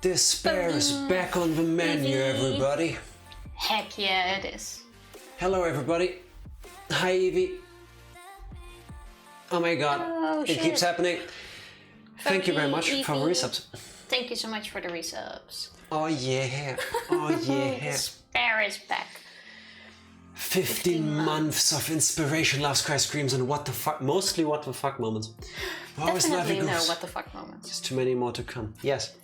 Despair is back on the menu, everybody. Heck yeah, it is. Hello, everybody. Hi, Evie. Oh my god, it keeps happening. Thank you very much for the resubs. Thank you so much for the resubs. Oh yeah, oh yeah. Despair is back. 15 months of inspiration, loves, cries, screams, and what the fuck, mostly what the fuck moments. Definitely no what the fuck moments. There's too many more to come. Yes.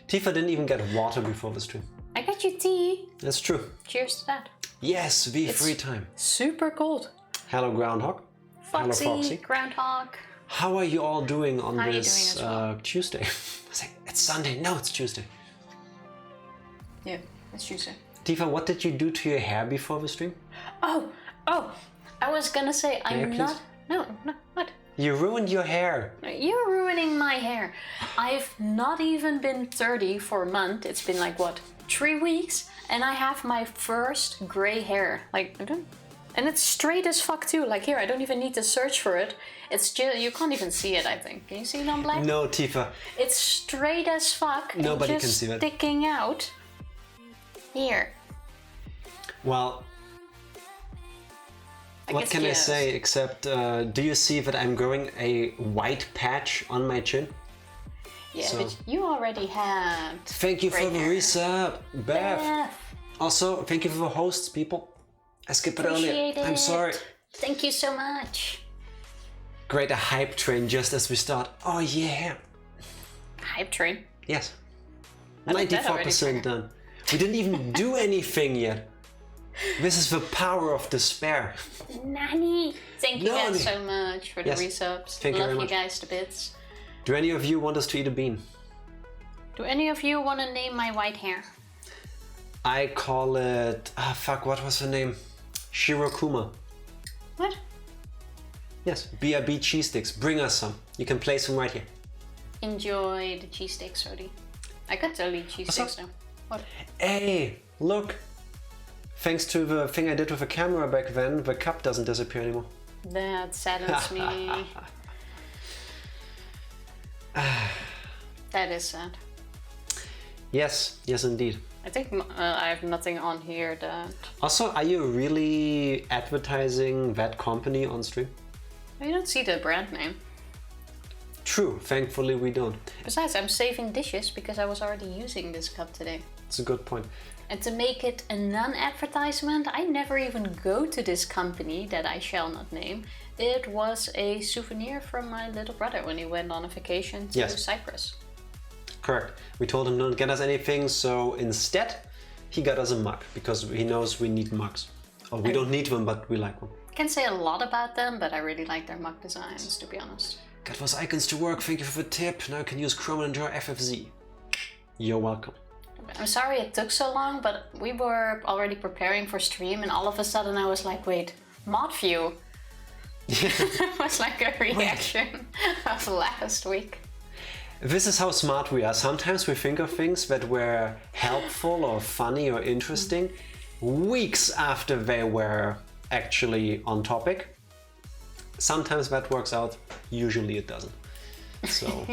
Tifa didn't even get water before the stream. I got you tea. That's true. Cheers to that. Yes, V3 time. Super cold. Hello, Groundhog. Foxy, Hello, Foxy. Groundhog. How are you all doing on this well? Tuesday? I was like, it's Sunday. No, it's Tuesday. Yeah, it's Tuesday. Tifa, what did you do to your hair before the stream? Oh, I was gonna say, I'm not... No, what? You ruined your hair. You're ruining my hair. I've not even been 30 for a month. It's been like, what, 3 weeks? And I have my first gray hair. Like, and it's straight as fuck too. Like here, I don't even need to search for it. It's just, you can't even see it, I think. Can you see it on black? No, Tifa. It's straight as fuck. Nobody and can see that. Sticking out. Here. Well, what can I say except, do you see that I'm growing a white patch on my chin? Yeah, so, but you already had. Thank you for the resub, Beth. Also, thank you for the hosts, people. I skipped it earlier. I'm sorry. Thank you so much. Great, a hype train just as we start. Oh yeah. Hype train? Yes. 94% done. We didn't even do anything yet. This is the power of despair. Nani! Thank you guys so much for the resubs. Thank you very much. Love you guys to bits. Do any of you want us to eat a bean? Do any of you want to name my white hair? I call it... Ah, fuck, what was her name? Shirokuma. What? Yes, BRB cheese sticks. Bring us some. You can place them right here. Enjoy the cheese sticks, Odie. I got totally cheese sticks now. What? Hey, look! Thanks to the thing I did with the camera back then, the cup doesn't disappear anymore. That saddens me. That is sad. Yes, yes indeed. I think I have nothing on here that... Also, are you really advertising that company on stream? You don't see the brand name. True, thankfully we don't. Besides, I'm saving dishes because I was already using this cup today. It's a good point. And to make it a non-advertisement, I never even go to this company that I shall not name. It was a souvenir from my little brother when he went on a vacation to Cyprus. Correct. We told him don't get us anything, so instead he got us a mug because he knows we need mugs. Or we don't need them, but we like them. Can't say a lot about them, but I really like their mug designs, to be honest. Got those icons to work, thank you for the tip. Now I can use Chrome and enjoy FFZ. You're welcome. I'm sorry it took so long, but we were already preparing for stream and all of a sudden I was like, wait, mod view? It was like a reaction of last week. This is how smart we are. Sometimes we think of things that were helpful or funny or interesting weeks after they were actually on topic. Sometimes that works out, usually it doesn't. So,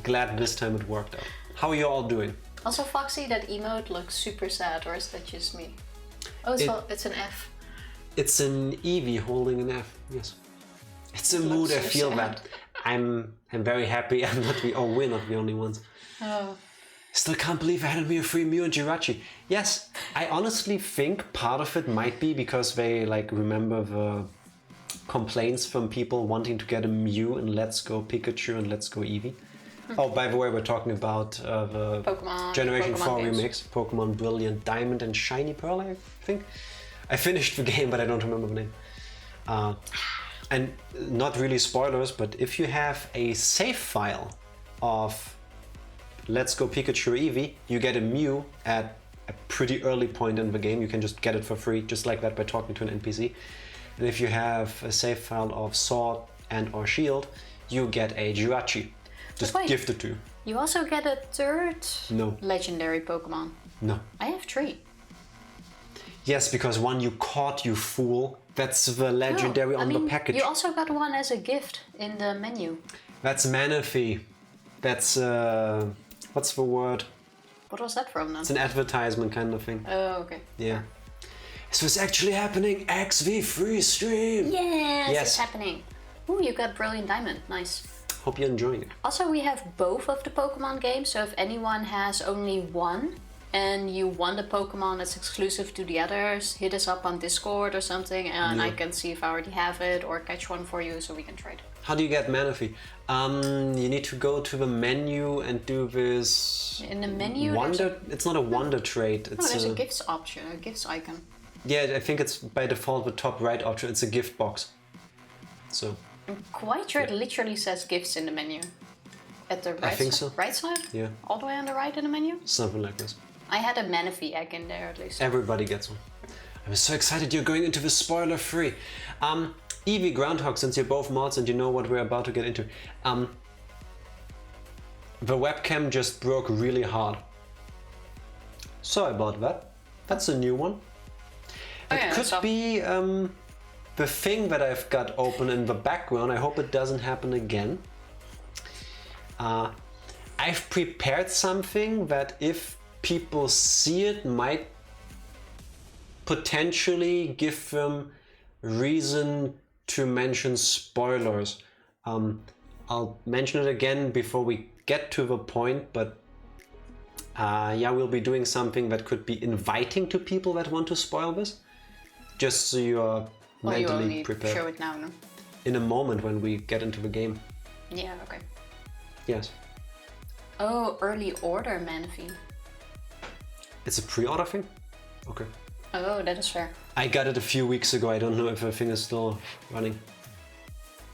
glad this time it worked out. How are you all doing? Also, Foxy, that emote looks super sad, or is that just me? Oh, it's an F. It's an Eevee holding an F, yes. It's a mood, I feel that. I'm very happy we're not the only ones. Oh. Still can't believe I handed me a free Mew and Jirachi. Yes, I honestly think part of it might be because they remember the complaints from people wanting to get a Mew in Let's Go Pikachu and Let's Go Eevee. Oh, by the way, we're talking about the Pokemon, Generation 4 games. remix, Pokemon Brilliant Diamond and Shiny Pearl, I think. I finished the game, but I don't remember the name. And not really spoilers, but if you have a save file of Let's Go Pikachu or Eevee, you get a Mew at a pretty early point in the game. You can just get it for free, just like that, by talking to an NPC. And if you have a save file of Sword and or Shield, you get a Jirachi. Just gifted to you. You also get a third legendary Pokemon. No. I have 3. Yes, because one you caught, you fool. That's the legendary on the package. You also got one as a gift in the menu. That's Manaphy. That's, what's the word? What was that from then? It's an advertisement kind of thing. Oh, okay. Yeah. This was actually happening. XV3 stream. Yes, it's happening. Ooh, you got Brilliant Diamond. Nice. Hope you're enjoying it. Also, we have both of the Pokemon games, so if anyone has only one and you want a Pokemon that's exclusive to the others, hit us up on Discord or something, and I can see if I already have it or catch one for you so we can trade. How do you get Manaphy? You need to go to the menu and do this... In the menu? Wonder... It's not a wonder trait. It's there's a gifts option, a gifts icon. Yeah, I think it's by default the top right option. It's a gift box. So... I'm quite sure it literally says gifts in the menu. At the right, I think so. Right side? Yeah. All the way on the right in the menu? Something like this. I had a Manaphy egg in there at least. Everybody gets one. I'm so excited you're going into the spoiler free. Eevee, Groundhog, since you're both mods and you know what we're about to get into. The webcam just broke really hard. So I bought that. That's a new one. It could be the thing that I've got open in the background. I hope it doesn't happen again. I've prepared something that if people see it might potentially give them reason to mention spoilers. I'll mention it again before we get to the point, but yeah, we'll be doing something that could be inviting to people that want to spoil this. Just so you're mentally you prepared. Show it now, no? In a moment when we get into the game. Yeah, okay. Yes. Oh, early order Manaphy. It's a pre-order thing? Okay. Oh, that is fair. I got it a few weeks ago. I don't know if the thing is still running.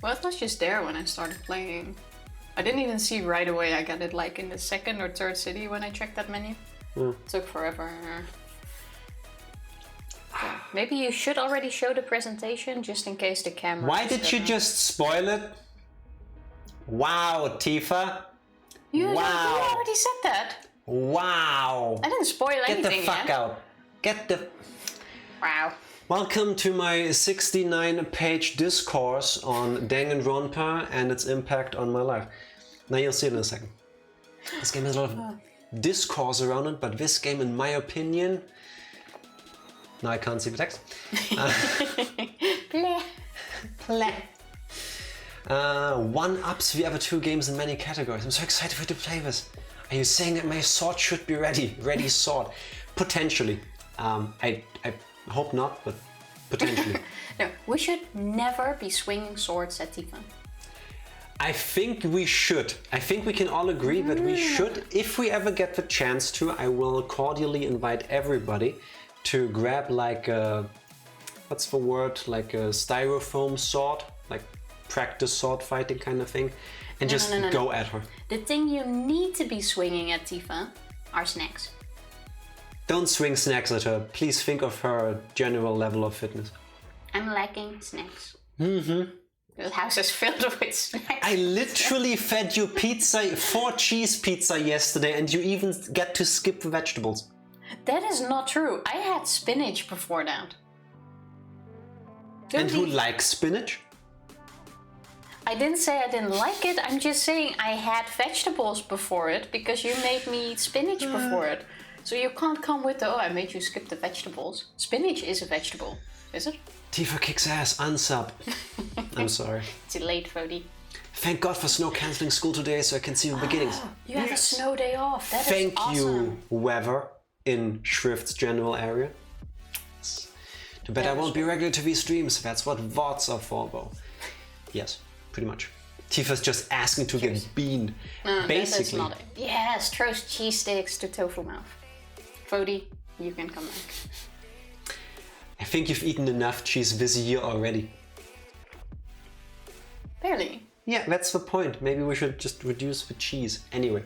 Well, it was just there when I started playing. I didn't even see right away. I got it like in the second or third city when I checked that menu. It took forever. Maybe you should already show the presentation just in case the camera... Why did you just spoil it? Wow, Tifa. You already said that. Wow. I didn't spoil anything yet. Get the fuck out. Get the... Wow. Welcome to my 69-page discourse on Danganronpa and its impact on my life. Now you'll see it in a second. This game has a lot of discourse around it, but this game, in my opinion... Now I can't see the text. Bleh. Bleh. One-ups the other two games in many categories. I'm so excited for you to play this. Are you saying that my sword should be ready? Ready sword. Potentially. I hope not, but potentially. No, we should never be swinging swords at Tifa. I think we should. I think we can all agree that we should. If we ever get the chance to, I will cordially invite everybody to grab like a, what's the word? Like a styrofoam sword, like practice sword fighting kind of thing, and just go at her. The thing you need to be swinging at Tifa are snacks. Don't swing snacks at her. Please think of her general level of fitness. I'm lacking snacks. The house is filled with snacks. I literally fed you pizza, 4 cheese pizza yesterday, and you even get to skip the vegetables. That is not true. I had spinach before that. And who likes spinach? I didn't say I didn't like it. I'm just saying I had vegetables before it because you made me eat spinach before it. So you can't come with the, oh, I made you skip the vegetables. Spinach is a vegetable, is it? Tifa kicks ass, unsub. I'm sorry. Too late, Fody. Thank God for snow cancelling school today so I can see the beginnings. You have a snow day off. That is awesome. Thank you, weather in Shrift's general area. Too bad I won't be regular to these streams. That's what VODs are for, though. Yes, pretty much. Tifa's just asking to get beaned. Basically. That's not it. Yes, throw cheese sticks to tofu mouth. Fody, you can come back. I think you've eaten enough cheese this year already. Barely. Yeah, that's the point. Maybe we should just reduce the cheese. Anyway.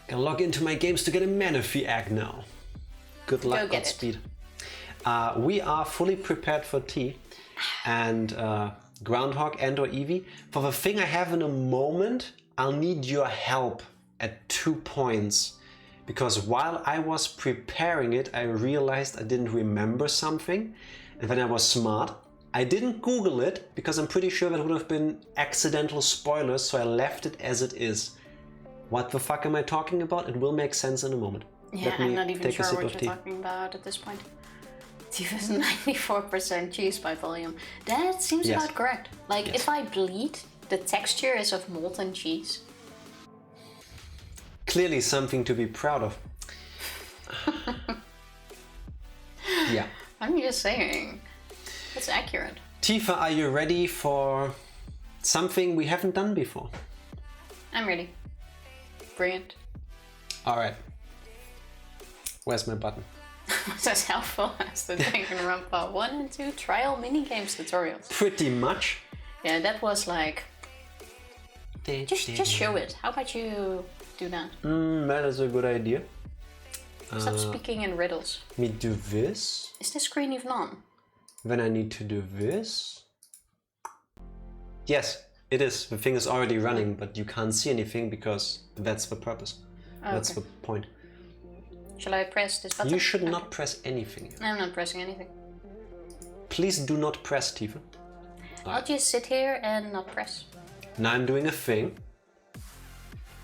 Gotta log into my games to get a Manaphy egg now. Good luck, Godspeed. We are fully prepared for tea. And Groundhog and or Eevee. For the thing I have in a moment, I'll need your help at 2 points. Because while I was preparing it, I realized I didn't remember something. And then I was smart. I didn't Google it, because I'm pretty sure that would have been accidental spoilers, so I left it as it is. what the fuck am I talking about? It will make sense in a moment. Yeah, I'm not even sure what you're talking about at this point. Tifa's 94% cheese by volume. That seems about correct. Like, if I bleed, the texture is of molten cheese. Clearly something to be proud of. Yeah. I'm just saying. That's accurate. Tifa, are you ready for something we haven't done before? I'm ready. Brilliant. Alright. Where's my button? Was as helpful as the Danganronpa 1 and 2 trial minigames tutorials. Pretty much. Yeah, that was like... Just show it. How about you do that? That is a good idea. Stop speaking in riddles. Me do this. Is this screen even on? Then I need to do this. Yes, it is. The thing is already running, but you can't see anything because that's the purpose. That's the point. Shall I press this button? You should not press anything. I'm not pressing anything. Please do not press, Tifa. I'll just sit here and not press. Now I'm doing a thing.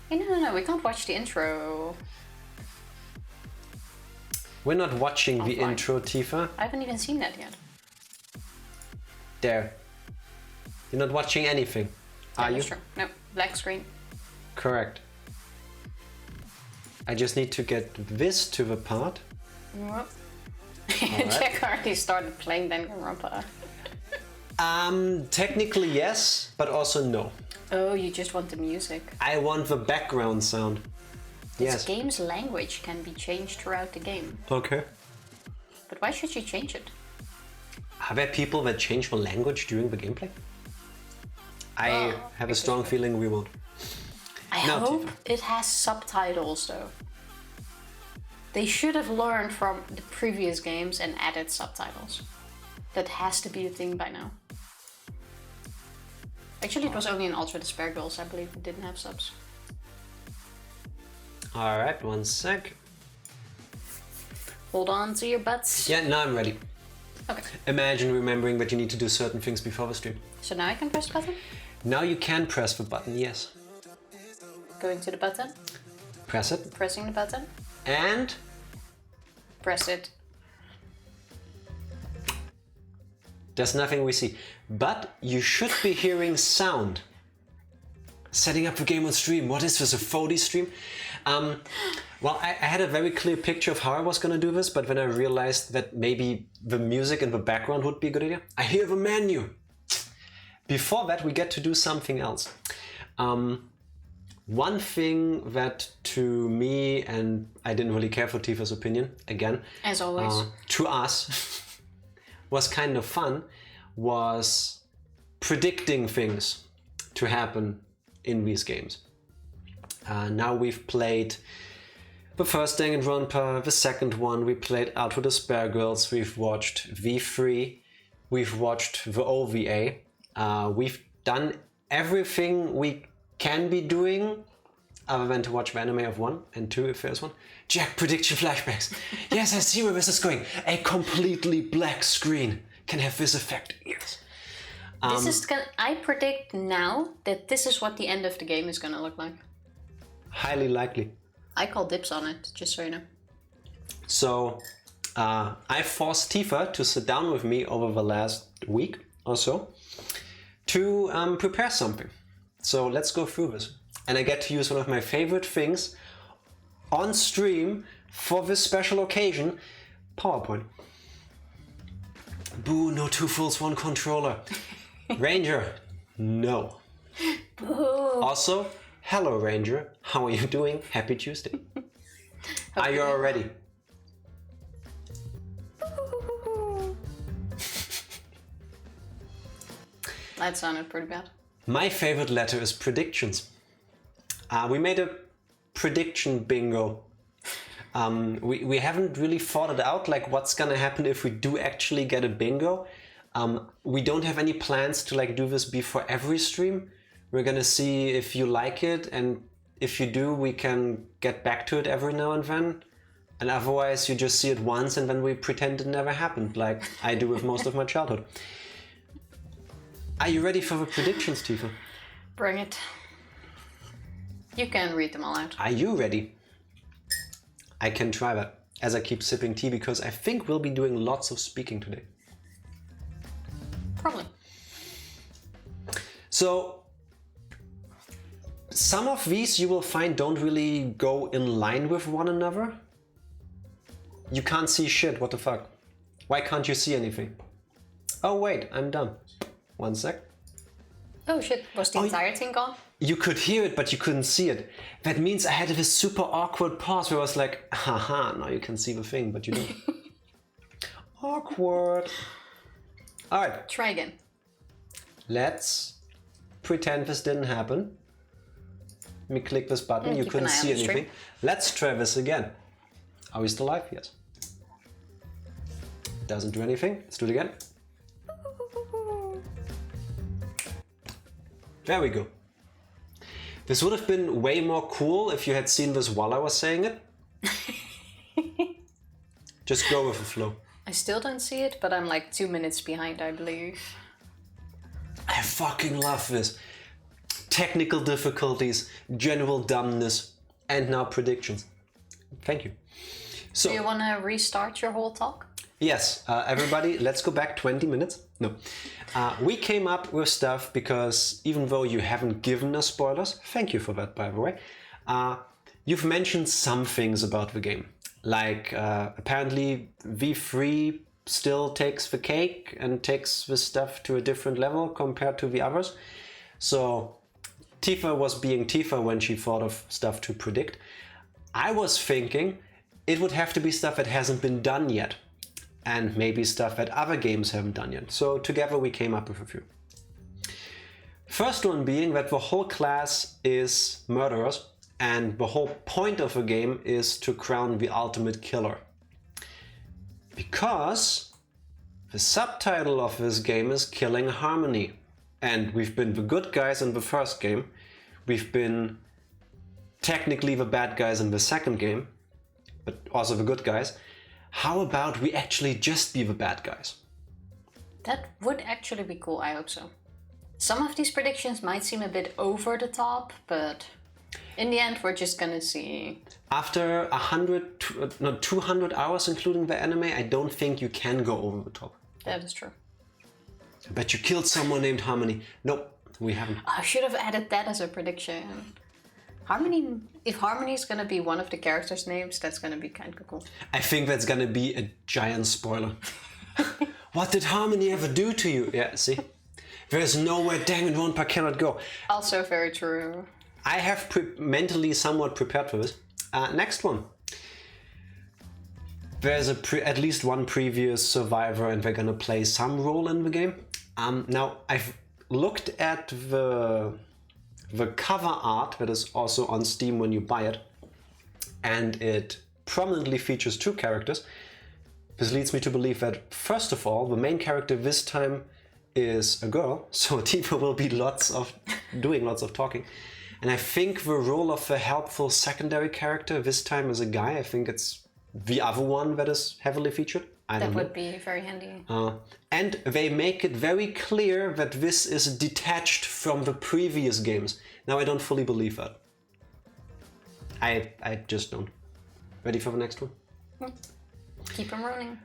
Hey, no, we can't watch the intro. We're not watching the intro, Tifa. I haven't even seen that yet. There. You're not watching anything, are you? True. No, black screen. Correct. I just need to get this to the part. Right. Jack already started playing Danganronpa. Technically yes, but also no. Oh, you just want the music. I want the background sound. This game's language can be changed throughout the game. Okay. But why should you change it? Are there people that change the language during the gameplay? I have a strong feeling we won't. I hope it has subtitles though. They should have learned from the previous games and added subtitles. That has to be a thing by now. Actually, it was only in Ultra Despair Girls, I believe it didn't have subs. Alright, one sec. Hold on to your butts. Yeah, now I'm ready. Okay. Imagine remembering that you need to do certain things before the stream. So now I can press the button? Now you can press the button, yes. Going to the button. Press it. Pressing the button. And... press it. There's nothing we see. But you should be hearing sound. Setting up the game on stream. What is this, a 4D stream? Well, I had a very clear picture of how I was going to do this, but when I realized that maybe the music in the background would be a good idea, I hear the menu. Before that, we get to do something else. One thing that to me, and I didn't really care for Tifa's opinion, again, as always, to us, was kind of fun, was predicting things to happen in these games. Now we've played the first Danganronpa, the second one, we played Ultra Despair Girls, we've watched V3, we've watched the OVA, we've done everything we can be doing other than to watch the anime of 1 and 2 if there's one. Jack, prediction flashbacks. Yes, I see where this is going. A completely black screen can have this effect. Yes. I predict now that this is what the end of the game is gonna look like. Highly likely. I call dibs on it, just so you know. So, I forced Tifa to sit down with me over the last week or so to prepare something. So let's go through this. And I get to use one of my favorite things on stream for this special occasion, PowerPoint. Boo, no 2 fools, 1 controller. Ranger, no. Boo. Also, hello Ranger, how are you doing? Happy Tuesday. Are you all ready? That sounded pretty bad. My favorite letter is predictions. We made a prediction bingo. We haven't really thought it out, like what's gonna happen if we do actually get a bingo. We don't have any plans to like do this before every stream. We're gonna see if you like it, and if you do, we can get back to it every now and then. And otherwise, you just see it once and then we pretend it never happened, like I do with most of my childhood. Are you ready for the predictions, Tifa? Bring it. You can read them all out. Are you ready? I can try that as I keep sipping tea because I think we'll be doing lots of speaking today. Probably. So, some of these you will find don't really go in line with one another. You can't see shit, what the fuck? Why can't you see anything? Oh wait, I'm done. One sec. Oh shit, was the entire thing gone? You could hear it, but you couldn't see it. That means I had this super awkward pause where I was like, haha, now you can see the thing, but you don't. Awkward. Alright. Try again. Let's pretend this didn't happen. Let me click this button, you keep couldn't an eye on see the anything. stream. Let's try this again. Are we still live? Yes. Doesn't do anything. Let's do it again. There we go. This would have been way more cool if you had seen this while I was saying it. Just go with the flow. I still don't see it, but I'm like 2 minutes behind, I believe. I fucking love this. Technical difficulties, general dumbness, and now predictions. Thank you. So, Do you want to restart your whole talk? yes, everybody, let's go back 20 minutes. No. We came up with stuff because even though you haven't given us spoilers, thank you for that, by the way, you've mentioned some things about the game. Like, apparently V3 still takes the cake and takes the stuff to a different level compared to the others. So, Tifa was being Tifa when she thought of stuff to predict. I was thinking it would have to be stuff that hasn't been done yet. And maybe stuff that other games haven't done yet. So together we came up with a few. First one being that the whole class is murderers and the whole point of the game is to crown the ultimate killer. Because the subtitle of this game is Killing Harmony. And we've been the good guys in the first game. We've been technically the bad guys in the second game, but also the good guys. How about we actually just be the bad guys? That would actually be cool, I hope so. Some of these predictions might seem a bit over the top, but in the end we're just gonna see. After 200 hours including the anime, I don't think you can go over the top. That is true. I bet you killed someone named Harmony. Nope, we haven't. I should have added that as a prediction. Harmony, if Harmony is gonna be one of the characters' names, that's gonna be kind of cool. I think that's gonna be a giant spoiler. What did Harmony ever do to you? Yeah, see? There's nowhere Danganronpa cannot go. Also very true. I have mentally somewhat prepared for this. Next one. There's at least one previous survivor and they're gonna play some role in the game. Now, I've looked at the cover art that is also on Steam when you buy it, and it prominently features two characters. This leads me to believe that, first of all, the main character this time is a girl, so Tifa will be doing lots of talking. And I think the role of the helpful secondary character this time is a guy. I think it's the other one that is heavily featured. That would be very handy. And they make it very clear that this is detached from the previous games. Now I don't fully believe that. I just don't. Ready for the next one? Keep them running.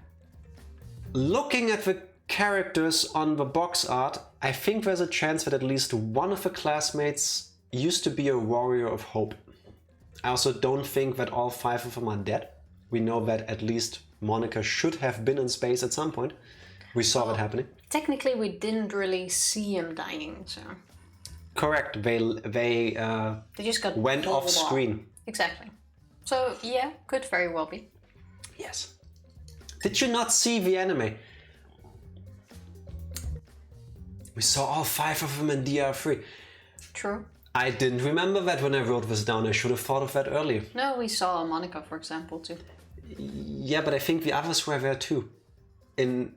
Looking at the characters on the box art, I think there's a chance that at least one of the classmates used to be a warrior of hope. I also don't think that all 5 of them are dead. We know that at least Monica should have been in space at some point. We saw that happening. Technically, we didn't really see him dying, so... Correct. They just got went off pulled screen. Exactly. So, yeah, could very well be. Yes. Did you not see the anime? We saw all 5 of them in DR3. True. I didn't remember that when I wrote this down. I should have thought of that earlier. No, we saw Monica, for example, too. Yeah, but I think the others were there too. In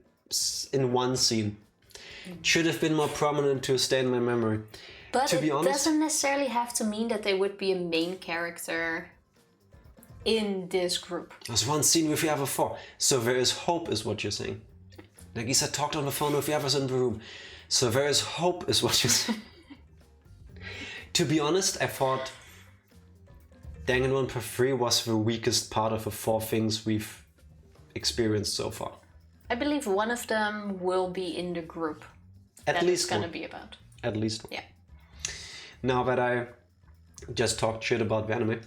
one scene. Should have been more prominent to stay in my memory. But to be honest, doesn't necessarily have to mean that they would be a main character in this group. There's one scene with the other 4. So there is hope, is what you're saying. Nagisa talked on the phone with the others in the room. So there is hope, is what you're saying. To be honest, I thought Danganronpa 3 was the weakest part of the 4 things we've experienced so far. I believe one of them will be in the group. At least it's gonna one. be about. At least one. Yeah. Now that I just talked shit about the anime,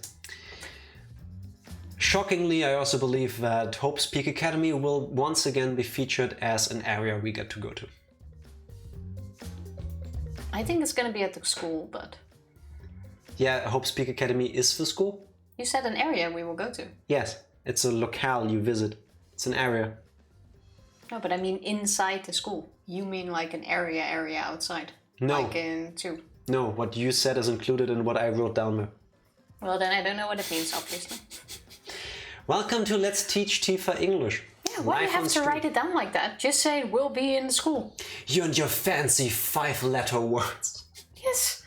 shockingly, I also believe that Hope's Peak Academy will once again be featured as an area we get to go to. I think it's gonna be at the school, but... Yeah, Hope's Peak Academy is the school? You said an area we will go to. Yes, it's a locale you visit. It's an area. No, but I mean inside the school. You mean like an area outside? No. Like in 2. No, what you said is included in what I wrote down there. Well, then I don't know what it means, obviously. Welcome to Let's Teach Tifa English. Yeah, why do you have to write it down like that? Just say we'll be in the school. You and your fancy 5-letter words. Yes.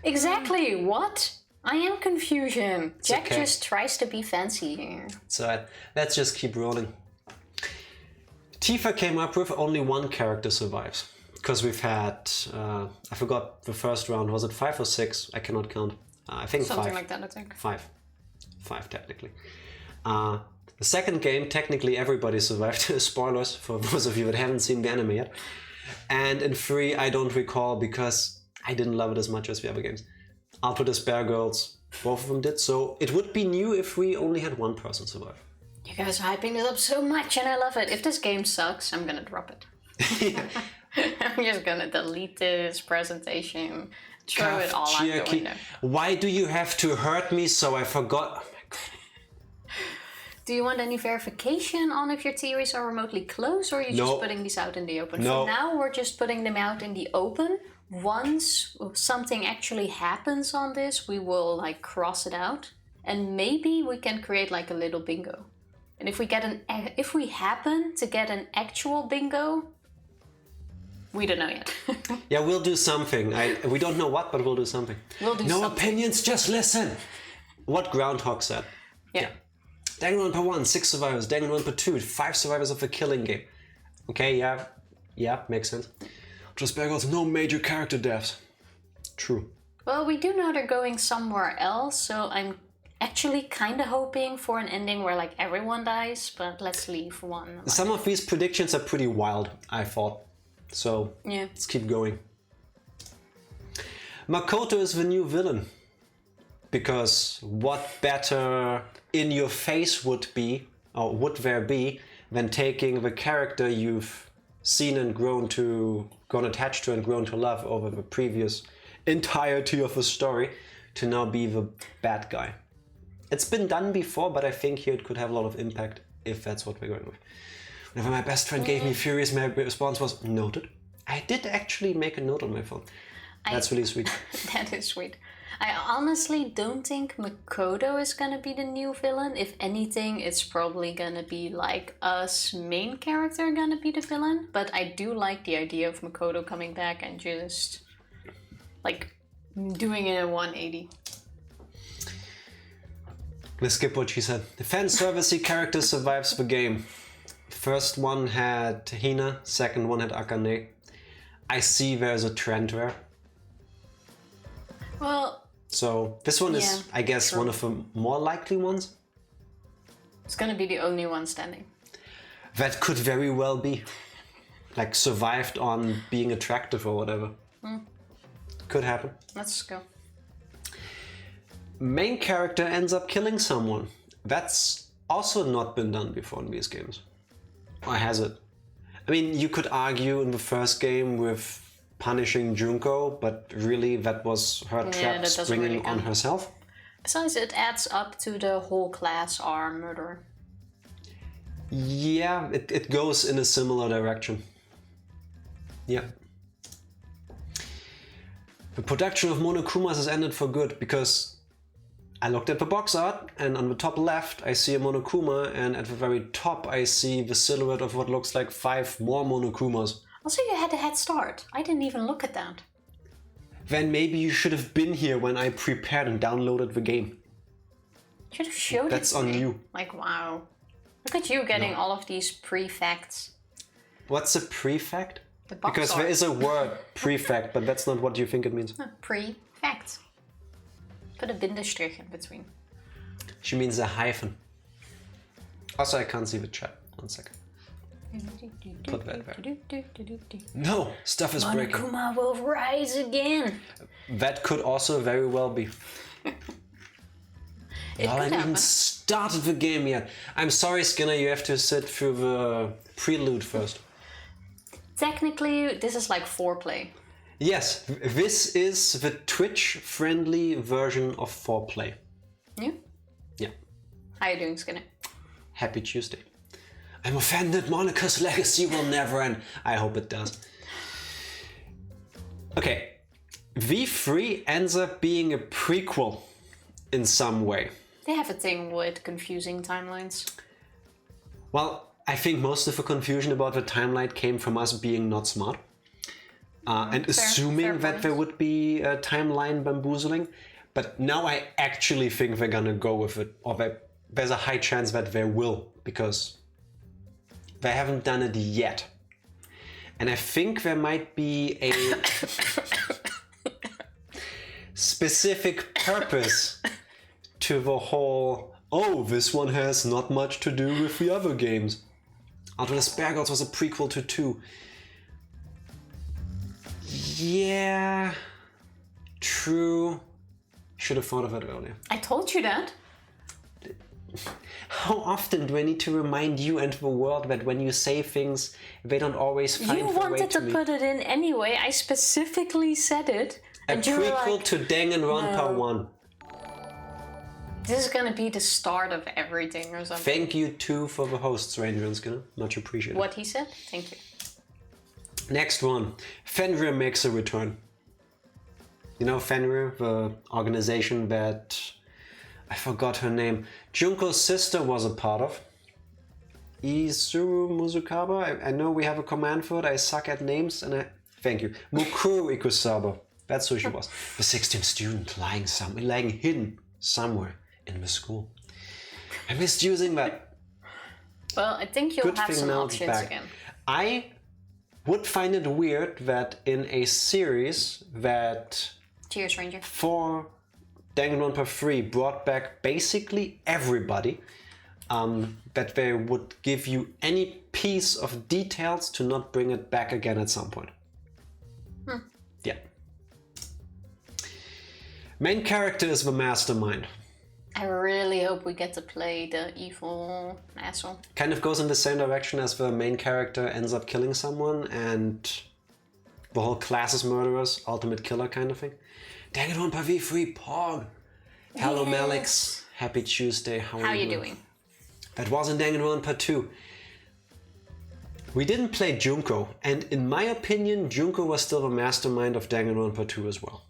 Exactly. What? I am confusion. Jack okay. just tries to be fancy here. So let's just keep rolling. Tifa came up with only one character survives. Because we've had, I forgot the first round, was it 5 or 6? I cannot count. I think Something 5. like that, I think. 5. 5 technically. The second game, technically everybody survived. Spoilers for those of you that haven't seen the anime yet. And in 3, I don't recall because I didn't love it as much as the other games. I'll put as Bear Girls. Both of them did, so it would be new if we only had one person survive. You guys are hyping this up so much and I love it. If this game sucks, I'm gonna drop it. I'm just gonna delete this presentation, throw it all out the window. Why do you have to hurt me so I forgot? Oh my god. Do you want any verification on if your theories are remotely close, or are you just putting these out in the open? No. For now, we're just putting them out in the open. Once something actually happens on this, we will like cross it out, and maybe we can create like a little bingo. And if we happen to get an actual bingo, we don't know yet. Yeah, we'll do something. We don't know what, but we'll do something. We'll do no something. opinions, just listen. What Groundhog said. Yeah. Danganronpa 1, 6 survivors. Danganronpa 2, 5 survivors of a killing game. Okay, yeah, makes sense. Just Bear Girls, no major character deaths. True. Well, we do know they're going somewhere else, so I'm actually kind of hoping for an ending where like everyone dies, but let's leave one. Some of these predictions are pretty wild, I thought. So, yeah. Let's keep going. Makoto is the new villain. Because what better in your face would there be, than taking the character you've seen and grown attached to and grown to love over the previous entirety of the story to now be the bad guy. It's been done before, but I think here it could have a lot of impact if that's what we're going with. Whenever my best friend gave me Furious, my response was noted. I did actually make a note on my phone. That's really sweet. That is sweet. I honestly don't think Makoto is gonna be the new villain. If anything, it's probably gonna be like us main character gonna be the villain. But I do like the idea of Makoto coming back and just like doing it a 180. Let's skip what she said. The fan servicey character survives the game. First one had Hina, second one had Akane. I see there's a trend there. Well... So this one is, I guess, one of the more likely ones. It's gonna be the only one standing. That could very well be. Like survived on being attractive or whatever. Could happen. Let's go. Main character ends up killing someone. That's also not been done before in these games. Or has it? I mean, you could argue in the first game with punishing Junko, but really that was her trap springing really on herself. Besides, it adds up to the whole class are murderer. Yeah, it goes in a similar direction. Yeah. The production of Monokumas has ended for good because I looked at the box art and on the top left I see a Monokuma and at the very top I see the silhouette of what looks like 5 more Monokumas. Also, you had a head start. I didn't even look at that. Then maybe you should have been here when I prepared and downloaded the game. Should have showed That's it to on me. you. Like, wow. Look at you getting all of these prefacts. What's a prefect? The box Because art. there is a word, prefect, but that's not what you think it means. Prefacts. Put a bindestrich in between. She means a hyphen. Also, I can't see the chat. 1 second. Put that there. No! Stuff is breaking. Monokuma will rise again! That could also very well be. It I could haven't even happen. started the game yet. I'm sorry, Skinner, you have to sit through the prelude first. Technically, this is like foreplay. Yes, this is the Twitch-friendly version of foreplay. Yeah? Yeah. How you doing, Skinner? Happy Tuesday. I'm offended Monica's legacy will never end. I hope it does. Okay. V3 ends up being a prequel in some way. They have a thing with confusing timelines. Well, I think most of the confusion about the timeline came from us being not smart. And assuming that there would be a timeline bamboozling. But now I actually think they're gonna go with it. Or there's a high chance that they will. Because they haven't done it yet. And I think there might be a specific purpose to the whole, oh, this one has not much to do with the other games. Although the Spare Gods was a prequel to 2. Yeah, true. Should have thought of it earlier. I told you that. How often do I need to remind you and the world that when you say things, they don't always find You their way wanted to to me? put it in anyway. I specifically said it. A And you were prequel like, to Danganronpa 1. this is gonna be the start of everything or something. Thank you too for the hosts, Ranger and Skinner. Much appreciated. What he said? Thank you. Next one. Fenrir makes a return. You know Fenrir, the organization that I forgot her name. Junko's sister was a part of. Izuru Muzukaba. I know we have a command for it. I suck at names and I... Thank you. Mukuru Ikusaba. That's who she was. The 16th student lying hidden somewhere in the school. I missed using that. Well, I think you'll Good have thing some now it's options back. again. I would find it weird that in a series that Cheers, Ranger. for Danganronpa 3 brought back basically everybody, that they would give you any piece of details to not bring it back again at some point. Yeah. Main character is the mastermind. I really hope we get to play the evil asshole. Kind of goes in the same direction as the main character ends up killing someone and the whole class is murderers, ultimate killer kind of thing. Danganronpa V3 Pog. Hello Yes. Malix. Happy Tuesday. How How you doing? That was in Danganronpa 2. We didn't play Junko, and in my opinion, Junko was still the mastermind of Danganronpa 2 as well.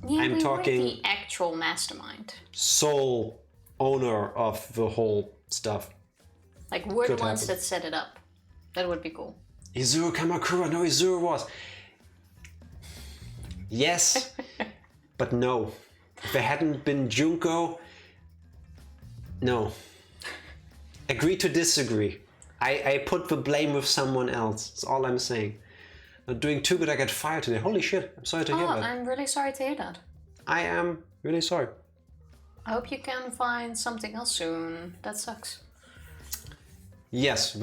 Yeah, I'm we talking- weren't the actual mastermind. Sole owner of the whole stuff. Like, we're the Could ones happen. that set it up. That would be cool. Izuru Kamakura, no, Izuru was. Yes, but no. If there hadn't been Junko, no. Agree to disagree. I put the blame with someone else. That's all I'm saying. Not doing too good, I got fired today. Holy shit, I'm sorry to hear Oh, that. I'm really sorry to hear that. I am really sorry. I hope you can find something else soon. That sucks. Yes,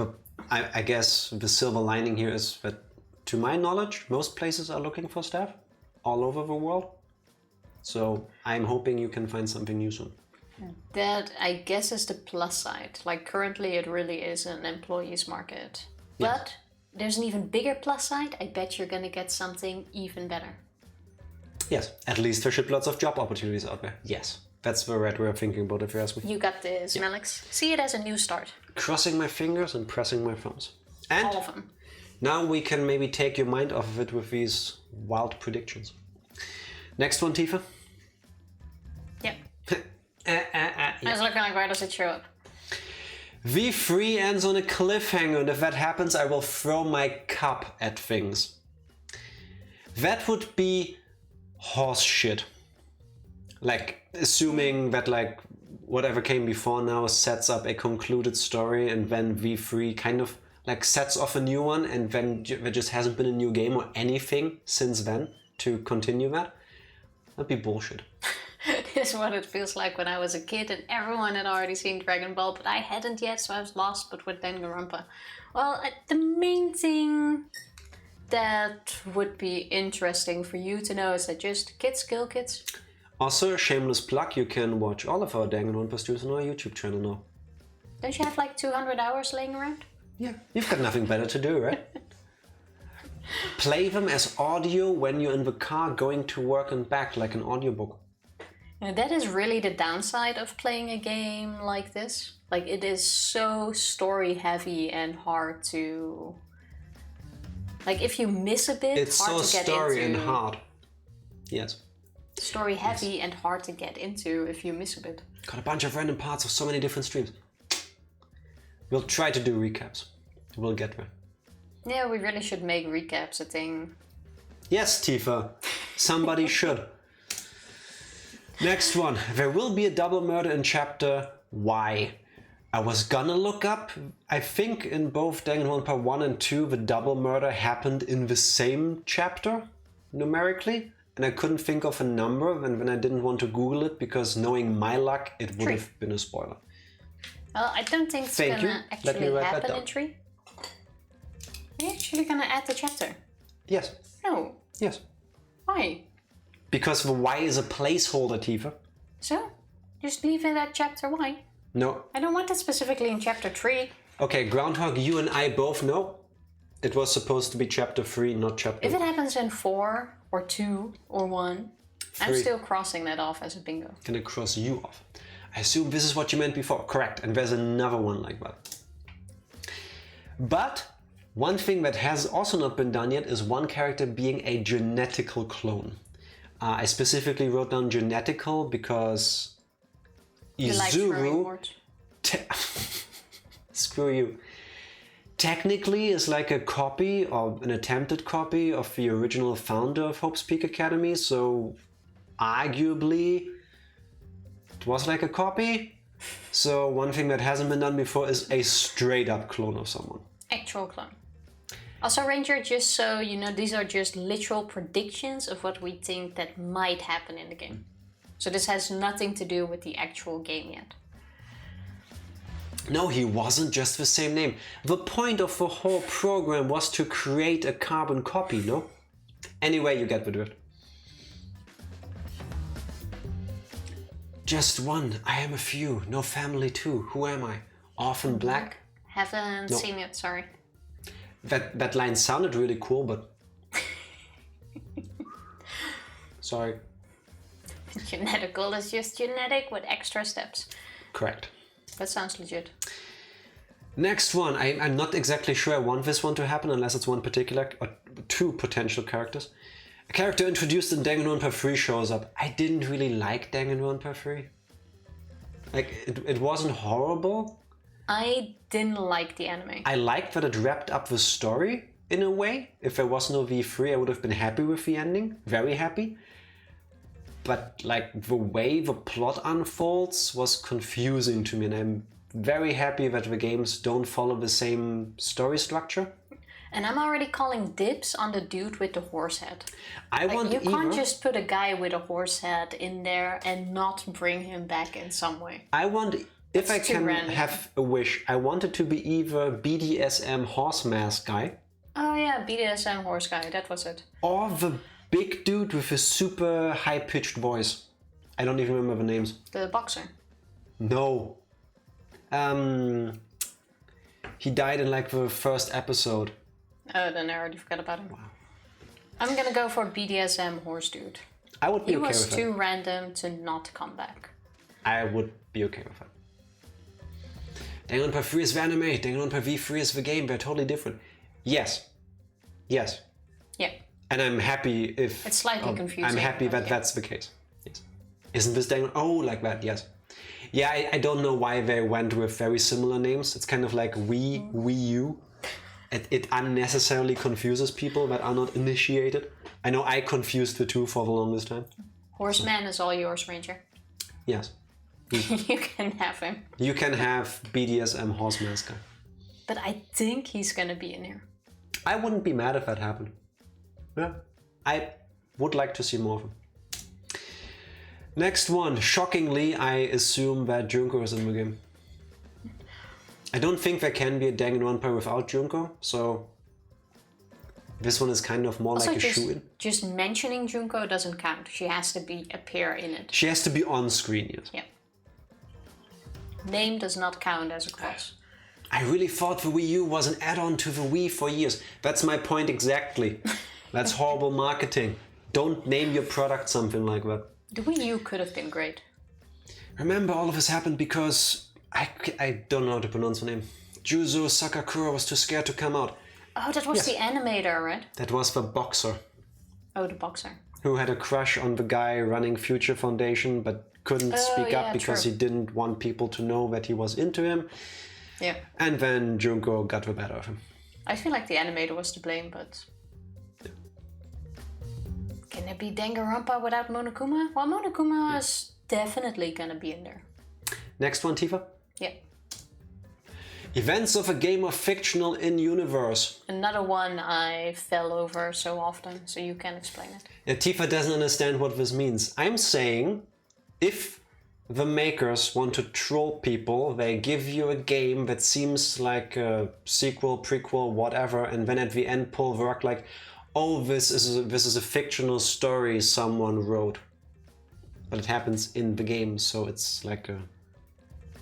I guess the silver lining here is that, to my knowledge, most places are looking for staff all over the world. So I'm hoping you can find something new soon. That, I guess, is the plus side. Like, currently it really is an employees market. Yes. But there's an even bigger plus side. I bet you're gonna get something even better. Yes, at least there should be lots of job opportunities out there. Yes, that's the right way of thinking about it if you ask me. You got this, Melix. See it as a new start. Crossing my fingers and pressing my thumbs. And All of them. now we can maybe take your mind off of it with these wild predictions. Next one, Tifa. Yep. Yeah. I was looking like, where does it show up? V3 ends on a cliffhanger, and if that happens, I will throw my cup at things. That would be horse shit. Like, assuming that, like, whatever came before now sets up a concluded story, and then V3 kind of, like, sets off a new one, and then there just hasn't been a new game or anything since then to continue that. That'd be bullshit. is what it feels like when I was a kid and everyone had already seen Dragon Ball, but I hadn't yet, so I was lost. But with Danganronpa, well, the main thing that would be interesting for you to know is that just kids kill kids. Also, shameless plug, you can watch all of our Danganronpa streams on our YouTube channel now. Don't you have like 200 hours laying around? Yeah, you've got nothing better to do, right? Play them as audio when you're in the car going to work and back, like an audiobook. And that is really the downside of playing a game like this. Like, it is so story heavy and hard to... Like, if you miss a bit, it's hard so to get into. story and hard. Yes. Story heavy and hard to get into if you miss a bit. Got a bunch of random parts of so many different streams. We'll try to do recaps. We'll get there. Yeah, we really should make recaps a thing. Yes, Tifa. Somebody should. Next one. There will be a double murder in chapter Y. I was gonna look up. I think in both Danganronpa 1 and 2 the double murder happened in the same chapter, numerically. And I couldn't think of a number, and when I didn't want to Google it, because knowing my luck, it would have been a spoiler. Well, I don't think it's gonna actually happen in 3. Are you actually gonna add the chapter? Yes. No. Yes. Why? Because the Y is a placeholder, Tifa. So? Just leave it at chapter Y. No. I don't want it specifically in chapter 3. Okay, Groundhog, you and I both know. It was supposed to be chapter 3, not chapter... If it happens in 4 or 2 or 1, 3. I'm still crossing that off as a bingo. Gonna cross you off. I assume this is what you meant before. Correct, and there's another one like that. But one thing that has also not been done yet is one character being a genetical clone. I specifically wrote down genetical because Izuru... Screw you. Technically is like a copy or an attempted copy of the original founder of Hope's Peak Academy, so arguably it was like a copy. So one thing that hasn't been done before is a straight up clone of someone. Actual clone. Also, Ranger, just so you know, these are just literal predictions of what we think that might happen in the game. So this has nothing to do with the actual game yet. No, he wasn't just the same name. The point of the whole program was to create a carbon copy, no? Anyway, you get the drift. Just one, I am a few, no family too. Who am I? Orphan black? Haven't seen it, sorry. That line sounded really cool, but... Sorry. Genetical is just genetic with extra steps. Correct. That sounds legit. Next one. I'm not exactly sure I want this one to happen unless it's one particular or 2 potential characters. A character introduced in Danganronpa 3 shows up. I didn't really like Danganronpa 3. Like, it wasn't horrible. I didn't like the anime. I liked that it wrapped up the story in a way. If there was no V3, I would have been happy with the ending. Very happy. But like the way the plot unfolds was confusing to me, and I'm very happy that the games don't follow the same story structure. And I'm already calling dibs on the dude with the horse head. You can't just put a guy with a horse head in there and not bring him back in some way. I want, if I can have a wish, I want it to be either BDSM horse mask guy. Oh yeah, BDSM horse guy, that was it. Or the big dude with a super high-pitched voice. I don't even remember the names. The boxer. No. He died in like the first episode. Oh, then I already forgot about him. Wow. I'm gonna go for BDSM horse dude. I would be okay with that. He was too random to not come back. I would be okay with that. Danganronpa 3 is the anime, Danganronpa V3 is the game, they're totally different. Yes. Yes. Yeah. And I'm happy if... It's slightly confusing. I'm happy that that's the case. Yes. Isn't this Danganronpa? Oh, like that, yes. Yeah, I don't know why they went with very similar names. It's kind of like Wii U. It unnecessarily confuses people that are not initiated. I know I confused the two for the longest time. Horseman is all yours, Ranger. Yes. You can have him. You can have BDSM horse mask guy. But I think he's gonna be in here. I wouldn't be mad if that happened. Yeah. I would like to see more of him. Next one. Shockingly, I assume that Junko is in the game. I don't think there can be a Danganronpa without Junko, so this one is kind of more Also, like a shoe-in. just mentioning Junko doesn't count. She has to appear in it. She has to be on screen, yes. Yeah. Name does not count as a class. I really thought the Wii U was an add-on to the Wii for years. That's my point exactly. That's horrible marketing. Don't name your product something like that. The Wii U could have been great. Remember, all of this happened because I don't know how to pronounce the name. Juzo Sakakura was too scared to come out. Oh, that was the animator, right? That was the boxer. Oh, the boxer. Who had a crush on the guy running Future Foundation but couldn't speak up because he didn't want people to know that he was into him. Yeah. And then Junko got the better of him. I feel like the animator was to blame, but... Can it be Danganronpa without Monokuma? Well, Monokuma is definitely gonna be in there. Next one, Tifa? Yeah. Events of a game of fictional in-universe. Another one I fell over so often, so you can explain it. Yeah, Tifa doesn't understand what this means. I'm saying, if the makers want to troll people, they give you a game that seems like a sequel, prequel, whatever, and then at the end pull work like, oh, this is a fictional story someone wrote. But it happens in the game, so it's like a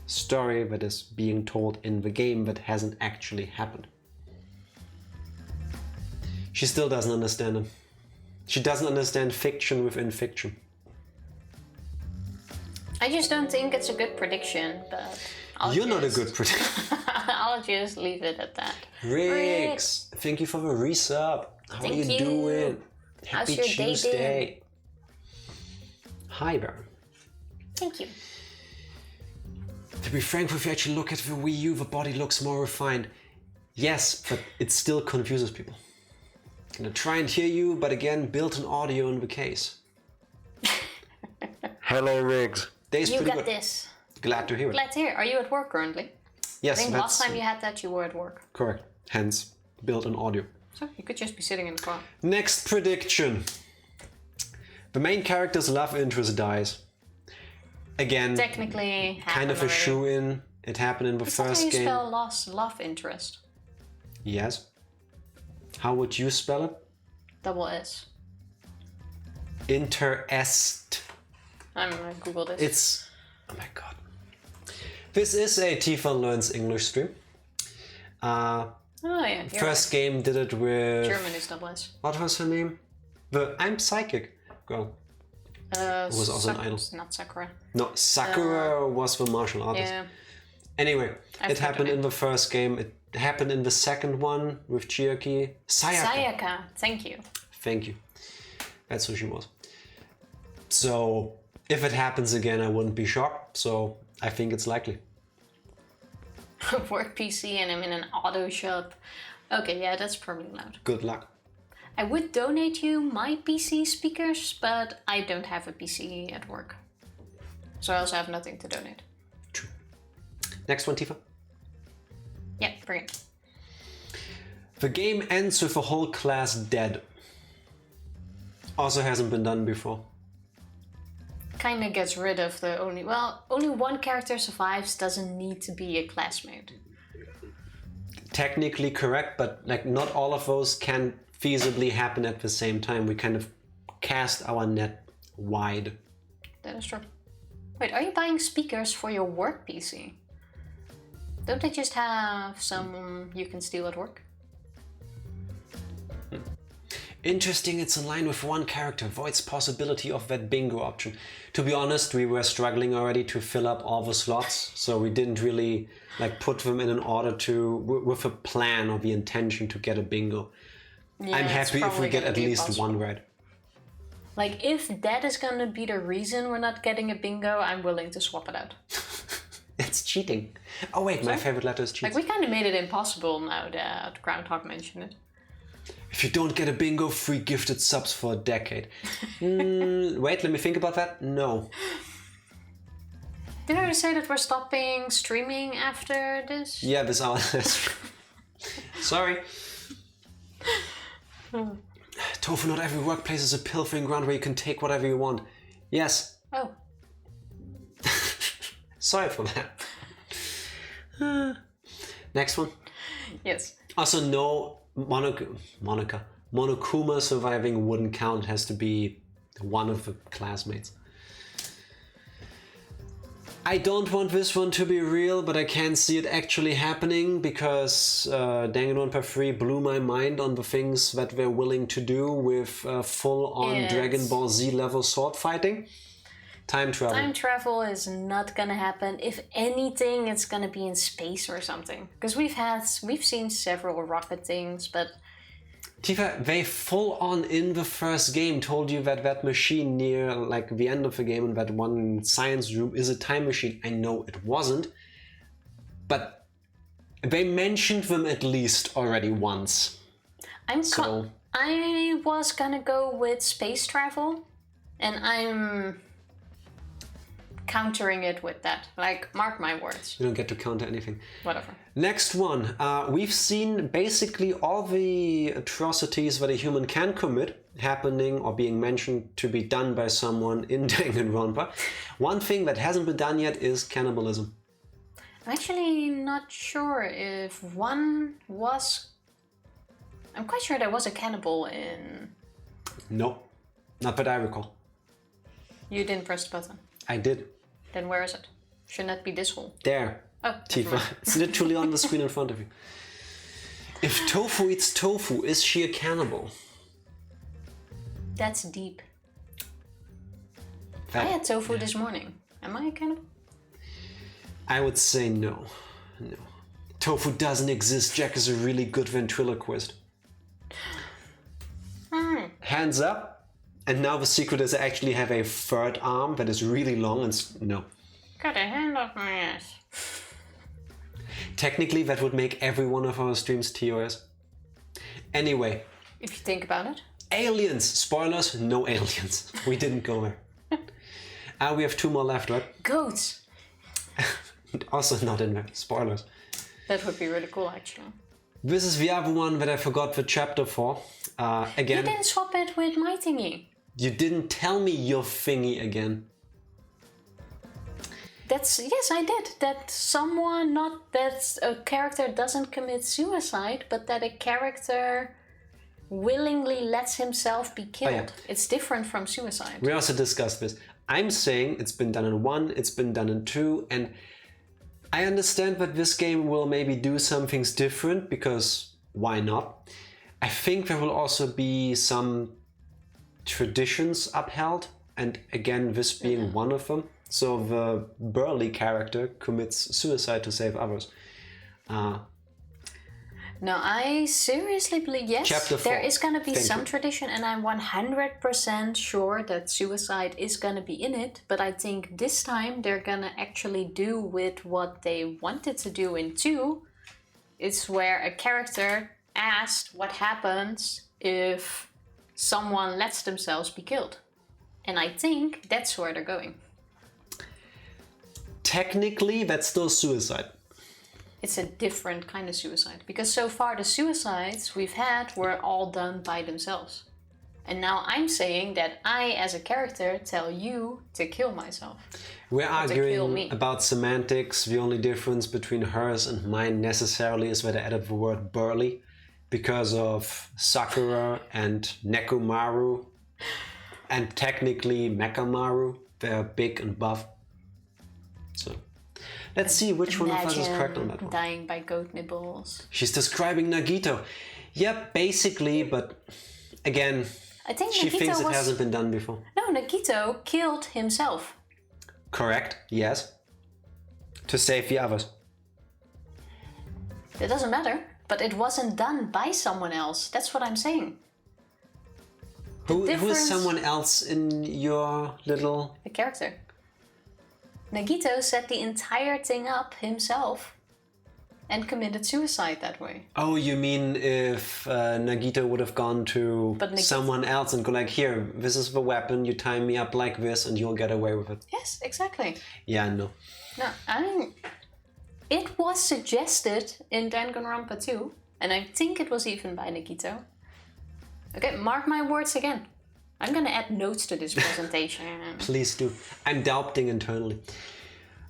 story that is being told in the game that hasn't actually happened. She still doesn't understand him. She doesn't understand fiction within fiction. I just don't think it's a good prediction, but... You're not a good predictor. I'll just leave it at that. Riggs, thank you for the resub. How are you doing? Happy How's your Tuesday. day? Hi, Baron. Thank you. To be frank, if you actually look at the Wii U, the body looks more refined. Yes, but it still confuses people. Gonna try and hear you, but again, built-in audio in the case. Hello, Riggs. Day's You pretty got good. this. Glad to hear it. Glad to hear. Are you at work currently? Yes, I think that's last time you had that, you were at work. correct. Hence, built-in audio. So you could just be sitting in the car. Next prediction. The main character's love interest dies. Again, Technically, kind of a shoe-in. It happened in the Is that how first you game. spell love interest? Yes. How would you spell it? Double S. Interest. I'm gonna Google this. It's... Oh my god. This is a Tifa Learns English stream. Oh yeah, you're First game did it with... German is double S. What was her name? The I'm Psychic girl. Who was also an idol. Not Sakura. No, Sakura was the martial artist. Yeah. Anyway, I've it happened heard of in the first game. It happened in the second one with Chiaki. Sayaka. Sayaka, thank you. Thank you. That's who she was. So, if it happens again, I wouldn't be shocked. So, I think it's likely. Work PC and I'm in an auto shop. Okay, yeah, that's probably loud. Good luck. I would donate you my PC speakers, but I don't have a PC at work. So I also have nothing to donate. True. Next one, Tifa. Yeah, bring it. The game ends with a whole class dead. Also hasn't been done before. Kinda gets rid of the only one character survives, doesn't need to be a classmate. Technically correct, but like not all of those can feasibly happen at the same time. We kind of cast our net wide. That is true. Wait, are you buying speakers for your work PC? Don't they just have some you can steal at work? Interesting, it's in line with one character, avoids possibility of that bingo option. To be honest, we were struggling already to fill up all the slots, so we didn't really like put them in an order to, with a plan or the intention to get a bingo. Yeah, I'm happy if we get at least impossible. one right. Like, if that is gonna be the reason we're not getting a bingo, I'm willing to swap it out. It's cheating. Oh wait, my favorite letter is cheating. Like, we kind of made it impossible now that Groundhog mentioned it. If you don't get a bingo, free gifted subs for a decade. Wait, let me think about that. No. Did I already say that we're stopping streaming after this? Yeah, this hour. Sorry. Tofu, not every workplace is a pilfering ground where you can take whatever you want. Yes. Oh. Sorry for that. Next one. Yes. Also, no Monokuma surviving wouldn't count. It has to be one of the classmates. I don't want this one to be real, but I can see it actually happening because Danganronpa 3 blew my mind on the things that they're willing to do with full-on Dragon Ball Z level sword fighting. Time travel. Time travel is not gonna happen. If anything, it's gonna be in space or something. Because we've seen several rocket things, but Tifa, they full-on in the first game told you that that machine near like the end of the game in that one science room is a time machine. I know it wasn't, but they mentioned them at least already once. I was gonna go with space travel, and I'm countering it with that. Like, mark my words. You don't get to counter anything. Whatever. Next one. We've seen basically all the atrocities that a human can commit happening or being mentioned to be done by someone in Danganronpa. One thing that hasn't been done yet is cannibalism. I'm actually not sure if one was... I'm quite sure there was a cannibal in... No, not that I recall. You didn't press the button. I did. Then where is it? Shouldn't that be this hole? There. Oh, Tifa. It's literally on the screen in front of you. If Tofu eats tofu, is she a cannibal? That's deep. I had tofu this morning. Am I a cannibal? I would say no. No. Tofu doesn't exist. Jack is a really good ventriloquist. Hands up. And now the secret is I actually have a third arm that is really long and no. Got a hand off my ass. Technically, that would make every one of our streams TOS. Anyway. If you think about it. Aliens! Spoilers, no aliens. We didn't go there. We have 2 more left, right? Goats! Also not in there. Spoilers. That would be really cool, actually. This is the other one that I forgot the chapter for. Again. You didn't swap it with my thingy. You didn't tell me your thingy again. Yes, I did. That a character doesn't commit suicide, but that a character willingly lets himself be killed. Oh, yeah. It's different from suicide. We also discussed this. I'm saying it's been done in 1, it's been done in 2, and I understand that this game will maybe do some things different, because why not? I think there will also be some traditions upheld, and again, this being one of them. So the Burly character commits suicide to save others. No, I seriously believe, yes, Chapter 4. there is going to be Thank some you. tradition, and I'm 100% sure that suicide is going to be in it, but I think this time they're going to actually do with what they wanted to do in 2. It's where a character asked what happens if someone lets themselves be killed. And I think that's where they're going. Technically, that's still suicide. It's a different kind of suicide. Because so far the suicides we've had were all done by themselves. And now I'm saying that I, as a character, tell you to kill myself. We're Or to kill me. arguing about semantics. The only difference between hers and mine necessarily is that I added the word burly because of Sakura and Nekomaru. And technically Mekamaru. They're big and buff. So let's see which one of us is correct on that one. Dying by goat nibbles. She's describing Nagito. Yeah, basically, but again, I think she Nagito thinks it was... hasn't been done before. No, Nagito killed himself. Correct, yes. To save the others. It doesn't matter, but it wasn't done by someone else. That's what I'm saying. Who is someone else in your little... The character. Nagito set the entire thing up himself and committed suicide that way. Oh, you mean if Nagito would have gone to someone else and go like, here, this is the weapon, you tie me up like this and you'll get away with it. Yes, exactly. Yeah, no. No, I mean, it was suggested in Danganronpa 2, and I think it was even by Nagito. Okay, mark my words again. I'm gonna add notes to this presentation. Please do. I'm doubting internally.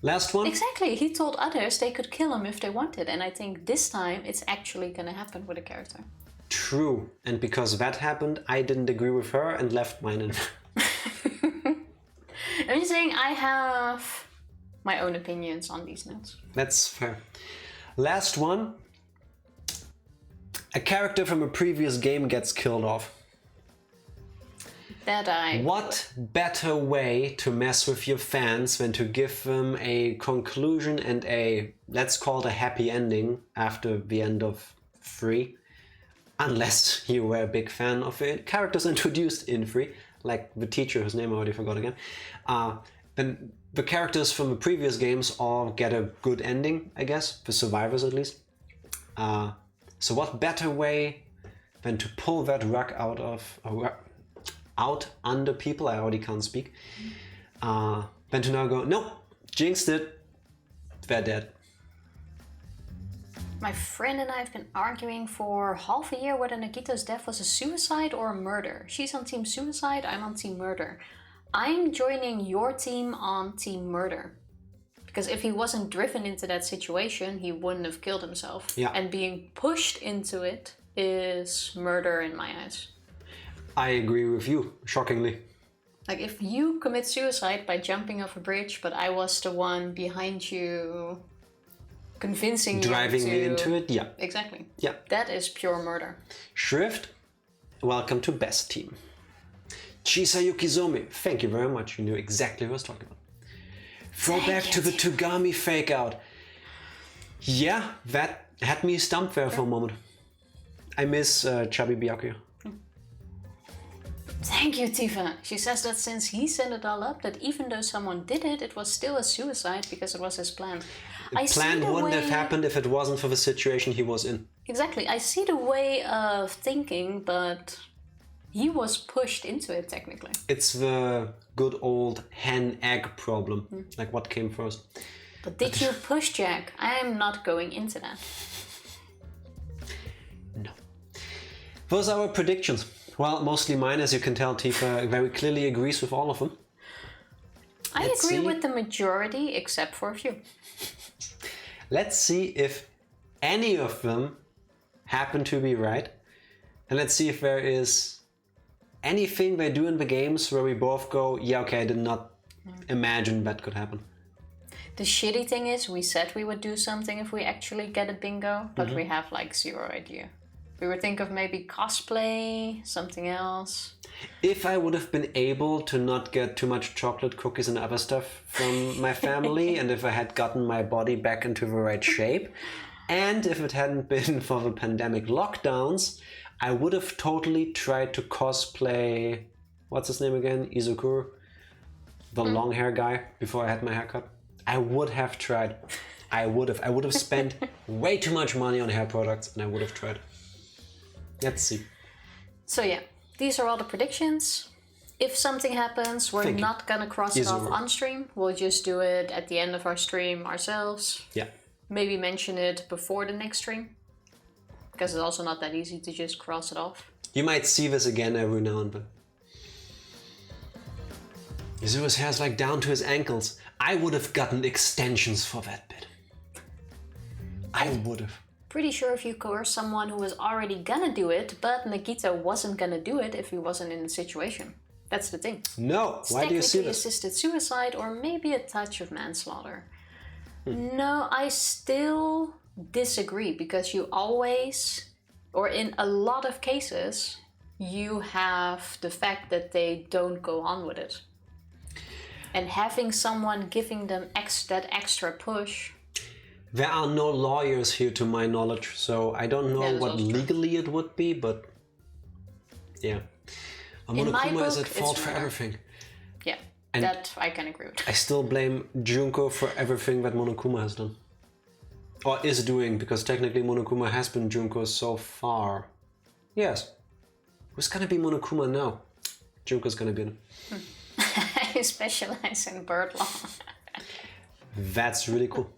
Last one? Exactly. He told others they could kill him if they wanted, and I think this time it's actually gonna happen with a character. True. And because that happened, I didn't agree with her and left mine in. I'm just saying I have my own opinions on these notes. That's fair. Last one. A character from a previous game gets killed off. What better way to mess with your fans than to give them a conclusion and let's call it a happy ending after the end of 3? Unless you were a big fan of the characters introduced in 3, like the teacher whose name I already forgot again. Then the characters from the previous games all get a good ending, I guess, the survivors at least. So what better way than to pull that rug out under people, I already can't speak, than to now go, no, jinxed it, they're dead. My friend and I have been arguing for half a year whether Nagito's death was a suicide or a murder. She's on team suicide, I'm on team murder. I'm joining your team on team murder. Because if he wasn't driven into that situation, he wouldn't have killed himself. Yeah. And being pushed into it is murder in my eyes. I agree with you, shockingly. Like if you commit suicide by jumping off a bridge, but I was the one behind you convincing driving you me into it, yeah. Exactly. Yeah. That is pure murder. Shrift, welcome to best team. Chisa Yukizomi, thank you very much. You knew exactly what I was talking about. Throwback to the Togami fake out. Yeah, that had me stumped there for a moment. I miss Chubby Byakuya. Thank you, Tifa. She says that since he set it all up, that even though someone did it, it was still a suicide because it was his plan. The plan wouldn't have happened if it wasn't for the situation he was in. Exactly. I see the way of thinking, but he was pushed into it technically. It's the good old hen-egg problem. Like what came first? But did you push Jack? I am not going into that. No. Those are our predictions. Well, mostly mine, as you can tell, Tifa very clearly agrees with all of them. I agree with the majority, except for a few. Let's see if any of them happen to be right. And let's see if there is anything they do in the games where we both go, yeah, okay, I did not imagine that could happen. The shitty thing is, we said we would do something if we actually get a bingo, but we have like zero idea. We would think of maybe cosplay, something else. If I would have been able to not get too much chocolate cookies and other stuff from my family, and if I had gotten my body back into the right shape, and if it hadn't been for the pandemic lockdowns, I would have totally tried to cosplay, what's his name again? Izukuro? The long hair guy before I had my haircut. I would have tried. I would have spent way too much money on hair products, and I would have tried. Let's see. So yeah, these are all the predictions. If something happens, we're not gonna cross it off on stream. We'll just do it at the end of our stream ourselves. Yeah. Maybe mention it before the next stream. Because it's also not that easy to just cross it off. You might see this again every now and then. Izuru's hair's like down to his ankles. I would have gotten extensions for that bit. I would have. Pretty sure if you coerce someone who was already gonna do it, but Nagito wasn't gonna do it if he wasn't in the situation. That's the thing. No, why do you see this? Assisted suicide or maybe a touch of manslaughter. No, I still disagree because you always, or in a lot of cases, you have the fact that they don't go on with it. And having someone giving them that extra push. There are no lawyers here to my knowledge, so I don't know what legally it would be, but yeah. Monokuma is at fault for everything. Yeah, and that I can agree with. I still blame Junko for everything that Monokuma has done. Or is doing, because technically Monokuma has been Junko so far. Yes. Who's gonna be Monokuma now? Junko's gonna be in. I specialize in bird law. That's really cool.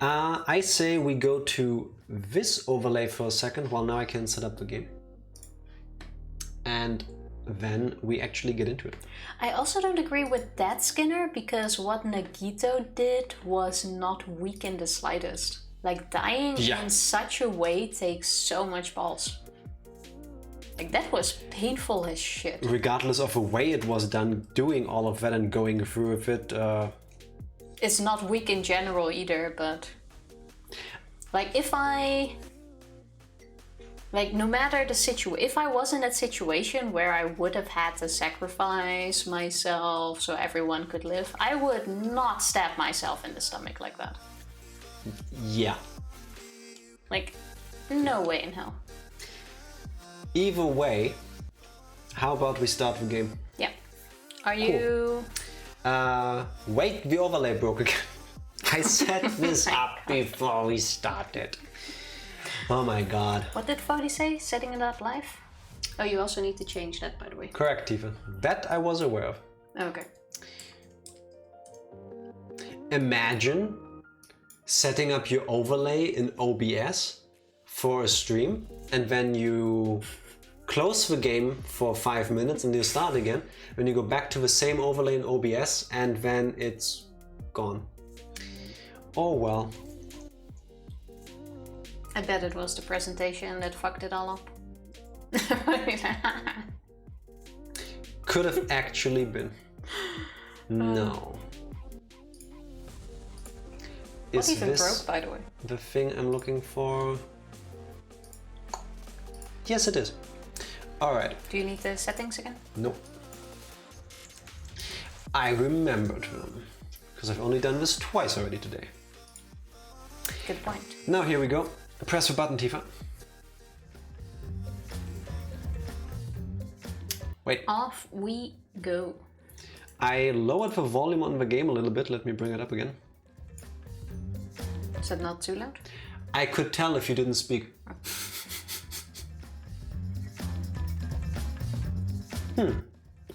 I say we go to this overlay for a second. Well, now I can set up the game. And then we actually get into it. I also don't agree with that, Skinner, because what Nagito did was not weak in the slightest. Like, dying in such a way takes so much balls. Like, that was painful as shit. Regardless of the way it was done, doing all of that and going through with it... It's not weak in general either, but... Like, if I... Like, no matter the situation, if I was in that situation where I would have had to sacrifice myself so everyone could live, I would not stab myself in the stomach like that. Yeah. Like, no way in hell. Either way, how about we start the game? Yeah. Are you... Wait, the overlay broke again. I set this up before we started. Oh my god. What did Fody say? Setting it up live? Oh, you also need to change that, by the way. Correct, Tifa. That I was aware of. Okay. Imagine setting up your overlay in OBS for a stream, and then you close the game for 5 minutes and you start again. Then you go back to the same overlay in OBS and then it's gone. Oh well. I bet it was the presentation that fucked it all up. Could have actually been. No. What even broke, by the way? The thing I'm looking for? Yes, it is. Alright. Do you need the settings again? Nope. I remembered them, because I've only done this twice already today. Good point. Now here we go. Press the button, Tifa. Wait. Off we go. I lowered the volume on the game a little bit. Let me bring it up again. Is that not too loud? I could tell if you didn't speak.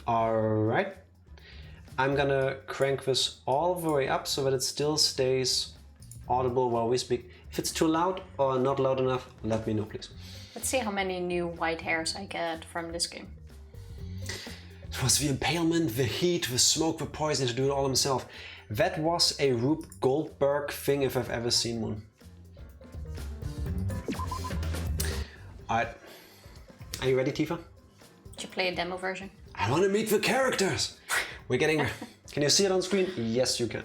Alright. I'm gonna crank this all the way up so that it still stays audible while we speak. If it's too loud or not loud enough, let me know, please. Let's see how many new white hairs I get from this game. It was the impalement, the heat, the smoke, the poison to do it all himself. That was a Rube Goldberg thing if I've ever seen one. Alright. Are you ready, Tifa? Did you play a demo version? I want to meet the characters! We're getting there. Can you see it on screen? Yes, you can.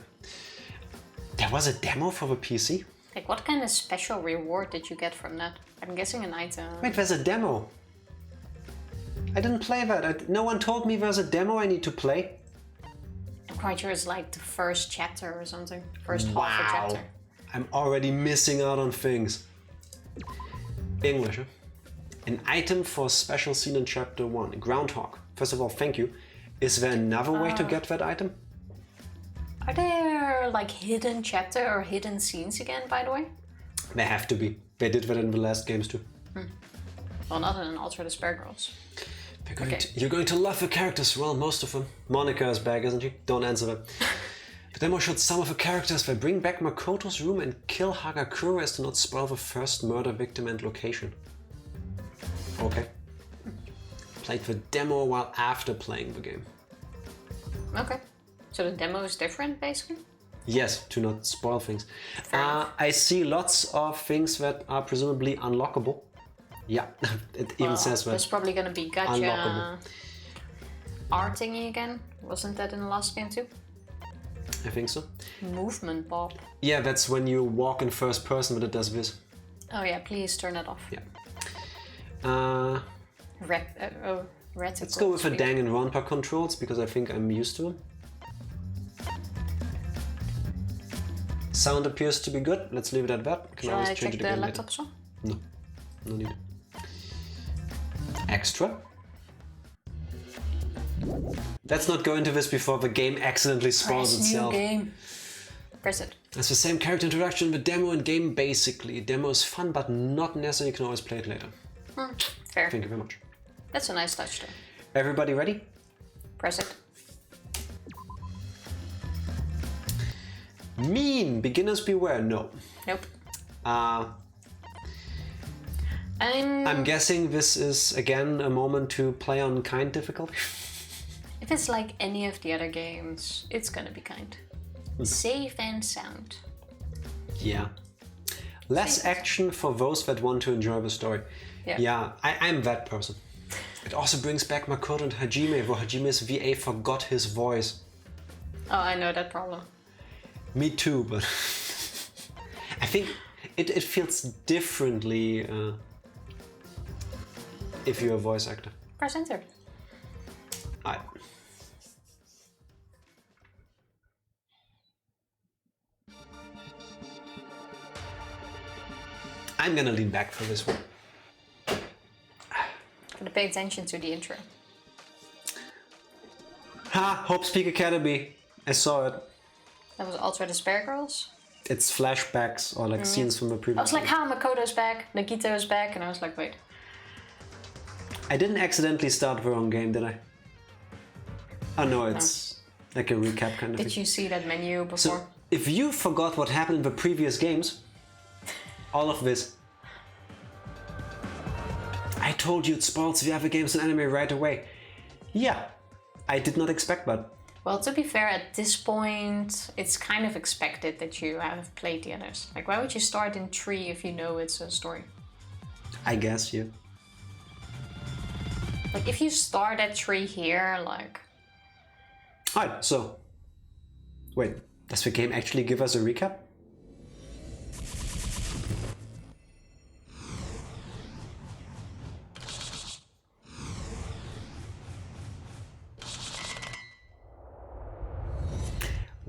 There was a demo for the PC? Like, what kind of special reward did you get from that? I'm guessing an item. Wait, there's a demo. I didn't play that. No one told me there's a demo I need to play. I'm quite sure it's like the first chapter or something. First half a chapter. I'm already missing out on things. English, huh? An item for a special scene in chapter 1. Groundhog. First of all, thank you. Is there another way to get that item? Are there like hidden chapter or hidden scenes again, by the way? There have to be. They did that in the last games too. Well, not in Alter the Spare Girls. You're going to love the characters, well, most of them. Monica is back, isn't she? Don't answer that. The demo showed some of the characters. They bring back Makoto's room and kill Hagakure as to not spoil the first murder victim and location. Okay. Played the demo while after playing the game. Okay. So the demo is different, basically? Yes, to not spoil things. I see lots of things that are presumably unlockable. Yeah, it even says that. There's probably gonna be gacha unlockable. art thingy again. Wasn't that in the last game too? I think so. Movement Bob. Yeah, that's when you walk in first person, but it does this. Oh yeah, please turn that off. Yeah. Reticles. Let's go with the Danganronpa controls because I think I'm used to them. Sound appears to be good. Let's leave it at that. Shall I check the laptop as well? No, no need. Extra. Let's not go into this before the game accidentally spoils itself. New game. Press it. It's the same character introduction in the demo and game basically. Demo is fun but not necessary. You can always play it later. Fair. Thank you very much. That's a nice touch though. Everybody ready? Press it. Mean! Beginners beware. No. Nope. I'm guessing this is again a moment to play on kind difficulty. If it's like any of the other games, it's gonna be kind. Safe and sound. Yeah. Less action for those that want to enjoy the story. Yeah, I'm that person. It also brings back Makoto and Hajime, where Hajime's VA forgot his voice. Oh, I know that problem. Me too, but I think it feels differently if you're a voice actor. Press enter. I'm gonna lean back for this one. Gotta pay attention to the intro. Ha! Hope Speak Academy. I saw it. That was Ultra Despair Girls? It's flashbacks or like scenes from the previous. I was like, how Makoto's back, Nagito's back, and I was like, wait. I didn't accidentally start the wrong game, did I? Oh no, it's like a recap kind of thing. Did you see that menu before? So, if you forgot what happened in the previous games, all of this. I told you it spoils the other games and anime right away. Yeah, I did not expect that. Well, to be fair, at this point, it's kind of expected that you have played the others. Like, why would you start in 3 if you know it's a story? I guess, yeah. Like, if you start at 3 here, like... Alright, so... Wait, does the game actually give us a recap?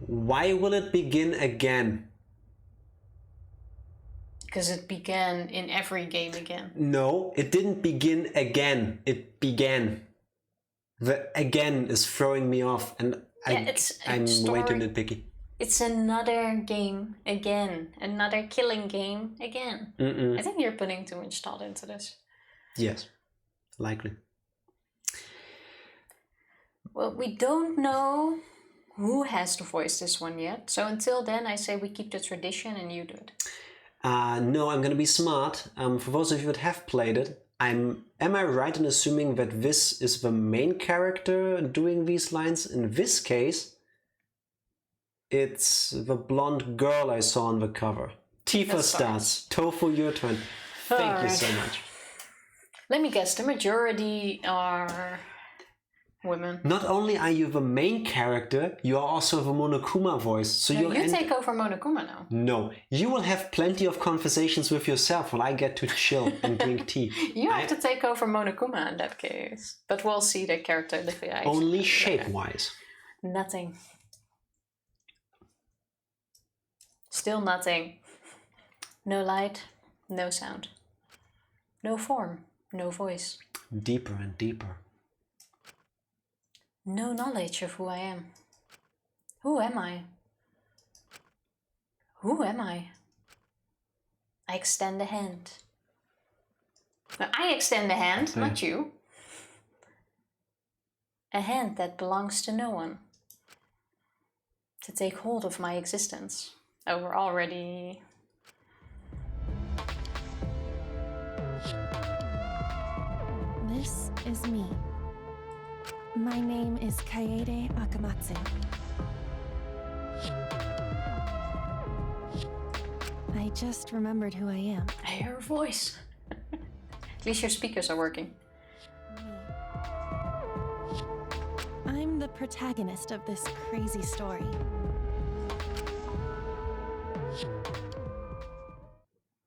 Why will it begin again? Because it began in every game again. No, it didn't begin again. It began. The again is throwing me off, and I'm way too nitpicky. It's another game again. Another killing game again. I think you're putting too much thought into this. Yes, likely. Well, we don't know who has to voice this one yet. So until then, I say we keep the tradition and you do it. No, I'm gonna be smart. For those of you that have played it, am I right in assuming that this is the main character doing these lines? In this case, it's the blonde girl I saw on the cover. Tifa starts. Tofu, your turn. Thank you so much. Let me guess, the majority are women. Not only are you the main character, you are also the Monokuma voice. So no, you take over Monokuma now. No, you will have plenty of conversations with yourself while I get to chill and drink tea. You have to take over Monokuma in that case. But we'll see the character differentiation. Only shape-wise. Nothing. Still nothing. No light, no sound. No form, no voice. Deeper and deeper. No knowledge of who I am. Who am I? Who am I? I extend a hand. No, I extend a hand, not you. A hand that belongs to no one. To take hold of my existence. Oh, we're already... This is me. My name is Kaede Akamatsu. I just remembered who I am. I hear a voice. At least your speakers are working. I'm the protagonist of this crazy story.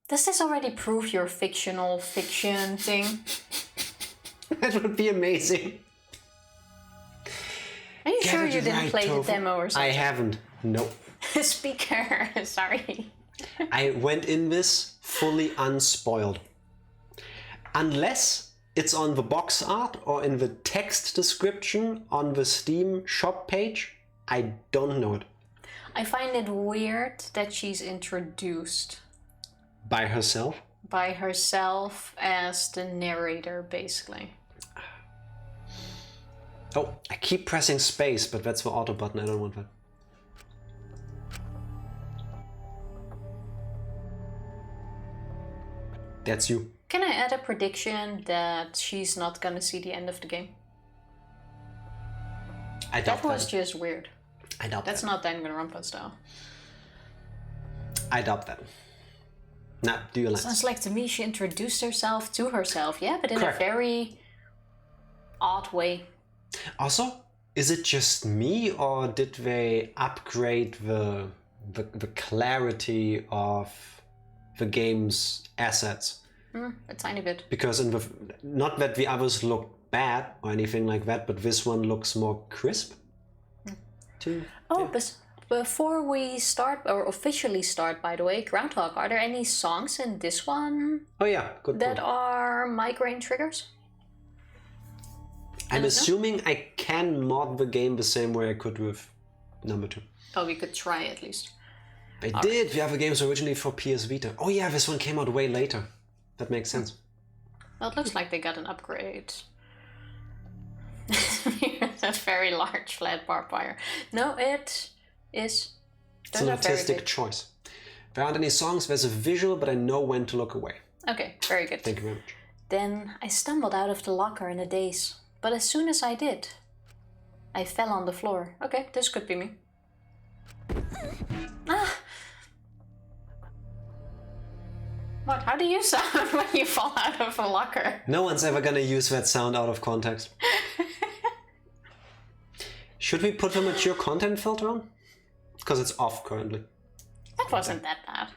Does this already prove your fictional fiction thing? That would be amazing. Are you sure you didn't play the demo or something? I haven't. Nope. Speaker, sorry. I went in this fully unspoiled. Unless it's on the box art or in the text description on the Steam shop page, I don't know it. I find it weird that she's introduced. By herself? By herself as the narrator, basically. Oh, I keep pressing space, but that's the auto button. I don't want that. That's you. Can I add a prediction that she's not gonna see the end of the game? I doubt That was just weird. I doubt That's that. not Danganronpa style. I doubt that. Nah, do you like? Sounds like to me she introduced herself to herself, yeah, but in Correct. a very odd way. Also, is it just me, or did they upgrade the clarity of the game's assets? A tiny bit. Because in the not that the others look bad or anything like that, but this one looks more crisp. Oh, but before we start, or officially start, by the way, Groundhog, are there any songs in this one Oh yeah, good that point. are migraine triggers? I'm know. assuming I can mod the game the same way I could with number 2. Oh, we could try at least. I did. The other games were originally for PS Vita. Oh yeah, this one came out way later. That makes sense. Well, it looks like they got an upgrade. It's a very large flat barbed wire. No, it is. It's an artistic choice. There aren't any songs, there's a visual, but I know when to look away. Okay, very good. Thank you very much. Then I stumbled out of the locker in a daze. But as soon as I did, I fell on the floor. Okay, this could be me. Ah! What? How do you sound when you fall out of a locker? No one's ever gonna use that sound out of context. Should we put the mature content filter on? Because it's off currently. That wasn't that bad.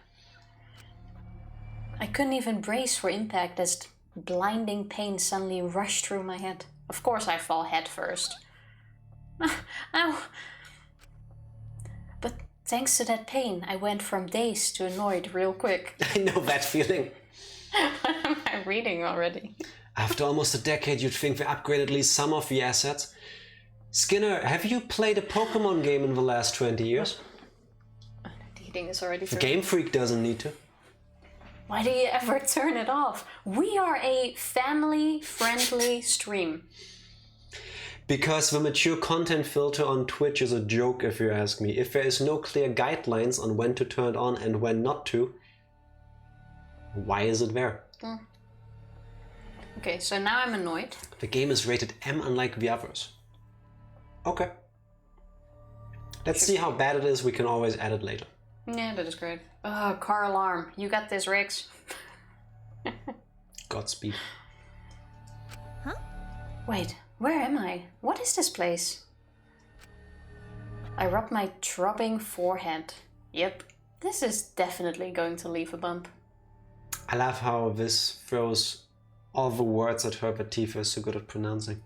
I couldn't even brace for impact as blinding pain suddenly rushed through my head. Of course I fall head first. Ow! But thanks to that pain, I went from dazed to annoyed real quick. I know that feeling. What am I reading already? After almost a decade, you'd think they upgraded at least some of the assets. Skinner, have you played a Pokemon game in the last 20 years? The heating is already The through. Game Freak doesn't need to. Why do you ever turn it off? We are a family-friendly stream. Because the mature content filter on Twitch is a joke, if you ask me. If there is no clear guidelines on when to turn it on and when not to, why is it there? Okay, so now I'm annoyed. The game is rated M unlike the others. Okay. Let's see how bad it is, we can always add it later. Yeah, that is great. Oh, car alarm. You got this, Riggs. Godspeed. Wait, where am I? What is this place? I rub my throbbing forehead. Yep, this is definitely going to leave a bump. I love how this throws all the words at her that Tifa is so good at pronouncing.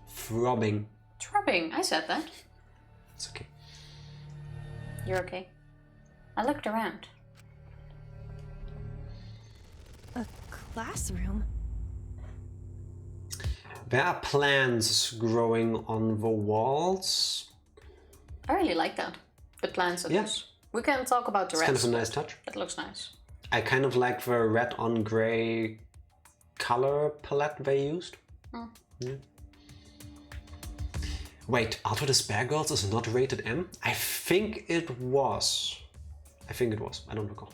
Throbbing. Throbbing, I said that. It's okay. You're okay. I looked around. A classroom? There are plants growing on the walls. I really like that. The plants of Yeah. this. We can talk about the It's rest. kind of a nice touch. That looks nice. I kind of like the red on gray color palette they used. Yeah. Wait, Out of the Spare Girls is not rated M? I think it was. I don't recall.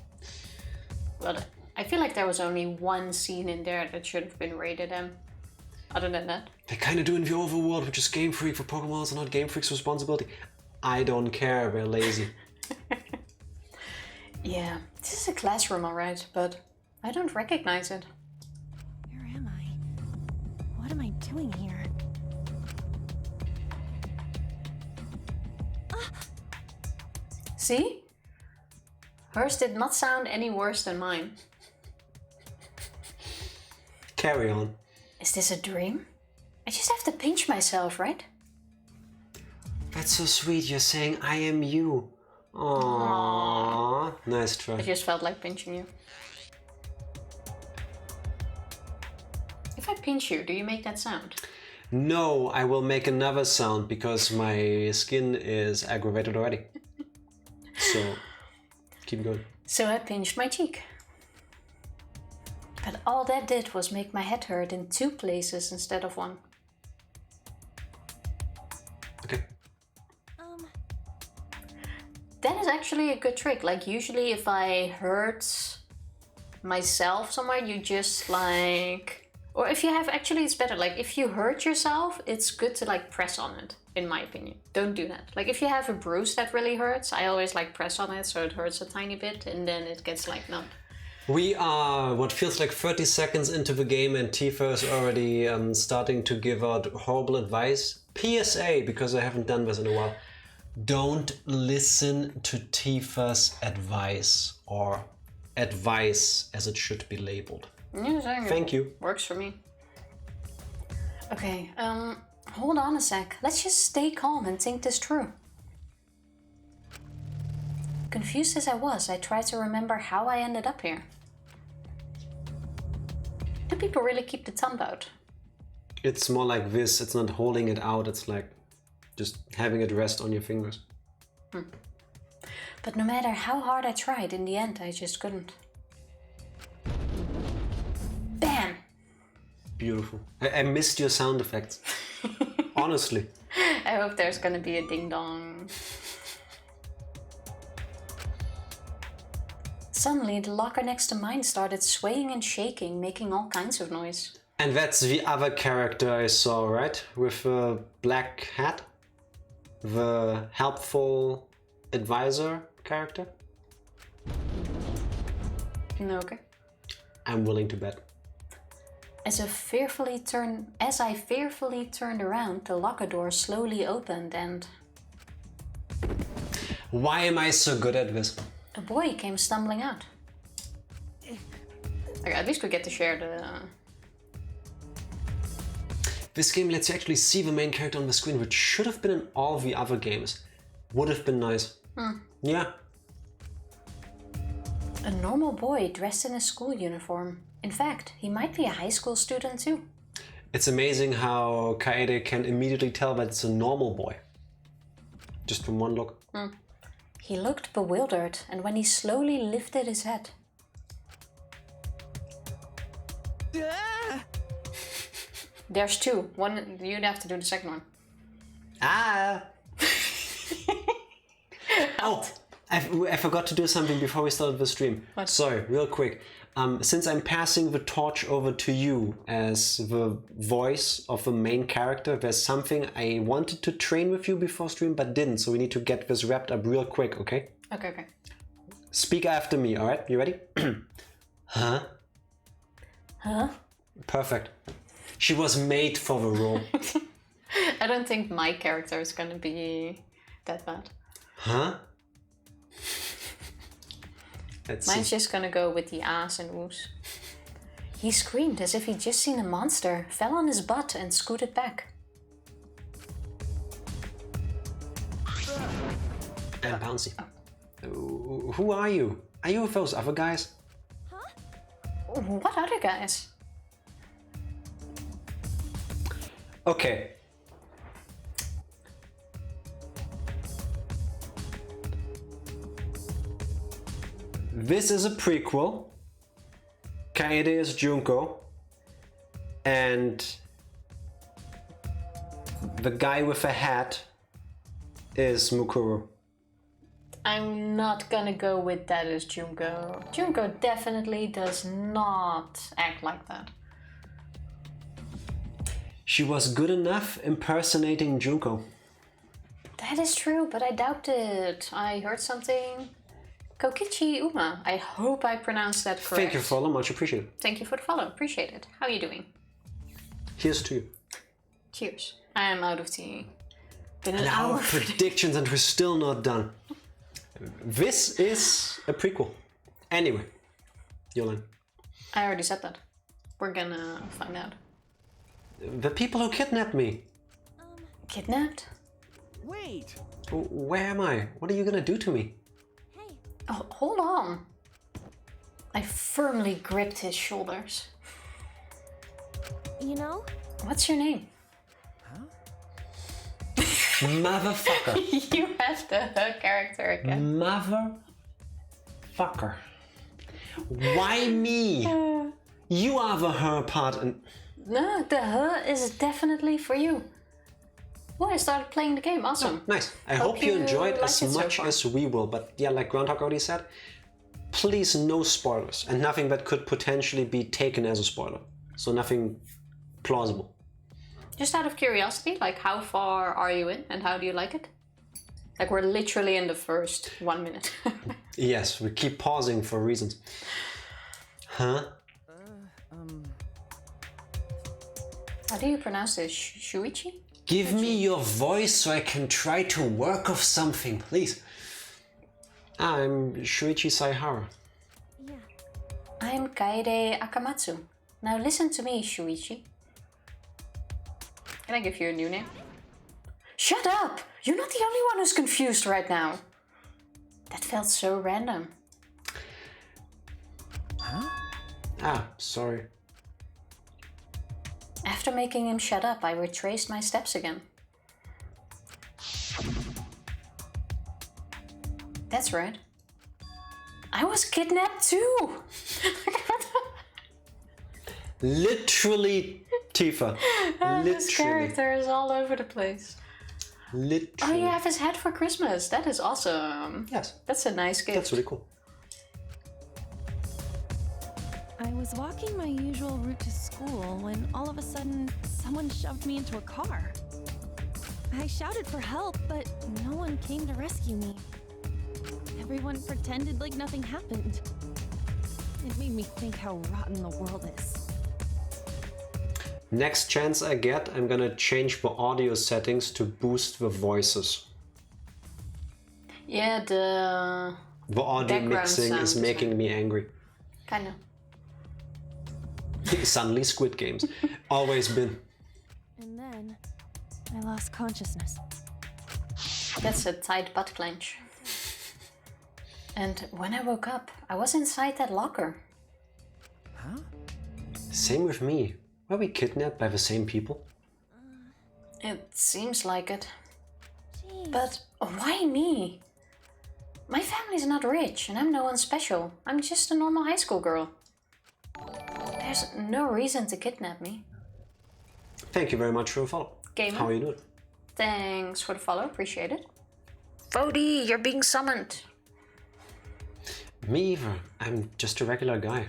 But I feel like there was only one scene in there that should have been rated M. Other than that. They're kind of doing the overworld, which is Game Freak for Pokemon. It's not Game Freak's responsibility. I don't care, they're lazy. Yeah, this is a classroom, alright, but I don't recognize it. Where am I? What am I doing here? See? Hers did not sound any worse than mine. Carry on. Is this a dream? I just have to pinch myself, right? That's so sweet, you're saying I am you. Aww. Nice try. I just felt like pinching you. If I pinch you, do you make that sound? No, I will make another sound because my skin is aggravated already. So, keep going. So I pinched my cheek. But all that did was make my head hurt in 2 places instead of 1. Okay. That is actually a good trick. Like usually if I hurt myself somewhere, you just like, or if you have, actually it's better, like if you hurt yourself, it's good to like press on it, in my opinion. Don't do that. Like if you have a bruise that really hurts, I always like press on it so it hurts a tiny bit and then it gets like numb. We are what feels like 30 seconds into the game and Tifa is already starting to give out horrible advice. PSA, because I haven't done this in a while. Don't listen to Tifa's advice, or advice as it should be labeled. Thank you. Works for me. Okay, hold on a sec. Let's just stay calm and think this through. Confused as I was, I tried to remember how I ended up here. Do people really keep the thumb out? It's more like this. It's not holding it out. It's like just having it rest on your fingers. But no matter how hard I tried, in the end, I just couldn't. Bam! Beautiful. I missed your sound effects. Honestly. I hope there's gonna be a ding-dong. Suddenly, the locker next to mine started swaying and shaking, making all kinds of noise. And that's the other character I saw, right? With the black hat? The helpful advisor character? No, okay. I'm willing to bet. As I fearfully turned around, the locker door slowly opened and... Why am I so good at this? a boy came stumbling out. Okay, at least we get to share the... This game lets you actually see the main character on the screen, which should have been in all the other games. Would have been nice. Yeah. A normal boy dressed in a school uniform. In fact, he might be a high school student too. It's amazing how Kaede can immediately tell that it's a normal boy. Just from one look. He looked bewildered, and when he slowly lifted his head... There's two. One, you'd have to do the second one. Ah! Oh! I forgot to do something before we started the stream. What? Sorry, real quick. Since I'm passing the torch over to you as the voice of the main character, there's something I wanted to train with you before stream but didn't, so we need to get this wrapped up real quick, okay? Okay. Speak after me, alright? You ready? Huh? Huh? Perfect. She was made for the role. I don't think my character is gonna be that bad. Huh? Mine's just gonna go with the ass and ooze. He screamed as if he'd just seen a monster, fell on his butt and scooted back. And bouncy. Who are you? Are you with those other guys? What other guys? Okay. This is a prequel. Kaede is Junko. And the guy with a hat is Mukuro. I'm not gonna go with that as Junko. Junko definitely does not act like that. She was good enough impersonating Junko. That is true, but I doubt it. I heard something... Kokichi Uma. I hope I pronounced that correct. Thank you for the follow, much appreciated. Thank you for the follow, appreciate it. How are you doing? Here's to you. Cheers. I am out of tea. Been And our predictions and we're still not done. This is a prequel. Anyway, Yolan. I already said that. We're gonna find out. The people who kidnapped me. Kidnapped? Wait! Where am I? What are you gonna do to me? Oh, hold on. I firmly gripped his shoulders. You know? What's your name? Motherfucker. You have the character again. Motherfucker. Why me? You are the her part and... No, the her is definitely for you. Well, I started playing the game, awesome. Nice. I hope you enjoyed like as it so much far. as we will. But yeah, like Groundhog already said, please no spoilers and nothing that could potentially be taken as a spoiler. So nothing plausible. Just out of curiosity, like how far are you in and how do you like it? Like we're literally in the first 1 minute. Yes, we keep pausing for reasons. Huh? How do you pronounce this? Shuichi? Give me your voice so I can try to work off something, please. I'm Shuichi Saihara. Yeah. I'm Kaede Akamatsu. Now listen to me, Shuichi. Can I give you a new name? Shut up! You're not the only one who's confused right now. That felt so random. Huh? Ah, sorry. After making him shut up, I retraced my steps again. That's right. I was kidnapped too! Literally, Tifa. This character is all over the place. Literally. Oh, you have his head for Christmas. That is awesome. Yes. That's a nice gift. That's really cool. I was walking my usual route to school when all of a sudden someone shoved me into a car. I shouted for help, but no one came to rescue me. Everyone pretended like nothing happened. It made me think how rotten the world is. Next chance I get, I'm gonna change the audio settings to boost the voices. Yeah, the audio background mixing sound is making me angry. Kinda. Suddenly Squid Games. Always been. And then I lost consciousness. That's a tight butt clench. And when I woke up, I was inside that locker. Huh? Same with me. Were we kidnapped by the same people? It seems like it. Jeez. But why me? My family's not rich and I'm no one special. I'm just a normal high school girl. There's no reason to kidnap me. Thank you very much for the follow. Gamer. How are you doing? Thanks for the follow, appreciate it. Vody, you're being summoned. Me either. I'm just a regular guy.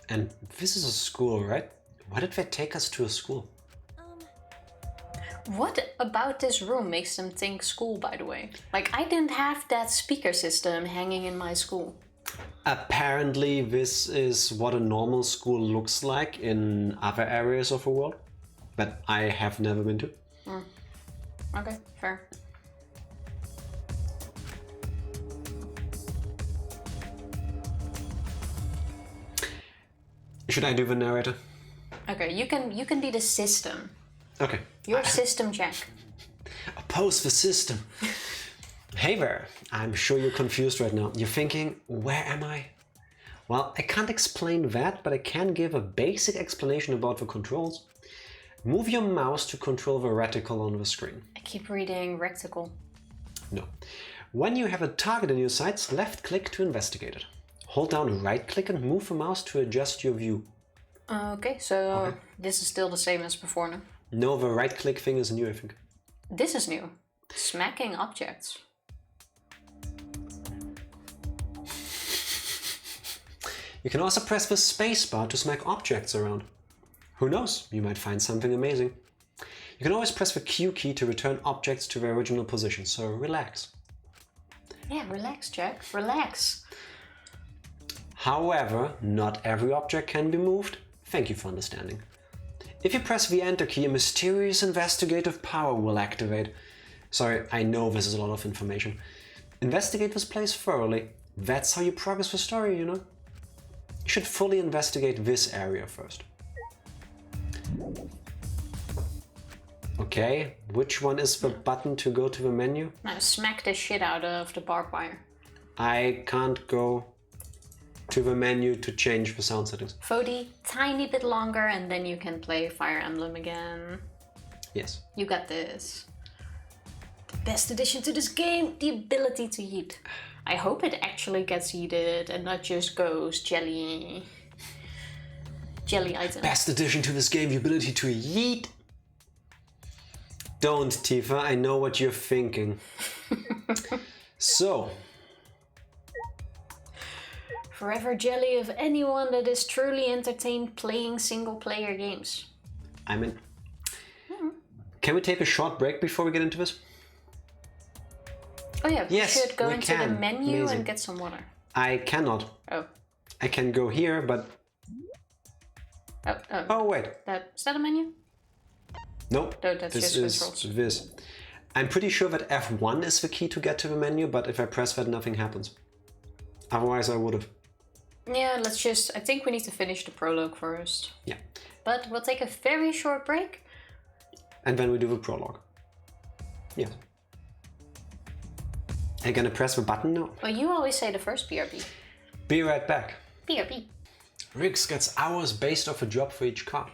And this is a school, right? Why did they take us to a school? What about this room makes them think school, by the way? Like, I didn't have that speaker system hanging in my school. Apparently this is what a normal school looks like in other areas of the world that I have never been to. Okay, fair. Should I do the narrator? Okay, you can be the system. Okay. You're System Jack. Oppose the system. Hey there, I'm sure you're confused right now. You're thinking, where am I? Well, I can't explain that, but I can give a basic explanation about the controls. Move your mouse to control the reticle on the screen. I keep reading recticle. No. When you have a target in your sights, left click to investigate it. Hold down right click and move the mouse to adjust your view. Okay, so this is still the same as before now? No, the right click thing is new, I think. This is new. Smacking objects. You can also press the spacebar to smack objects around. Who knows, you might find something amazing. You can always press the Q key to return objects to their original position, so relax. Yeah, relax, Jack. Relax. However, not every object can be moved. Thank you for understanding. If you press the Enter key, a mysterious investigative power will activate. Sorry, I know this is a lot of information. Investigate this place thoroughly. That's how you progress the story, you know? You should fully investigate this area first. Okay, which one is the button to go to the menu? Now smack the shit out of the barbed wire. I can't go to the menu to change the sound settings. Vody, tiny bit longer and then you can play Fire Emblem again. Yes. You got this. The best addition to this game, the ability to eat. I hope it actually gets eaten and not just goes jelly item. Best addition to this game, the ability to yeet. Don't, Tifa, I know what you're thinking. So, forever jelly of anyone that is truly entertained playing single-player games. I'm in. Can we take a short break before we get into this? Oh yeah, we Yes, should go we into the can. menu Amazing. and get some water. I cannot. Oh. I can go here, but... Oh, wait. Is that a menu? Nope. No, that's this just is controls. this. I'm pretty sure that F1 is the key to get to the menu, but if I press that, nothing happens. Otherwise, I would have. Yeah, let's just... I think we need to finish the prologue first. Yeah. But we'll take a very short break. And then we do the prologue. Yes. Are you gonna press the button now? Well, you always say the first BRB. Be right back. BRB. Riggs gets hours based off a job for each car.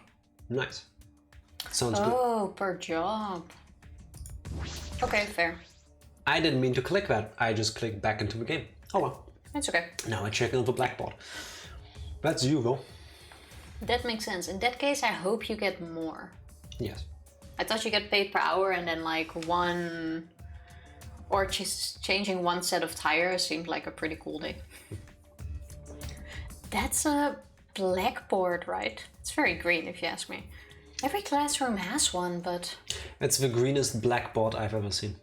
Nice. Sounds good. Oh, per job. Okay, fair. I didn't mean to click that. I just clicked back into the game. Oh well. It's okay. Now I check on the blackboard. That's you though. That makes sense. In that case, I hope you get more. Yes. I thought you get paid per hour and then like one... Or just changing one set of tires seemed like a pretty cool day. That's a blackboard, right? It's very green if you ask me. Every classroom has one, but... It's the greenest blackboard I've ever seen.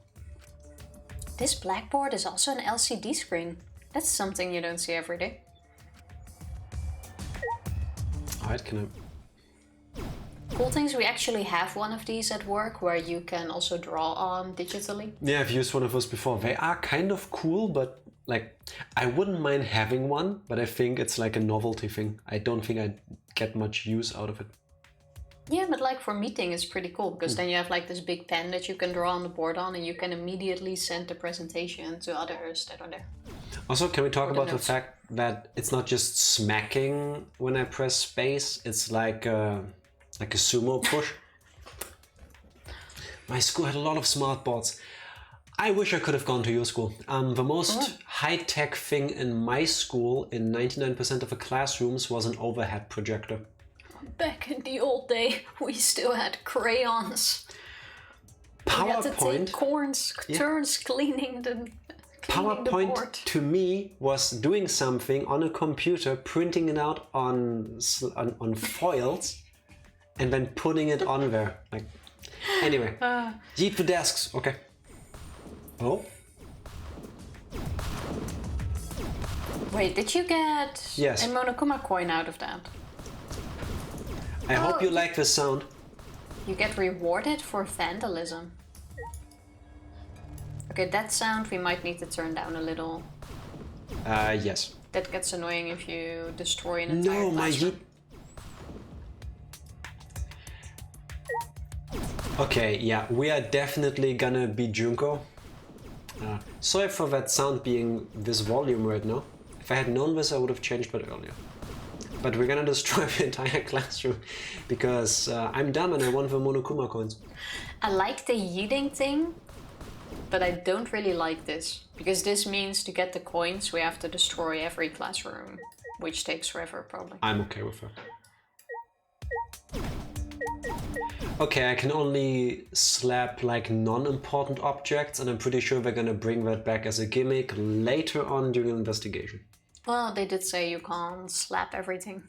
This blackboard is also an LCD screen. That's something you don't see every day. Alright, can I... Cool things, we actually have one of these at work where you can also draw on digitally. Yeah, I've used one of those before. They are kind of cool, but like, I wouldn't mind having one, but I think it's like a novelty thing. I don't think I'd get much use out of it. Yeah, but like for meeting it's pretty cool because then you have like this big pen that you can draw on the board on and you can immediately send the presentation to others that are there. Also, can we talk about the notes. fact that it's not just smacking when I press space, it's like a sumo push? My school had a lot of smart boards. I wish I could have gone to your school. The most high-tech thing in my school in 99% of the classrooms was an overhead projector. Back in the old day, we still had crayons. We had to take turns cleaning the PowerPoint board. to me was doing something on a computer, printing it out on foils, and then putting it on there. Like, anyway, yeet the desks. Okay. Oh. Wait, did you get Yes. a Monokuma coin out of that? I hope you like the sound. You get rewarded for vandalism. Okay, that sound we might need to turn down a little. Yes. That gets annoying if you destroy an entire No, my classroom. yeet. Okay, yeah, we are definitely gonna be Junko. Sorry for that sound being this volume right now. If I had known this, I would have changed that earlier. But we're gonna destroy the entire classroom because I'm dumb and I want the Monokuma coins. I like the yeeting thing, but I don't really like this. Because this means to get the coins we have to destroy every classroom, which takes forever probably. I'm okay with that. Okay, I can only slap like non-important objects and I'm pretty sure they're gonna bring that back as a gimmick later on during the investigation. Well, they did say you can't slap everything.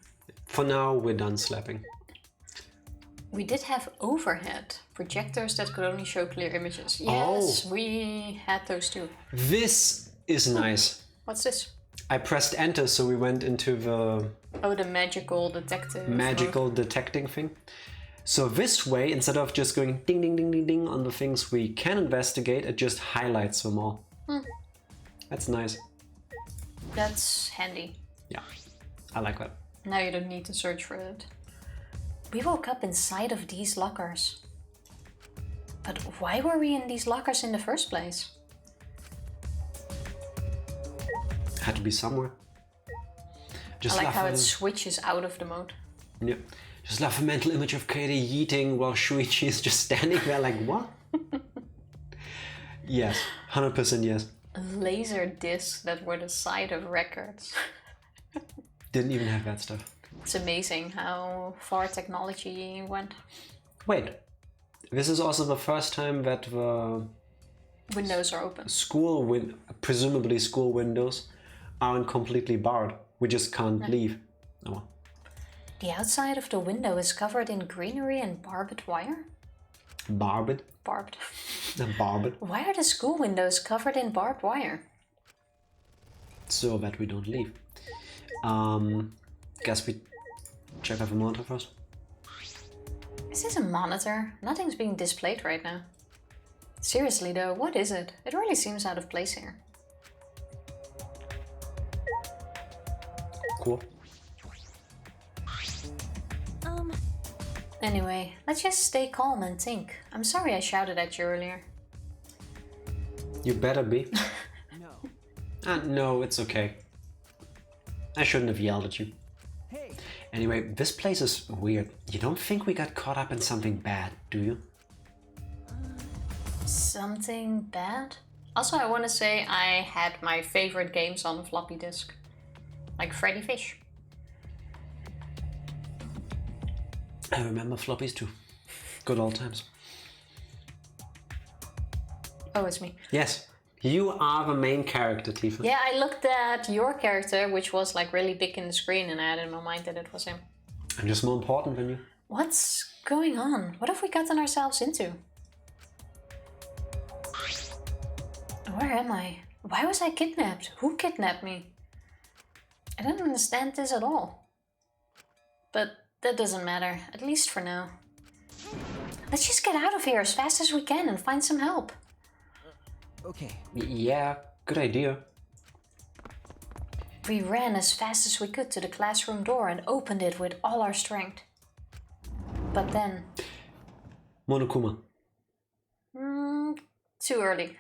For now, we're done slapping. We did have overhead projectors that could only show clear images. Yes, we had those too. This is nice. What's this? I pressed enter, so we went into the Oh, the magical detective. magical detecting thing. So this way, instead of just going ding ding ding ding ding on the things we can investigate, it just highlights them all. That's nice. That's handy. Yeah, I like that. Now you don't need to search for it. We woke up inside of these lockers. But why were we in these lockers in the first place? Had to be somewhere. Just I like love how the- it switches out of the mode. Yeah. Just love the mental image of Katie yeeting while Shuichi is just standing there like, what? Yes, 100% yes. Laser discs that were the side of records. Didn't even have that stuff. It's amazing how far technology went. Wait, this is also the first time that the Windows are open. presumably school windows, aren't completely barred. We just can't leave. Oh well. The outside of the window is covered in greenery and barbed wire. Barbed? Barbed. Barbed. Why are the school windows covered in barbed wire? So that we don't leave. Guess we check out the monitor first. Is this a monitor? Nothing's being displayed right now. Seriously though, what is it? It really seems out of place here. Cool. Anyway, let's just stay calm and think. I'm sorry I shouted at you earlier. You better be. No, it's okay. I shouldn't have yelled at you. Hey. Anyway, this place is weird. You don't think we got caught up in something bad, do you? Something bad? Also, I want to say I had my favorite games on floppy disk. Like Freddy Fish. I remember floppies too. Good old times. Oh, it's me. Yes, you are the main character, Tifa. Yeah, I looked at your character, which was like really big in the screen, and I had in my mind that it was him. I'm just more important than you. What's going on? What have we gotten ourselves into? Where am I? Why was I kidnapped? Who kidnapped me? I don't understand this at all. But that doesn't matter, at least for now. Let's just get out of here as fast as we can and find some help. Okay. Yeah, good idea. We ran as fast as we could to the classroom door and opened it with all our strength. But then... Monokuma. Too early.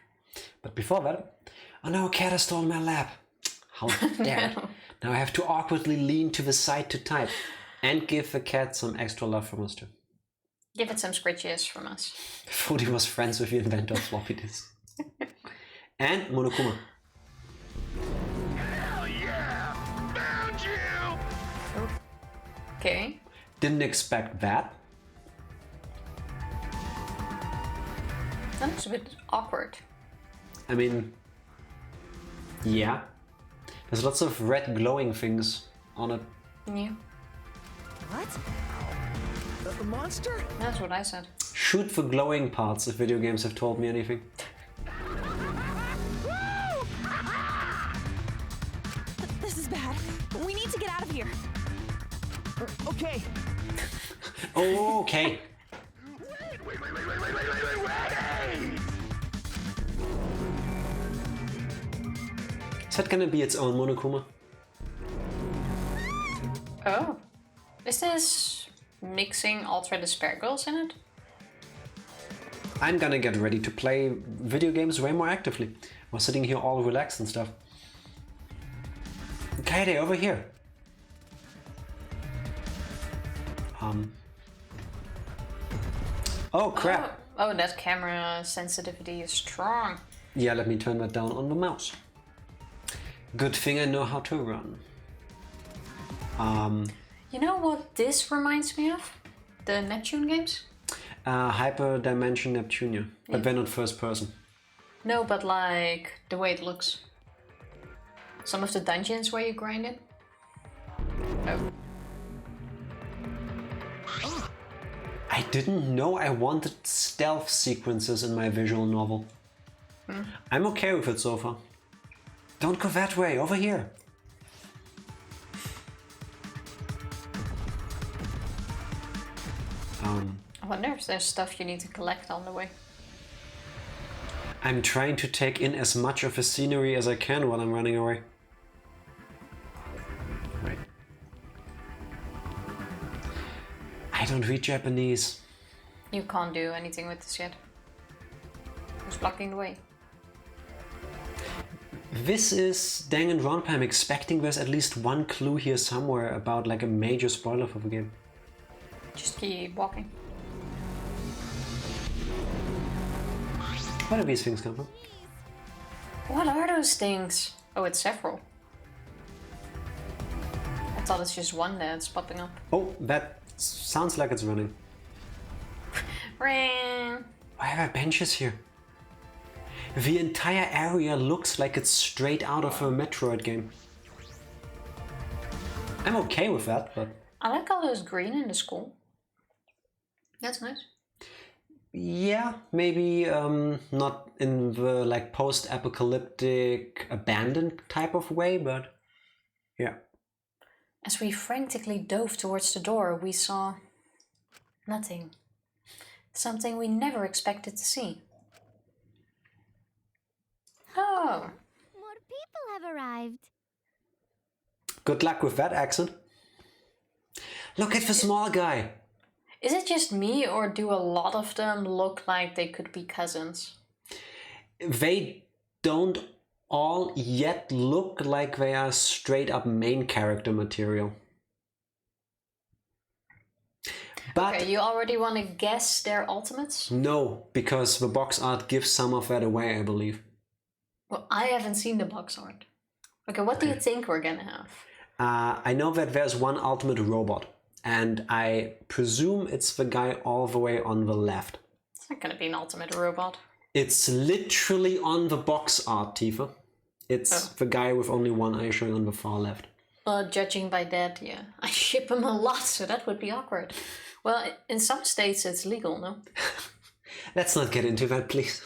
But before that... Oh no, a cat has stolen my lap. How dare. No. Now I have to awkwardly lean to the side to type. And give the cat some extra love from us too. Give it some scritches from us. Fody was friends with the inventor of floppy disk. And Monokuma. Hell yeah! Found you! Okay. Didn't expect that. That was a bit awkward. I mean... Yeah. There's lots of red glowing things on it. Yeah. What? A monster? That's what I said. Shoot the glowing parts if video games have told me anything. This is bad. We need to get out of here. Okay. Oh, okay. Wait! Is that gonna be its own Monokuma? Oh. Is this mixing Ultra Despair Girls in it? I'm gonna get ready to play video games way more actively. While sitting here all relaxed and stuff. Kaede, over here. Oh crap. Oh, that camera sensitivity is strong. Yeah, let me turn that down on the mouse. Good thing I know how to run. You know what this reminds me of? The Neptune games? Hyper Dimension Neptunia, but Yeah. they're not first person. No, but like the way it looks. Some of the dungeons where you grind it. Oh. I didn't know I wanted stealth sequences in my visual novel. I'm okay with it so far. Don't go that way, over here. I wonder if there's stuff you need to collect on the way. I'm trying to take in as much of the scenery as I can while I'm running away. Right. I don't read Japanese. You can't do anything with this yet. Who's blocking the way? This is Danganronpa. I'm expecting there's at least one clue here somewhere about like a major spoiler for the game. Just keep walking. Where do these things come from? What are those things? Oh, it's several. I thought it's just one that's popping up. Oh, that sounds like it's running. Ring. Why are there benches here? The entire area looks like it's straight out of a Metroid game. I'm okay with that, but I like all those green in the school. That's nice. yeah, maybe not in the like post-apocalyptic abandoned type of way, but yeah. As we frantically dove towards the door, we saw nothing. Something we never expected to see. Oh, More people have arrived. Good luck with that accent. Look at the small guy. is it just me or do a lot of them look like they could be cousins? They don't all yet look like they are straight up main character material. But Okay, you already want to guess their ultimates? no, because the box art gives some of that away, I believe. Well, I haven't seen the box art. Okay, what do you think we're gonna have? I know that there's one ultimate robot, and I presume it's the guy all the way on the left. It's not gonna be an ultimate robot. It's literally on the box art, Tifa. It's the guy with only one eye showing on the far left. Well, judging by that, yeah. I ship him a lot, so that would be awkward. Well, in some states it's legal, no? Let's not get into that, please.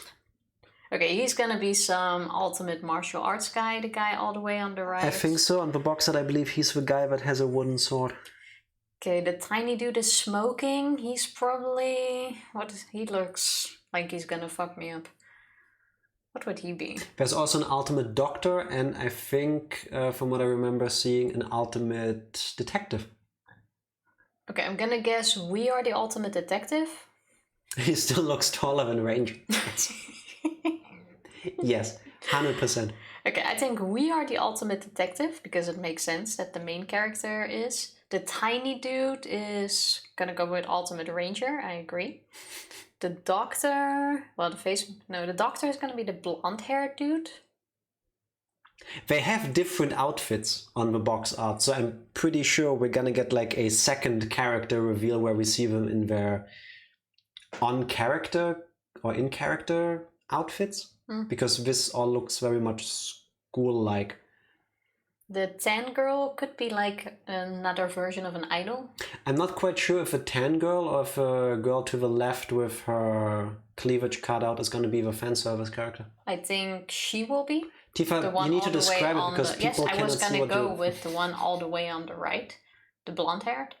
Okay, he's gonna be some ultimate martial arts guy, the guy all the way on the right. I think so. On the box art, I believe he's the guy that has a wooden sword. Okay, the tiny dude is smoking. He's probably... he looks like he's gonna fuck me up. What would he be? There's also an ultimate doctor, and I think, from what I remember seeing, an ultimate detective. Okay, I'm gonna guess we are the ultimate detective. He still looks taller than Ranger. Yes, 100%. Okay, I think we are the ultimate detective because it makes sense that the main character is. The tiny dude is gonna go with ultimate ranger, I agree. The doctor, well, the doctor is gonna be the blonde-haired dude. They have different outfits on the box art, so I'm pretty sure we're gonna get like a second character reveal where we see them in their on-character or in-character outfits. Because this all looks very much school-like. The tan girl could be like another version of an idol. I'm not quite sure if a tan girl or if a girl to the left with her cleavage cut out is going to be the fan service character. I think she will be. Tifa, you need to describe it because people cannot see what Yes, I was gonna go with the one all the way on the right. The blonde-haired.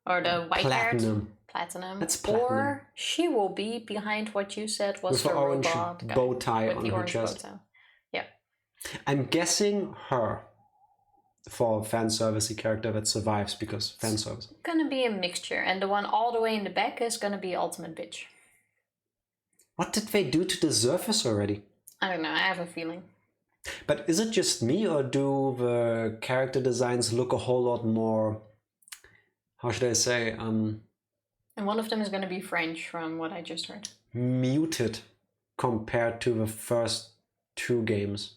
Or the white-haired. Platinum. That's platinum. Or she will be behind what you said was with the the orange robot guy bow tie with on the her orange chest. bow tie. Yeah. I'm guessing her for fan servicey character that survives because fan service. Gonna be a mixture, and the one all the way in the back is gonna be ultimate bitch. What did they do to deserve this already? I don't know, I have a feeling. But is it just me, or do the character designs look a whole lot more, how should I say, And one of them is gonna be French from what I just heard. muted compared to the first two games?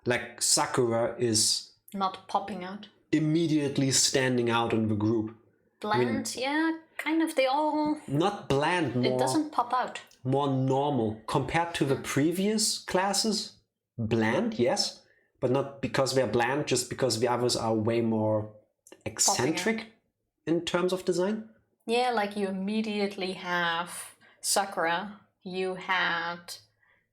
Like Sakura is Not popping out. immediately standing out in the group. Bland, yeah, kind of. They all... Not bland, more... It doesn't pop out. More normal. Compared to the previous classes, bland, yes. But not because they're bland, just because the others are way more eccentric in terms of design. Yeah, like you immediately have Sakura. You had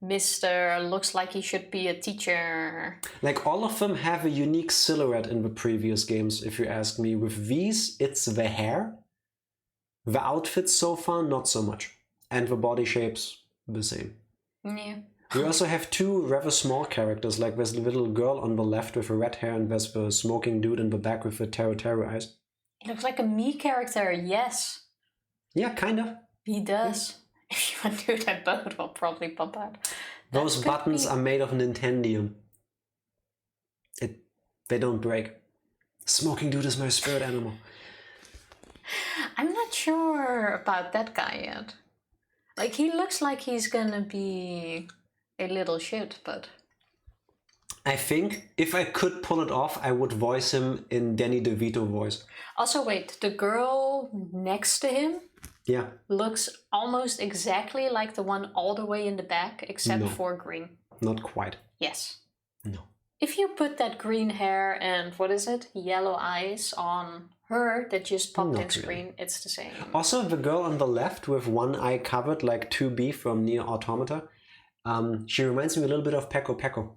Mr. Looks like he should be a teacher. Like all of them have a unique silhouette in the previous games, if you ask me. With these, it's the hair. The outfits so far, not so much. And the body shapes, the same. Yeah. We also have two rather small characters, like there's the little girl on the left with the red hair and there's the smoking dude in the back with the Teru eyes. He looks like a me character, yes. Yeah, kind of. He does. If you want to do that bow, it will probably pop out. Those buttons are made of Nintendium. They don't break. Smoking dude is my spirit animal. I'm not sure about that guy yet. Like, he looks like he's gonna be a little shit, but... I think if I could pull it off, I would voice him in Danny DeVito voice. Also, wait, the girl next to him Yeah. looks almost exactly like the one all the way in the back, except No. for green. Not quite. Yes. No. If you put that green hair and what is it, yellow eyes on her that just popped Not in screen, really. it's the same. Also, the girl on the left with one eye covered, like 2B from Nier Automata, she reminds me a little bit of Peko Peko.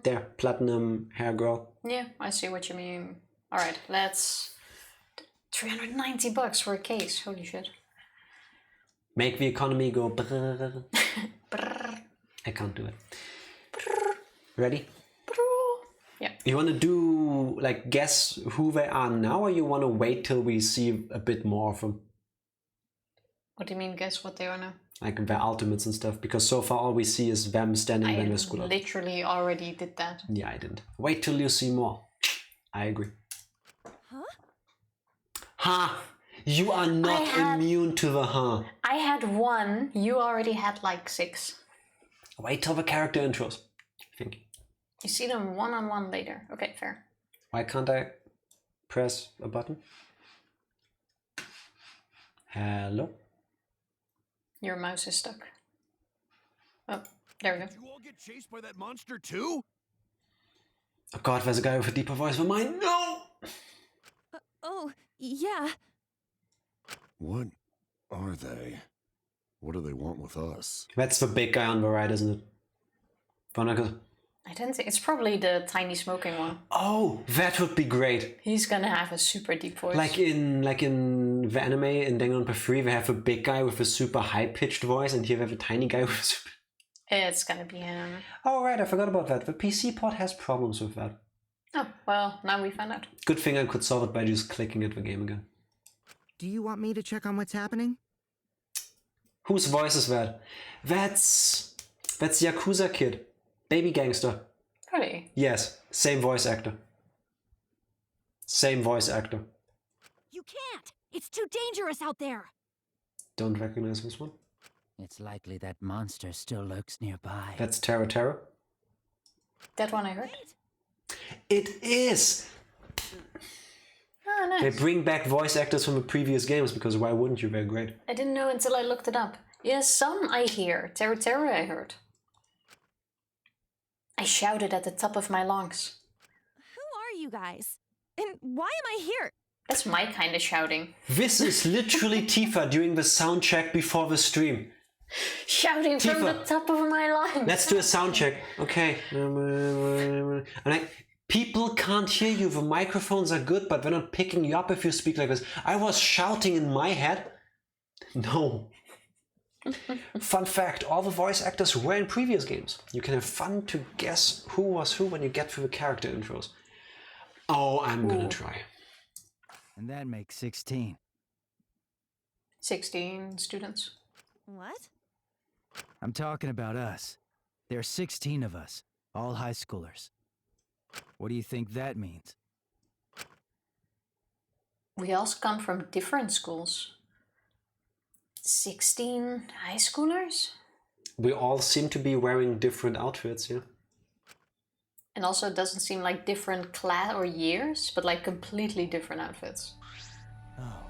There, platinum hair girl. Yeah, I see what you mean. Alright, let's... $390 for a case, holy shit. Make the economy go brrr. I can't do it. Ready? Yeah. You want to do, like, guess who they are now, or you want to wait till we see a bit more of them? What do you mean, guess what they are now? Like their ultimates and stuff, because so far all we see is them standing in I the school. literally already did that. Yeah, I didn't. Wait till you see more. I agree. Huh? Ha! You are not immune to the huh. I had one, you already had like 6. Wait till the character intros, I think. You see them one-on-one later. Okay, fair. Why can't I press a button? Hello? Your mouse is stuck. Oh, there we go. Did you all get chased by that monster too? Oh god, there's a guy with a deeper voice than mine. No! Oh, yeah. What are they? What do they want with us? That's the big guy on the right, isn't it? Vonaka. I didn't think it's probably the tiny smoking one. Oh, that would be great. He's gonna have a super deep voice. Like in the anime in Danganronpa 3, they have a big guy with a super high-pitched voice, and here they have a tiny guy with a super... It's gonna be him. Oh right, I forgot about that. The PC port has problems with that. Oh, well, now we found out. Good thing I could solve it by just clicking at the game again. Do you want me to check on what's happening? Whose voice is that? That's Yakuza Kid. Baby Gangster. Really? Yes, same voice actor. Same voice actor. You can't! It's too dangerous out there! Don't recognize this one. It's likely that monster still lurks nearby. That's Terra Terra. That one I heard. It is! Oh, nice. They bring back voice actors from the previous games, because why wouldn't you? They're great. I didn't know until I looked it up. Yeah, some I hear. Terra Terra I heard. I shouted at the top of my lungs. Who are you guys? And why am I here? That's my kind of shouting. This is literally Tifa doing the sound check before the stream. Shouting from the Tifa. top of my lungs. Let's do a sound check. Okay. And people can't hear you. The microphones are good, but they're not picking you up if you speak like this. I was shouting in my head. No. Fun fact, all the voice actors were in previous games. You can have fun to guess who was who when you get through the character intros. Oh, I'm gonna try. And that makes 16. 16 students. What? I'm talking about us. There are 16 of us, all high schoolers. What do you think that means? We all come from different schools. 16 high schoolers? We all seem to be wearing different outfits, yeah? And also it doesn't seem like different class or years, but like completely different outfits. Oh.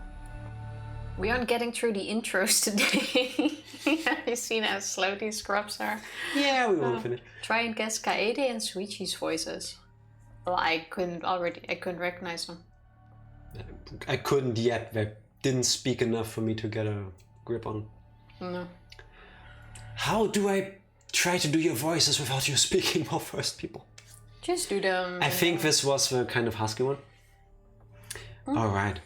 We aren't getting through the intros today. Have you seen how slow these scrubs are? Yeah, we won't finish. Try and guess Kaede and Suichi's voices. Well, I couldn't recognize them. I couldn't yet. They didn't speak enough for me to get a grip on. No. How do I try to do your voices without you speaking more first people? Just do them. I think this was the kind of husky one. Alright.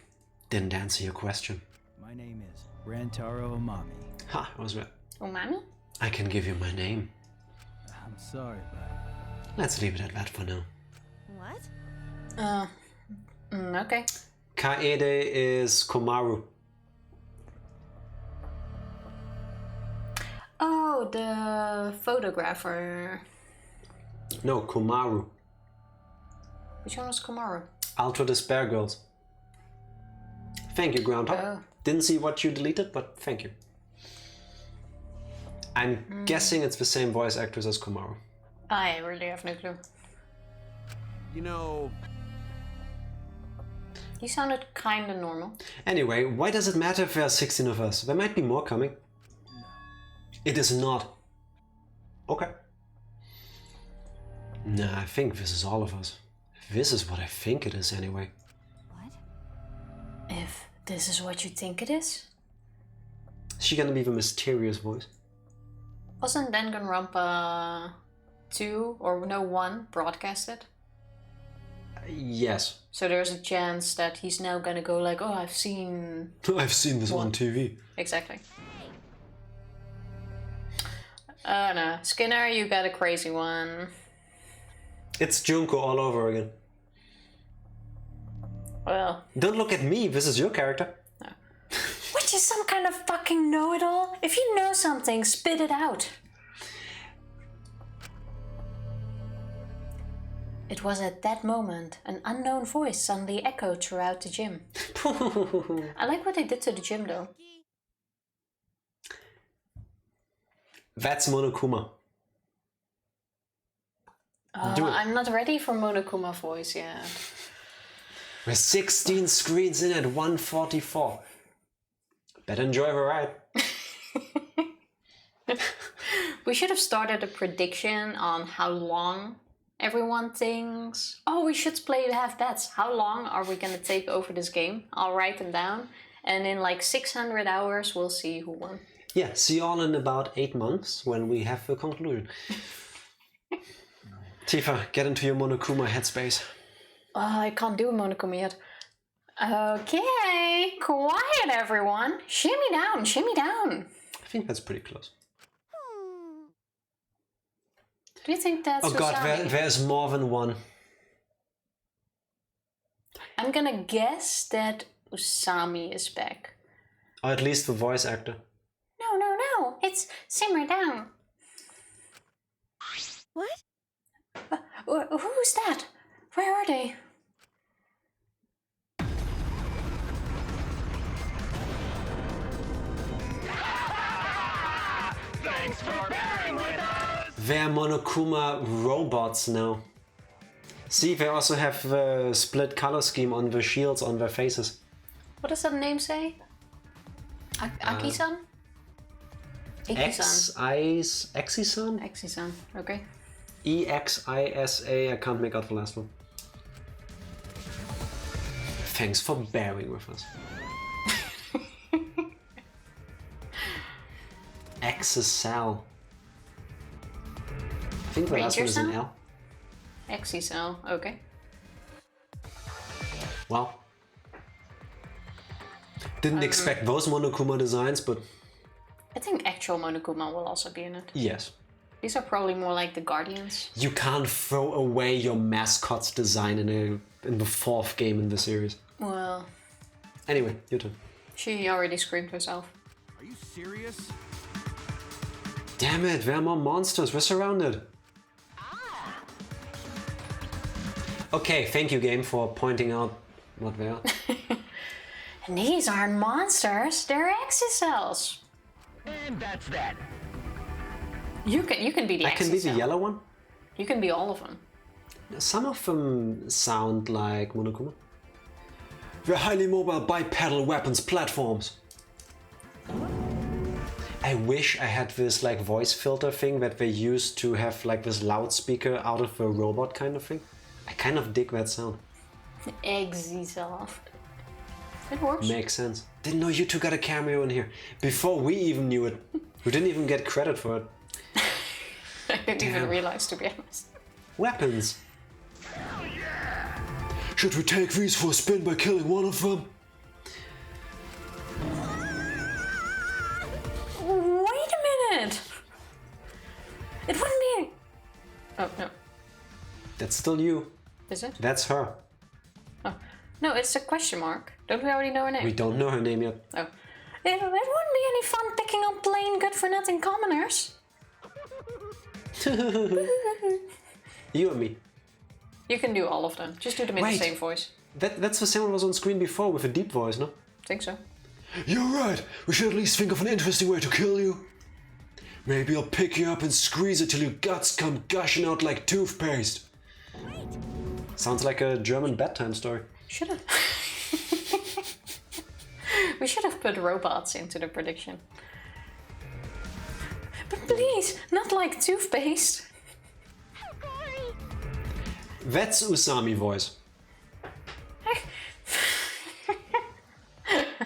Didn't answer your question. My name is Rantaro Omami. Ha, I was right. Umami? I can give you my name. I'm sorry, but Let's leave it at that for now. What? Okay. Kaede is Komaru. Oh, the photographer. No, Komaru. Which one was Komaru? Ultra Despair Girls. Thank you, Groundhog. Oh. Didn't see what you deleted, but thank you. I'm guessing it's the same voice actress as Komaru. I really have no clue. You know, He sounded kinda normal. Anyway, why does it matter if there are 16 of us? There might be more coming. It is not. Okay. Nah, I think this is all of us. This is what I think it is anyway. What? If this is what you think it is? Is she gonna be the mysterious voice? Wasn't Danganronpa 2 or no 1 broadcasted? Yes. So there's a chance that he's now gonna go like, oh, I've seen... I've seen this on TV. Exactly. No. Skinner, you got a crazy one. It's Junko all over again. Well... Don't look at me, this is your character. No. Which is some kind of fucking know-it-all? If you know something, spit it out. It was at that moment an unknown voice suddenly echoed throughout the gym. I like what they did to the gym though. That's Monokuma. Do it. I'm not ready for Monokuma voice yet. We're 16 screens in at 144. Better enjoy the ride. We should have started a prediction on how long everyone thinks. Oh, we should have bets. How long are we gonna take over this game? I'll write them down. And in like 600 hours, we'll see who won. Yeah, see you all in about 8 months when we have the conclusion. Tifa, get into your Monokuma headspace. Oh, I can't do a Monokuma yet. Okay, quiet everyone. Shimmy down, shimmy down. I think that's pretty close. Do you think that's Oh god, Usami? there's more than one. I'm gonna guess that Usami is back. Or at least the voice actor. No, it's simmer down. What? Who's that? Where are they? Thanks for bearing with us! They're Monokuma robots now. See, they also have the split color scheme on the shields on their faces. What does that name say? Aki-san? Exisa? Exi-san, okay. EXISA, I can't make out the last one. Thanks for bearing with us. Exisal. I think the last one is an L. Exi-san, okay. Well. Didn't expect those Monokuma designs, but... I think actual Monokuma will also be in it. yes. These are probably more like the Guardians. You can't throw away your mascot's design in the 4th game in the series. Well, Anyway, your turn. she already screamed herself. Are you serious? Damn it, there are more monsters, we're surrounded. Okay, thank you game for pointing out what they are. And these aren't monsters, they're exocells. And that's that. You can be the I can be the exocell. yellow one? You can be all of them. Some of them sound like Monokuma. They're highly mobile bipedal weapons platforms. I wish I had this like voice filter thing that they use to have like this loudspeaker out of a robot kind of thing. I kind of dig that sound. Exocell. It works. Makes sense. Didn't know you two got a cameo in here. Before we even knew it. We didn't even get credit for it. I didn't even Damn. realize, to be honest. Weapons. Should we take these for a spin by killing one of them? Wait a minute! It wouldn't be... Oh, no. That's still you. Is it? That's her. Oh. No, it's a question mark. Don't we already know her name? We don't know her name yet. Oh. It wouldn't be any fun picking up plain good-for-nothing commoners. You and me. You can do all of them. Just do them in Wait. the same voice. That's the same one was on screen before with a deep voice, no? Think so. You're right. We should at least think of an interesting way to kill you. Maybe I'll pick you up and squeeze it till your guts come gushing out like toothpaste. Sounds like a German bedtime story. Should have. We should have put robots into the prediction. But please, not like toothpaste. That's Usami voice.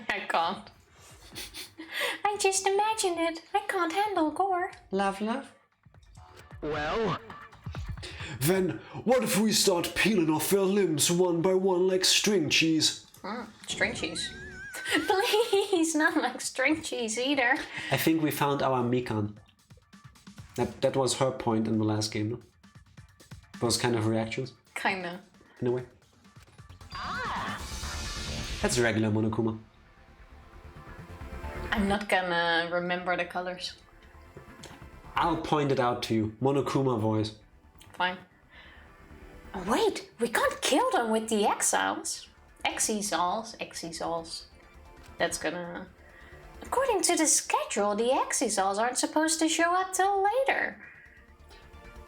I can't. I just imagine it. I can't handle gore. Love, love. Well, Then, what if we start peeling off their limbs one by one like string cheese? String cheese. Please, not like string cheese either. I think we found our Mikan. That was her point in the last game, no? Those kind of reactions, Kinda. in a way. That's regular Monokuma. I'm not gonna remember the colors. I'll point it out to you. Monokuma voice. Fine. Oh, wait, we can't kill them with the exiles. Exiles. That's gonna... According to the schedule, the exiles aren't supposed to show up till later.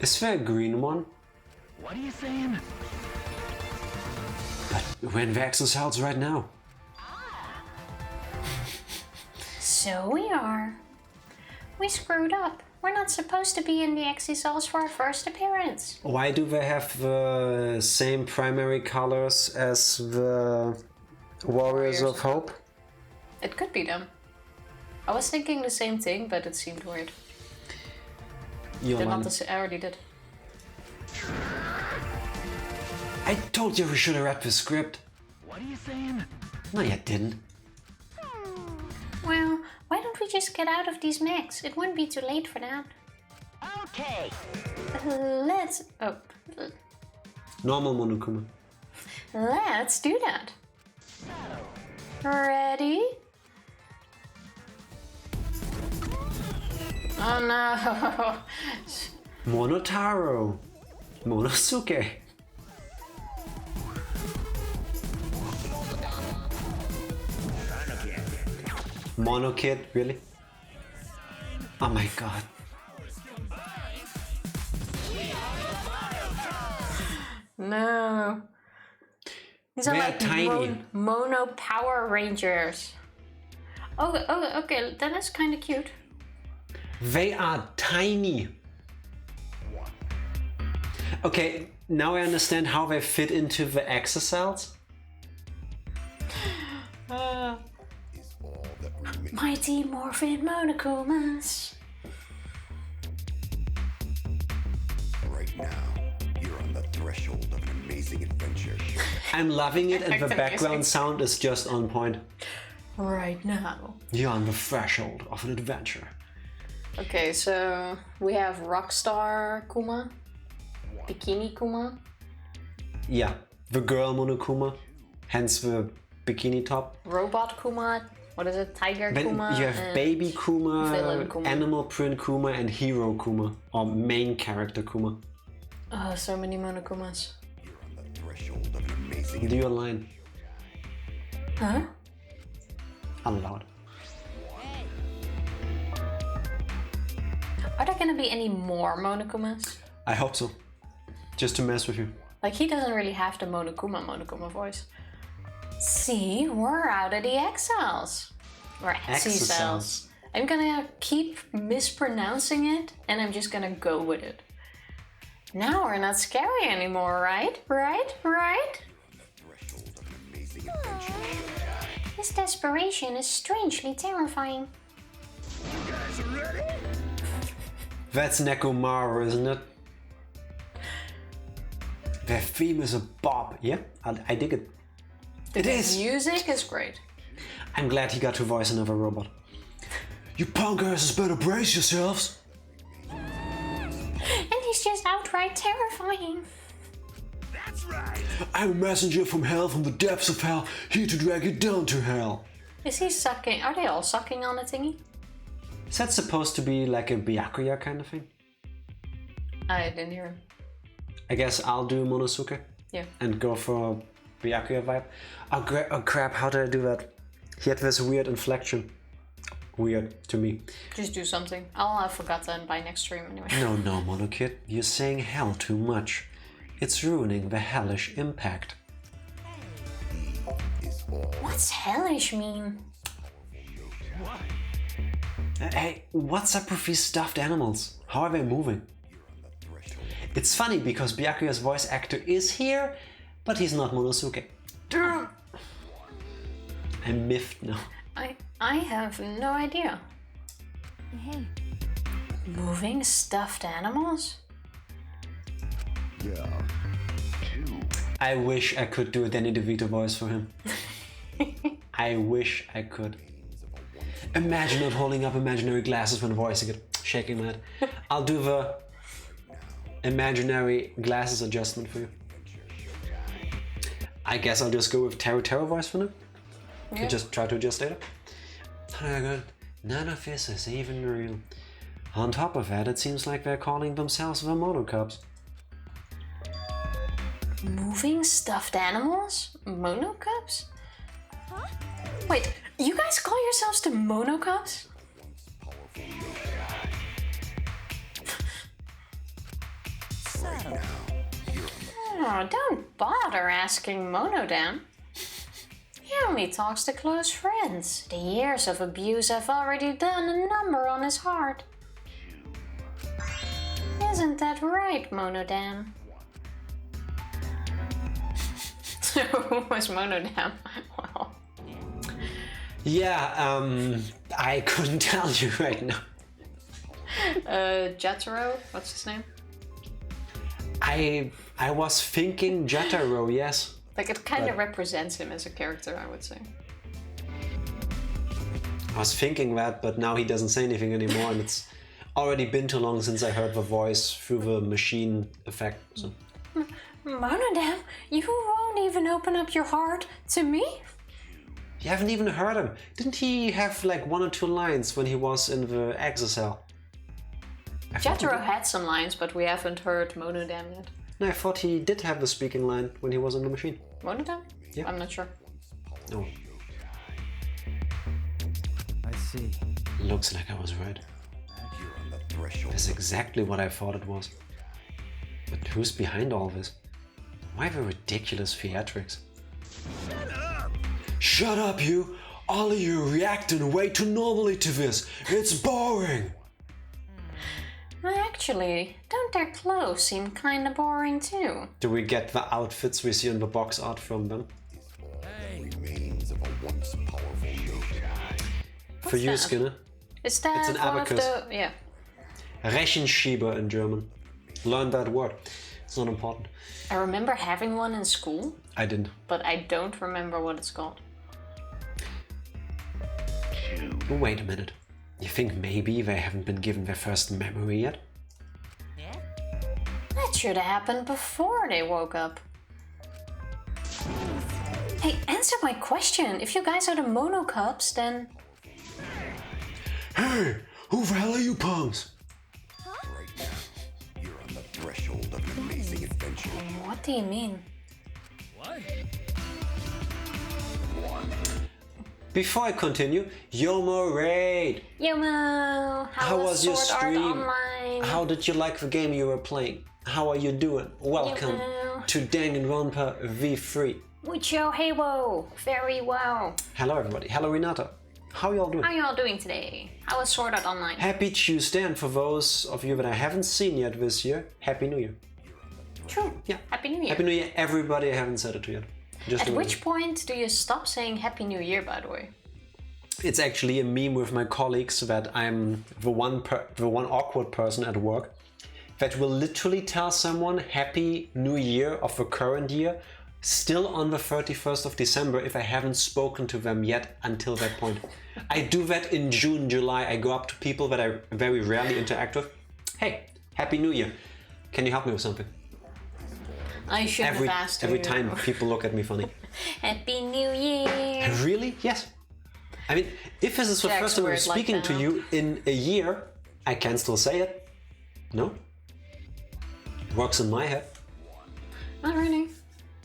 Is there a green one? what are you saying? But we're in the Exocells right now. So we are. We screwed up. We're not supposed to be in the exiles for our first appearance. Why do they have the same primary colors as the Warriors of Hope? It could be them. I was thinking the same thing, but it seemed weird. You're They're not lying. the same. I already did. I told you we should have read the script. What are you saying? No, you didn't. Well, why don't we just get out of these mechs? It wouldn't be too late for that. Okay. Let's... Oh. Normal Monokuma. Let's do that. Ready? Oh no. Monotaro. Monosuke. Monokid, really? Oh my god. No. These are They are like tiny. mono Power Rangers. Oh, okay, that is kind of cute. They are tiny. Okay, now I understand how they fit into the exocells. Mighty Morphin Monokumas. Right now, you're on the threshold of an amazing adventure. I'm loving it, and the Amazing. background sound is just on point. Right now. You're on the threshold of an adventure. Okay, so we have Rockstar Kuma, Bikini Kuma. Yeah, the girl Monokuma, hence the bikini top. Robot Kuma, what is it? Tiger Then Kuma. you have and baby Kuma, Villain Kuma. animal print Kuma, and hero Kuma, or main character Kuma. Oh, so many Monokumas. You're on the threshold of an amazing Do your line. Huh? Unloud. Are there gonna be any more Monokumas? I hope so. Just to mess with you. Like, he doesn't really have the Monokuma voice. See, we're out of the exiles. Or Exocells. Exocells. I'm gonna keep mispronouncing it, and I'm just gonna go with it. Now we're not scary anymore, right? Right? threshold of an amazing adventure. This desperation is strangely terrifying. That's Nekomaru, isn't it? Their theme is a bop. Yeah, I dig it. It is! Music is great. I'm glad he got to voice another robot. You punk asses better brace yourselves. And he's just outright terrifying. That's right. I'm a messenger from hell, from the depths of hell, here to drag you down to hell. Is he sucking? Are they all sucking on a thingy? Is that supposed to be like a Byakuya kind of thing? I didn't hear him. I guess I'll do Monosuke. Yeah. And go for Byakuya vibe. Oh crap, how did I do that? He had this weird inflection. Weird to me. Just do something. I'll have forgotten by next stream anyway. No, Monokid, you're saying hell too much. It's ruining the hellish impact. What's hellish mean? Hey, what's up with these stuffed animals? How are they moving? It's funny because Byakuya's voice actor is here, but he's not Monosuke. I'm miffed now. I have no idea. Hey, Moving stuffed animals? Yeah. I wish I could do a Danny DeVito voice for him. I wish I could. Imagine not holding up imaginary glasses when voicing it. Shaking my head. I'll do the imaginary glasses adjustment for you. I guess I'll just go with Taro voice for now. Yeah. And just try to adjust later. Oh god, none of this is even real. On top of that, it seems like they're calling themselves the Monocops. Moving stuffed animals? Monocups? huh? Wait, you guys call yourselves the Monocups? So, Oh, don't bother asking Monodam. He only talks to close friends. The years of abuse have already done a number on his heart. Isn't that right, Monodam? So, who was Monodam? Well, Yeah, I couldn't tell you right now. Jotaro? What's his name? I was thinking Jotaro, yes. Like, it kind of But- represents him as a character, I would say. I was thinking that, but now he doesn't say anything anymore, and it's already been too long since I heard the voice through the machine effect. So. Monodam, you won't even open up your heart to me? You haven't even heard him. Didn't he have like 1 or 2 lines when he was in the exocell? I thought he Jotaro did. had some lines, but we haven't heard Monodam yet. No, I thought he did have the speaking line when he was in the machine. Monodam? Yeah. I'm not sure. No, I see. looks like I was right. You're on the threshold. That's exactly what I thought it was. But who's behind all this? Why the ridiculous theatrics? Shut up, you! All of you reacting way too normally to this. It's boring! Actually, don't their clothes seem kinda boring too? Do we get the outfits we see in the box art from them? Remains of a once powerful nation. For you, that? Skinner. Is that It's an one abacus. of the... Yeah. Rechenschieber in German. Learn that word. It's not important. I remember having one in school, I didn't. but I don't remember what it's called. Oh, wait a minute. You think maybe they haven't been given their first memory yet? That should have happened before they woke up. Hey, answer my question. If you guys are the Monocups, then... Hey! Who the hell are you punks? Right now, you're on the threshold of an amazing adventure. What do you mean? Before I continue, Yomo Raid! Yomo! How was your Sword Art stream? Online? How did you like the game you were playing? How are you doing? Welcome Yomo. to Danganronpa V3. Mucho Hebo! Very well. Hello everybody. Hello Renata. How y'all doing? How y'all doing today? How was Sword Art Online? Happy Tuesday, and for those of you that I haven't seen yet this year, Happy New Year. True. Yeah. Happy New Year. Happy New Year, everybody I haven't said it to yet. Just At a which point do you stop saying Happy New Year, by the way? It's actually a meme with my colleagues that I'm the one awkward person at work that will literally tell someone Happy New Year of the current year still on the 31st of December if I haven't spoken to them yet until that point. I do that in June, July. I go up to people that I very rarely interact with. Hey, Happy New Year. Can you help me with something? I should have asked Every you. time people look at me funny. Happy New Year! Really? Yes. I mean, if this is the Jack's first time I'm word like speaking to that. you in a year, I can still say it. No? Works in my head. Not really.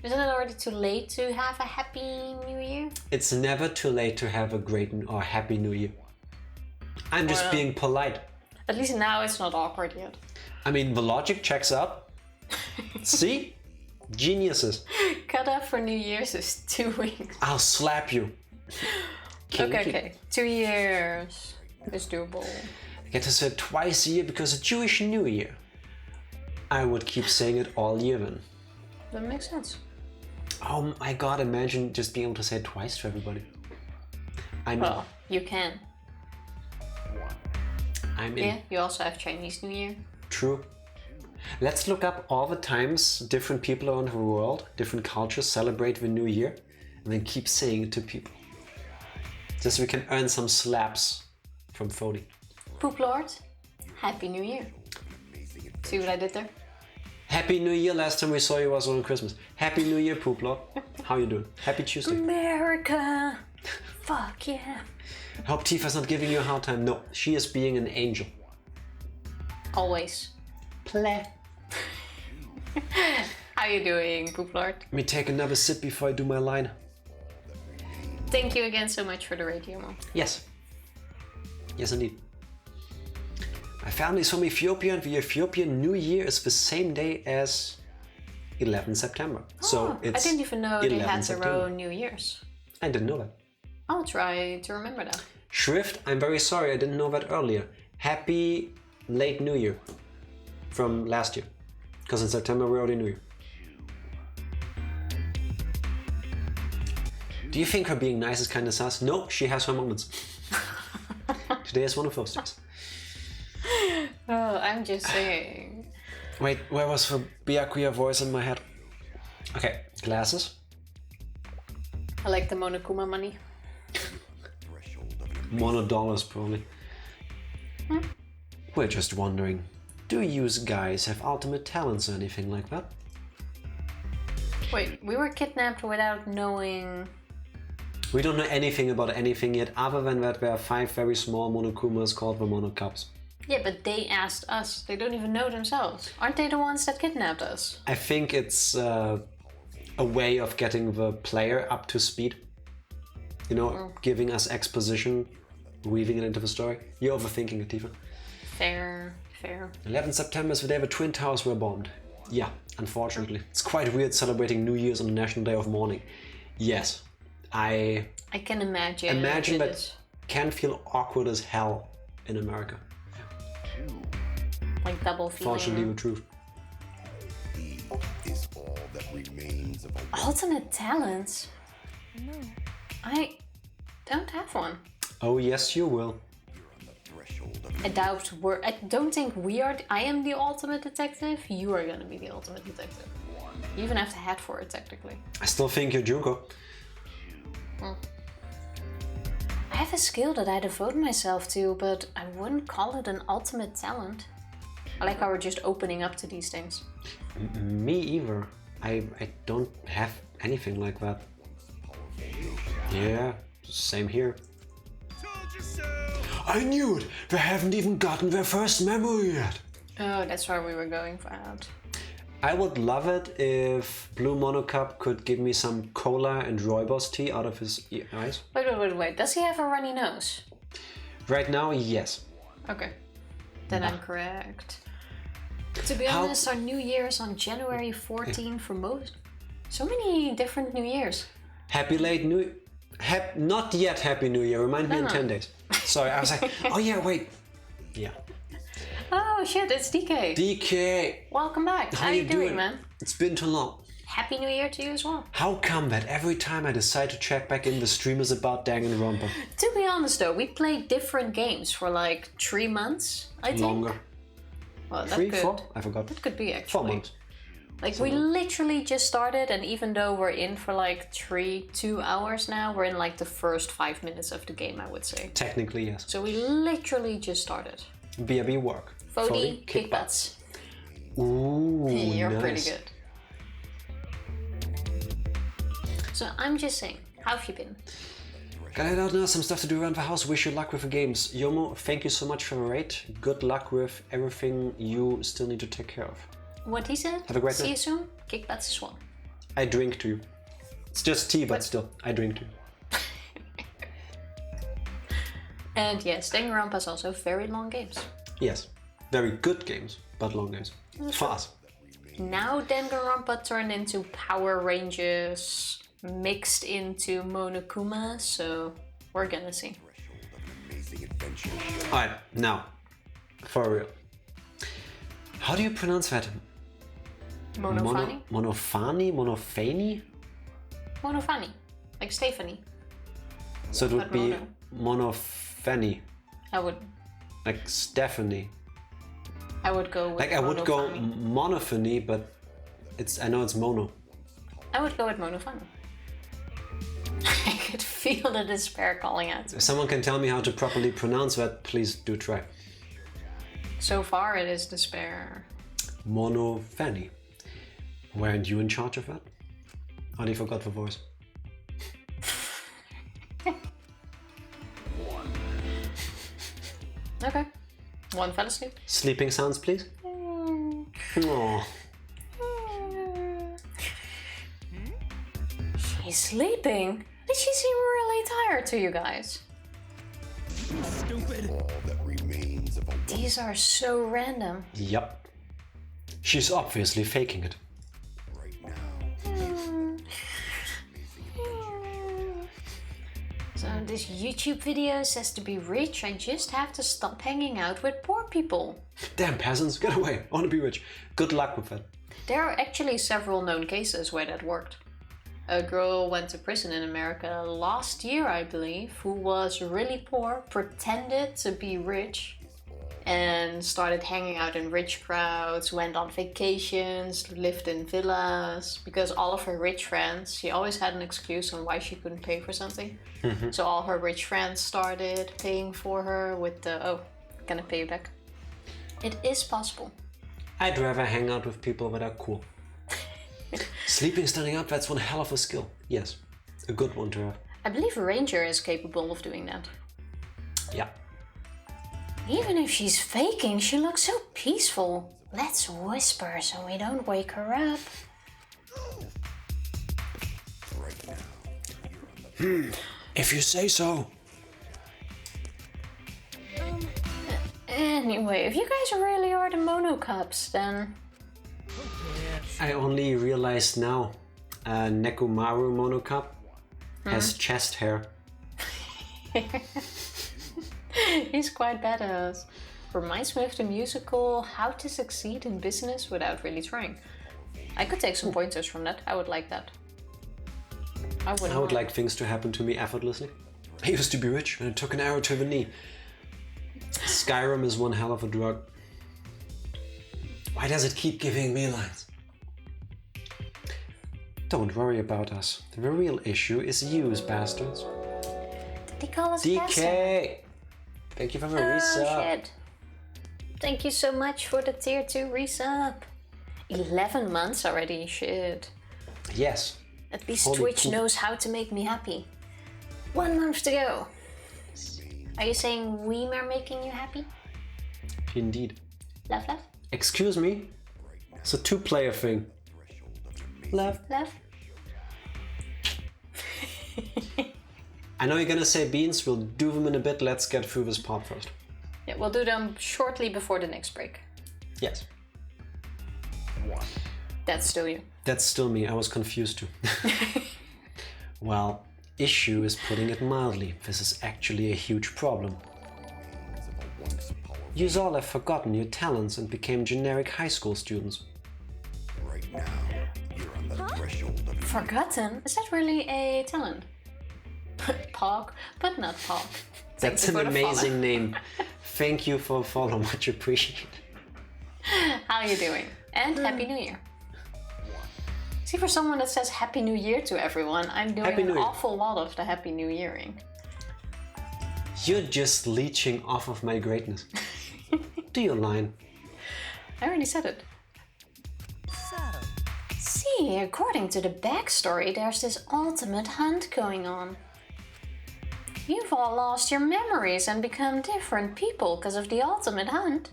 Isn't it already too late to have a Happy New Year? It's never too late to have a great or happy new year. I'm just Well. being polite. At least now it's not awkward yet. I mean, the logic checks out. See? Geniuses. Cut off for New Year's is 2 weeks. I'll slap you. Kinky. Okay. 2 years. It's doable. I get to say it twice a year because it's Jewish New Year. I would keep saying it all year then. That makes sense. Oh my god, imagine just being able to say it twice to everybody. I'm Well, you can. I'm in. Yeah, you also have Chinese New Year. True. Let's look up all the times different people around the world, different cultures celebrate the New Year, and then keep saying it to people. Just so we can earn some slaps from Phony. Poop Lord, Happy New Year. See what I did there? Happy New Year, last time we saw you was on Christmas. Happy New Year, Poop Lord. How you doing? Happy Tuesday. America! Fuck yeah. Hope Tifa's not giving you a hard time. No, she is being an angel. Always. Play. How you doing, Poop Lord? Let me take another sip before I do my line. Thank you again so much for the radio, Mom. Yes. Yes, indeed. My family is from Ethiopia, and the Ethiopian New Year is the same day as 11 September. So it's I didn't even know they 11 had their September. own New Year's. I didn't know that. I'll try to remember that. Shrift, I'm very sorry, I didn't know that earlier. Happy late New Year from last year. Because in September we already knew you. Do you think her being nice is kind of sus? No, she has her moments. Today is one of those days. Oh, I'm just saying. Wait, where was the Byakuya voice in my head? Okay, glasses. I like the Monokuma money. $1 probably. We're just wondering, do you guys have ultimate talents or anything like that? Wait, we were kidnapped without knowing... We don't know anything about anything yet, other than that there are 5 very small Monokumas called the Monocups. Yeah, but they asked us. They don't even know themselves. Aren't they the ones that kidnapped us? I think it's a way of getting the player up to speed. You know, giving us exposition, weaving it into the story. You're overthinking it, Tifa. Fair, fair. 11 September is the day the Twin Towers were bombed. Yeah, unfortunately. It's quite weird celebrating New Year's on the National Day of Mourning. Yes, I can imagine. imagine, but it can feel awkward as hell in America. like double feeling. Fortunately, the truth. He is all that remains of a Ultimate talents? No. I don't have one. Oh yes, you will. threshold of I don't think we are. I am the ultimate detective. You are gonna be the ultimate detective. You even have to head for it technically. I still think you're Junko. I have a skill that I devote myself to, but I wouldn't call it an ultimate talent. I like how we're just opening up to these things. Me either. I don't have anything like that. Yeah, same here. Told you so. I knew it! They haven't even gotten their first memory yet! Oh, that's why we were going for out. I would love it if Blue Monocup could give me some cola and rooibos tea out of his eyes. Wait. Does he have a runny nose? Right now, yes. Okay. Then I'm correct. To be honest, our New Year's on January 14 for most. So many different New Years. Happy late New... not yet Happy New Year. Remind me in 10 days. Sorry, I was like, oh yeah, wait. Yeah. Oh shit, it's DK. DK! Welcome back. How you doing, man? It's been too long. Happy New Year to you as well. How come that every time I decide to check back in, the stream is about Danganronpa? To be honest though, we played different games for like 3 months, I think. Longer. Well, that 3, could, 4? I forgot. That could be actually. 4 months. Like we literally just started, and even though we're in for like 2 hours now, we're in like the first 5 minutes of the game, I would say. Technically, yes. So we literally just started. BRB work. Fody, kick butts. Ooh, You're nice. pretty good. So I'm just saying, how have you been? Gotta head out now, some stuff to do around the house. Wish you luck with the games. Yomo, thank you so much for the raid. Good luck with everything you still need to take care of. What he said? Have a great See night. you soon. Kick butts as well. I drink to you. It's just tea, but still, I drink to you. And yes, Danganronpa is also very long games. Yes, very good games, but long games. For us. Now Danganronpa turned into Power Rangers mixed into Monokuma, so we're gonna see. amazing adventure. Alright, now, for real. How do you pronounce that? Monofani? Monofani? Monofani. Like Stephanie. So it would But be mono. Monofani. I would Stephanie. go with I would go Monofani. monophony, but I know it's mono. I would go with Monofani. I could feel the despair calling out. If someone can tell me how to properly pronounce that, please do try. So far it is despair. Monofani. Weren't you in charge of that? Oh, I forgot the voice. Okay. One fell asleep. Sleeping sounds, please. Oh. She's sleeping? Did she seem really tired to you guys? All that remains of a These are so random. Yup. She's obviously faking it. right now. So this YouTube video says to be rich, I just have to stop hanging out with poor people. Damn peasants, get away. I want to be rich. Good luck with that. There are actually several known cases where that worked. A girl went to prison in America last year, I believe, who was really poor, pretended to be rich, and started hanging out in rich crowds, went on vacations, lived in villas, because all of her rich friends, she always had an excuse on why she couldn't pay for something. So all her rich friends started paying for her with the, oh, gonna pay you back. It is possible. I'd rather hang out with people that are cool. Sleeping standing up, that's one hell of a skill. Yes, a good one to have. I believe Ranger is capable of doing that. Yeah. Even if she's faking, she looks so peaceful. Let's whisper so we don't wake her up. If you say so. Anyway, if you guys really are the mono cups, then I only realized now, Nekomaru Monocup has chest hair. he's quite badass. Reminds me of the musical How to Succeed in Business Without Really Trying. I could take some pointers from that. I would like that. I would like things to happen to me effortlessly. I used to be rich and I took an arrow to the knee. Skyrim is one hell of a drug. Why does it keep giving me lines? Don't worry about us. The real issue is you, bastards. Did he call us DK! bastard? Thank you for the Oh resub. shit. Thank you so much for the tier 2 resub. 11 months already, shit. Yes. At least Holy Twitch poop. knows how to make me happy. 1 month to go. Are you saying we are making you happy? Indeed. Love, love? Excuse me? It's a two-player thing. Left. Love? I know you're gonna say beans, we'll do them in a bit. Let's get through this part first. Yeah, we'll do them shortly before the next break. Yes. That's still you. That's still me, I was confused too. Well, issue is putting it mildly. This is actually a huge problem. You all have forgotten your talents and became generic high school students. Right now, you're on the threshold of Forgotten? Is that really a talent? Pog, but not Pog. That's an amazing name. Thank you for follow, much appreciated. How are you doing? And Happy New Year. See, for someone that says Happy New Year to everyone, I'm doing Happy New an Year. awful lot of the Happy New Yearing. You're just leeching off of my greatness. Do your line. I already said it. See, according to the backstory, there's this ultimate hunt going on. You've all lost your memories and become different people because of the ultimate hunt.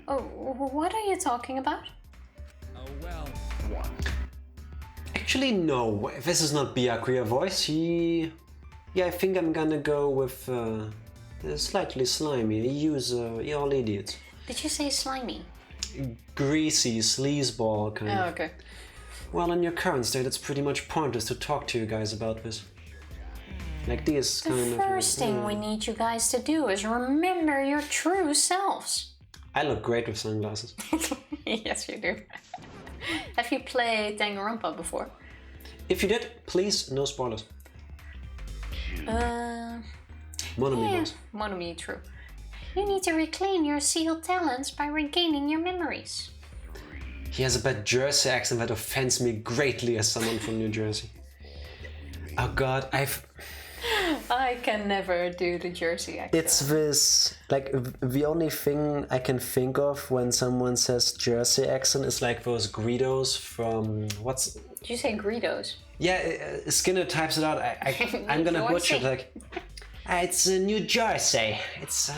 What are you talking about? Actually, no. This is not Byakuya voice. Yeah, I think I'm gonna go with slightly slimy. You're all idiots. Did you say slimy? Greasy, sleazeball kind Oh, of. okay. Well, in your current state, it's pretty much pointless to talk to you guys about this. Like this The kind of. first thing we need you guys to do is remember your true selves. I look great with sunglasses. Yes, you do. Have you played Danganronpa before? If you did, please, no spoilers. Monomi knows. Monomi, true. You need to reclaim your sealed talents by regaining your memories. He has a bad Jersey accent that offends me greatly as someone from New Jersey. Oh god, I can never do the Jersey accent. It's this, like, the only thing I can think of when someone says Jersey accent is like those Greedos from, what's... Did you say Greedos? Yeah, Skinner types it out. I'm gonna butcher it, like... it's New Jersey. It's...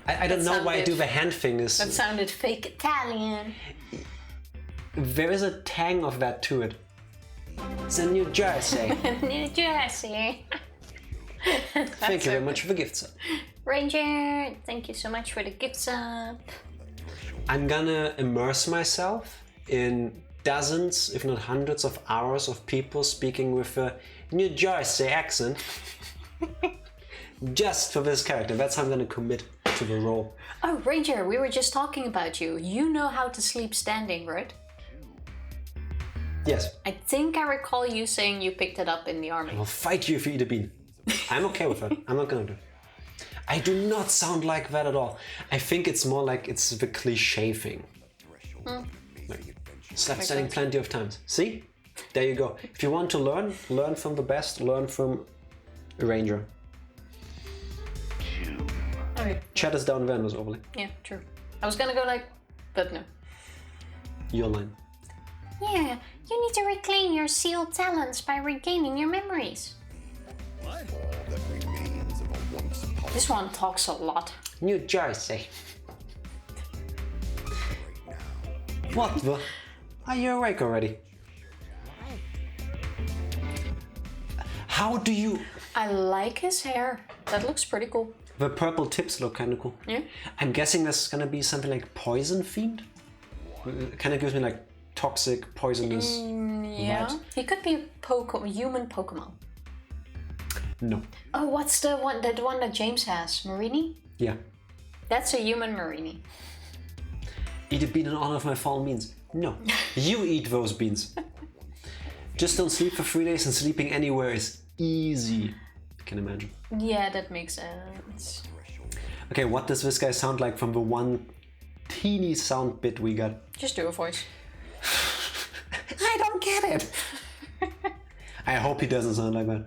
I don't know why I do the hand fingers. That sounded fake Italian. There is a tang of that to it. It's in New Jersey. New Jersey. Thank you very much for the gift sub. Ranger, thank you so much for the gift sub. I'm gonna immerse myself in dozens, if not hundreds of hours of people speaking with a New Jersey accent. Just for this character. That's how I'm gonna commit to the role. Oh, Ranger, we were just talking about you. You know how to sleep standing, right? Yes. I think I recall you saying you picked it up in the army. I'll fight you if you eat a bean. I'm okay with that. I'm not gonna do it. I do not sound like that at all. I think it's more like it's the cliche thing. Like, slept standing plenty of times. See? There you go. If you want to learn from the best, learn from a ranger. Okay. Chat us down there was overlay. Yeah, true. I was gonna go like, but no. Your line. Yeah, you need to reclaim your sealed talents by regaining your memories. This one talks a lot. New Jersey. What the? Are you awake already? How do you... I like his hair. That looks pretty cool. The purple tips look kind of cool. Yeah. I'm guessing this is gonna be something like poison themed. It kind of gives me like toxic, poisonous Yeah. vibes. He could be human Pokemon. No. Oh, what's the one that James has? Marini? Yeah. That's a human Marini. Eat a bean in honor of my fallen beans. No. You eat those beans. Just don't sleep for 3 days, and sleeping anywhere is easy. I can imagine. Yeah, that makes sense. Okay, what does this guy sound like from the one teeny sound bit we got? Just do a voice. I don't get it. I hope he doesn't sound like that.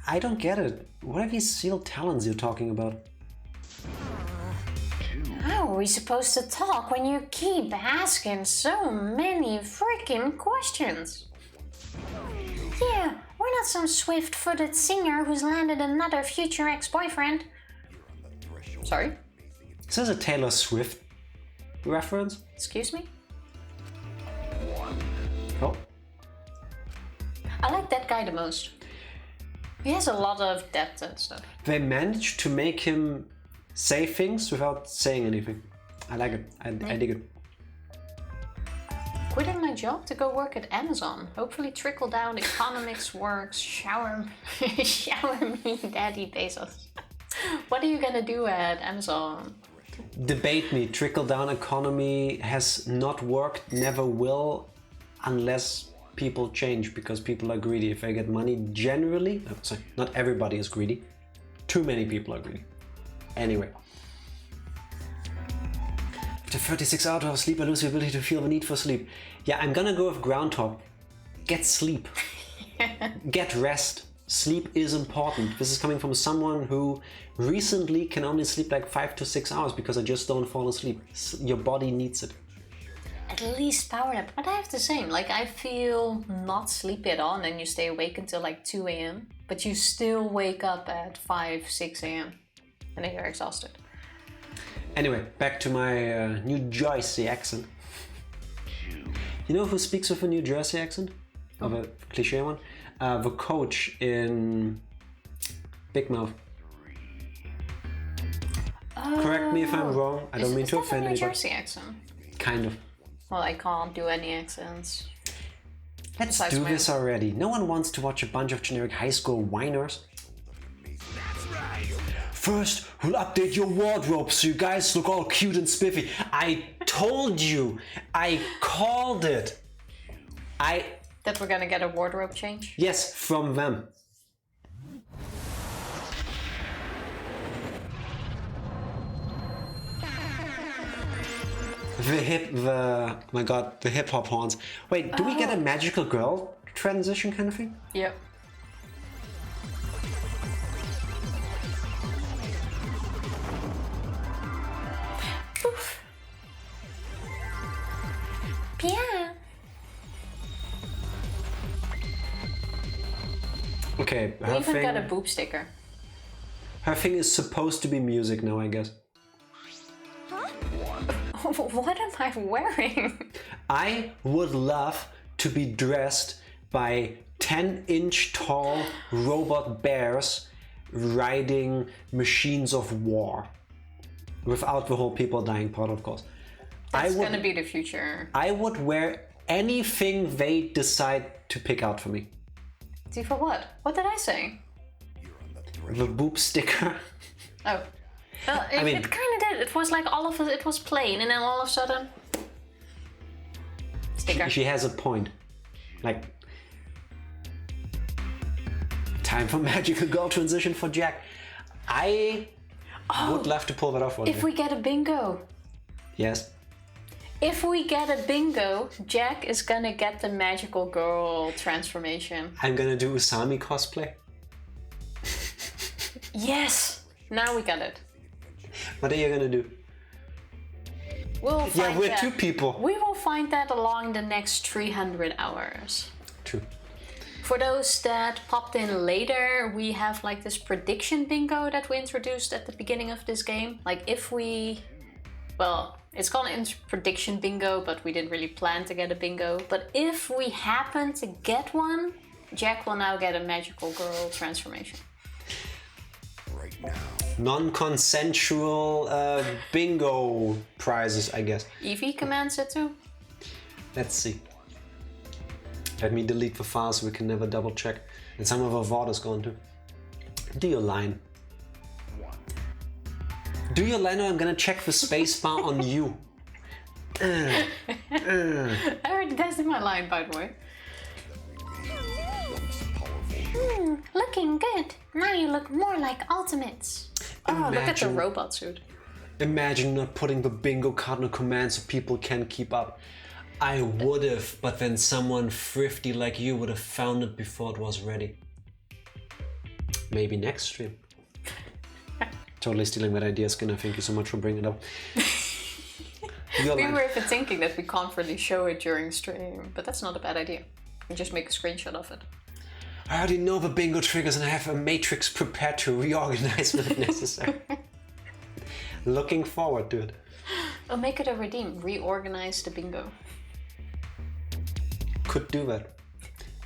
I don't get it. What are these sealed talents you're talking about? How are we supposed to talk when you keep asking so many freaking questions? Yeah, we're not some swift-footed singer who's landed another future ex-boyfriend. Sorry? Is this a Taylor Swift reference? Excuse me? Oh. I like that guy the most. He has a lot of depth and stuff. They managed to make him say things without saying anything. I like it. I dig it. Quitting my job to go work at Amazon. Hopefully trickle down economics works. Shower me, Daddy Bezos. What are you gonna do at Amazon? Debate me. Trickle down economy has not worked, never will, unless people change, because people are greedy. If they get money, generally, sorry, not everybody is greedy. Too many people are greedy. Anyway. After 36 hours of sleep, I lose the ability to feel the need for sleep. Yeah, I'm gonna go with Groundhog. Get sleep. Get rest. Sleep is important. This is coming from someone who recently can only sleep like 5 to 6 hours because I just don't fall asleep. Your body needs it. At least power nap. But I have the same. Like, I feel not sleepy at all, and then you stay awake until like 2 a.m. But you still wake up at 5, 6 a.m. and then you're exhausted. Anyway, back to my New Jersey accent. You know who speaks with a New Jersey accent? Of a cliche one? The coach in Big Mouth. Correct me if I'm wrong. I don't mean to offend anybody. anybody. New Jersey accent. Kind of. Well, I can't do any accents. Let's Besides do my this already. No one wants to watch a bunch of generic high school whiners. First, we'll update your wardrobe so you guys look all cute and spiffy. I told you. I called it. That we're gonna get a wardrobe change? Yes, from them. The hip hop horns. Wait, do we get a magical girl transition kind of thing? Yep. Poof. Yeah. Okay, We even got a boob sticker. her thing is supposed to be music now, I guess. What am I wearing? I would love to be dressed by 10-inch tall robot bears riding machines of war. Without the whole people dying part, of course. That's gonna be the future. I would wear anything they decide to pick out for me. See, for what? What did I say? The boob sticker. Oh. Well, it kind of did. It was like all of it was plain, and then all of a sudden... Sticker. She has a point. Like... Time for magical girl transition for Jack. I would love to pull that off one If day. we get a bingo. Yes. If we get a bingo, Jack is gonna get the magical girl transformation. I'm gonna do Usami cosplay. Yes! Now we got it. What are you gonna do? We'll find Yeah, we're that. 2 people. We will find that along the next 300 hours. True. For those that popped in later, we have like this prediction bingo that we introduced at the beginning of this game. Like if we... Well, it's called prediction bingo, but we didn't really plan to get a bingo. But if we happen to get one, Jack will now get a magical girl transformation. Right now. Non-consensual bingo prizes, I guess. Evie commands it too. Let's see. Let me delete the file so we can never double check. And some of our VOD is gone too. Do your line. Do your line or I'm gonna check the spacebar on you. I already tested my line, by the way. Looking good. Now you look more like Ultimates. Oh, look at the robot suit. Imagine not putting the bingo card in command so people can keep up. I would have, but then someone thrifty like you would have found it before it was ready. Maybe next stream. Totally stealing that idea, Skinner. Thank you so much for bringing it up. We were even thinking that we can't really show it during stream, but that's not a bad idea. We just make a screenshot of it. I already know the bingo triggers and I have a matrix prepared to reorganize when necessary. Looking forward to it. Oh, make it a redeem. Reorganize the bingo. Could do that.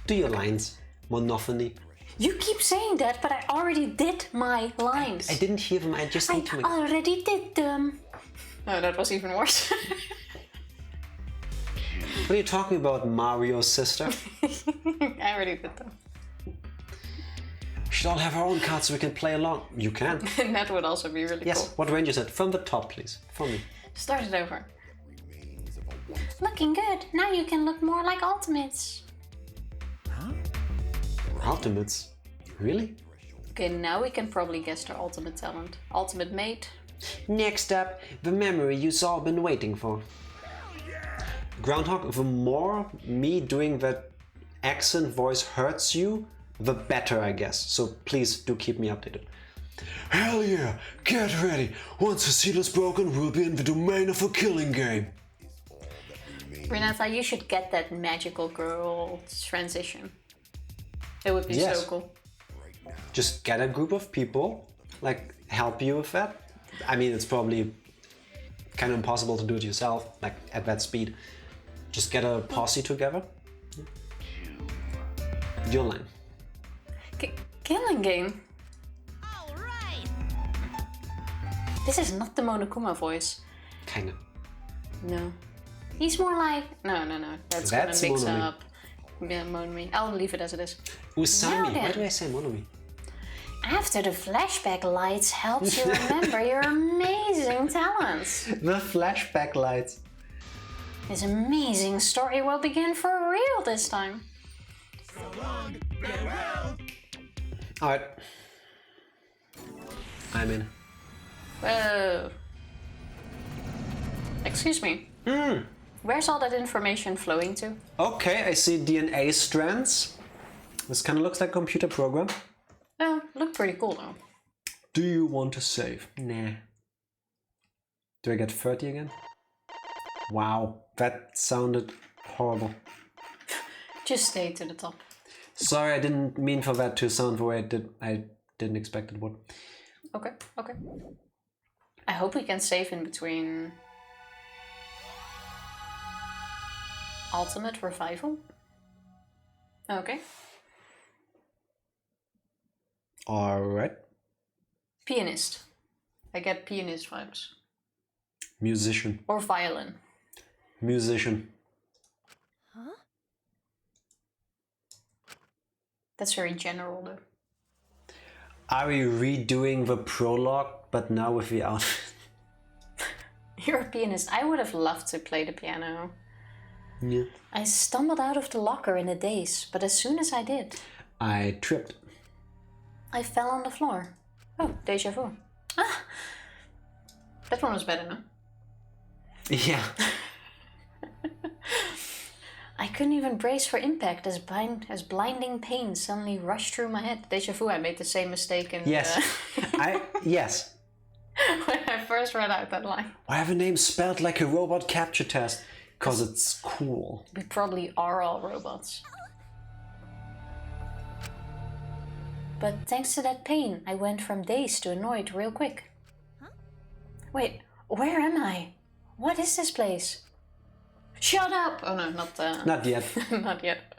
Do your lines. Monophony. You keep saying that, but I already did my lines. I didn't hear them, I just need to make... already did them. Oh, that was even worse. What are you talking about, Mario's sister? I already did them. We should all have our own cards so we can play along. You can. And that would also be really Yes, cool. what range is it? From the top, please. For me. Start it over. Looking good. Now you can look more like Ultimates. Ultimates? Really? Okay, now we can probably guess their ultimate talent. Ultimate mate. Next up, the memory you've all been waiting for. Groundhog, the more me doing that accent voice hurts you, the better, I guess. So please do keep me updated. Hell yeah! Get ready! Once the seal is broken, we'll be in the domain of a killing game. Renata, you should get that magical girl transition. It would be so cool. Just get a group of people, like, help you with that. I mean, it's probably kind of impossible to do it yourself, like, at that speed. Just get a posse together. Your line. Killing game? This is not the Monokuma voice. Kinda. No. He's more like... No. That's gonna mix Monomi. up. Yeah, Monomi. I'll leave it as it is. Usami. Now then. Why do I say Monomi? After the flashback lights helps you remember your amazing talents. The flashback lights. This amazing story will begin for real this time. Alright. I'm in. Whoa. Excuse me. Where's all that information flowing to? Okay, I see DNA strands. This kind of looks like a computer program. Oh, look pretty cool though. Do you want to save? Nah. Do I get 30 again? Wow, that sounded horrible. Just stay to the top. Sorry, I didn't mean for that to sound the way it did. I didn't expect it would. Okay. I hope we can save in between. Ultimate revival? Okay. Alright. Pianist. I get pianist vibes. Musician. Or violin. Musician. Huh? That's very general though. Are we redoing the prologue, but now with the outfit? You're a pianist. I would have loved to play the piano. Yeah. I stumbled out of the locker in a daze, but as soon as I did, I tripped. I fell on the floor. Oh, deja vu. Ah! That one was better, no? Yeah. I couldn't even brace for impact as blinding pain suddenly rushed through my head. Deja vu, I made the same mistake in Yes. Yes. when I first read out that line. Why have a name spelled like a robot capture test? Because it's cool. We probably are all robots. But thanks to that pain, I went from dazed to annoyed real quick. Huh? Wait, where am I? What is this place? Shut up! Oh no, Not yet. not yet.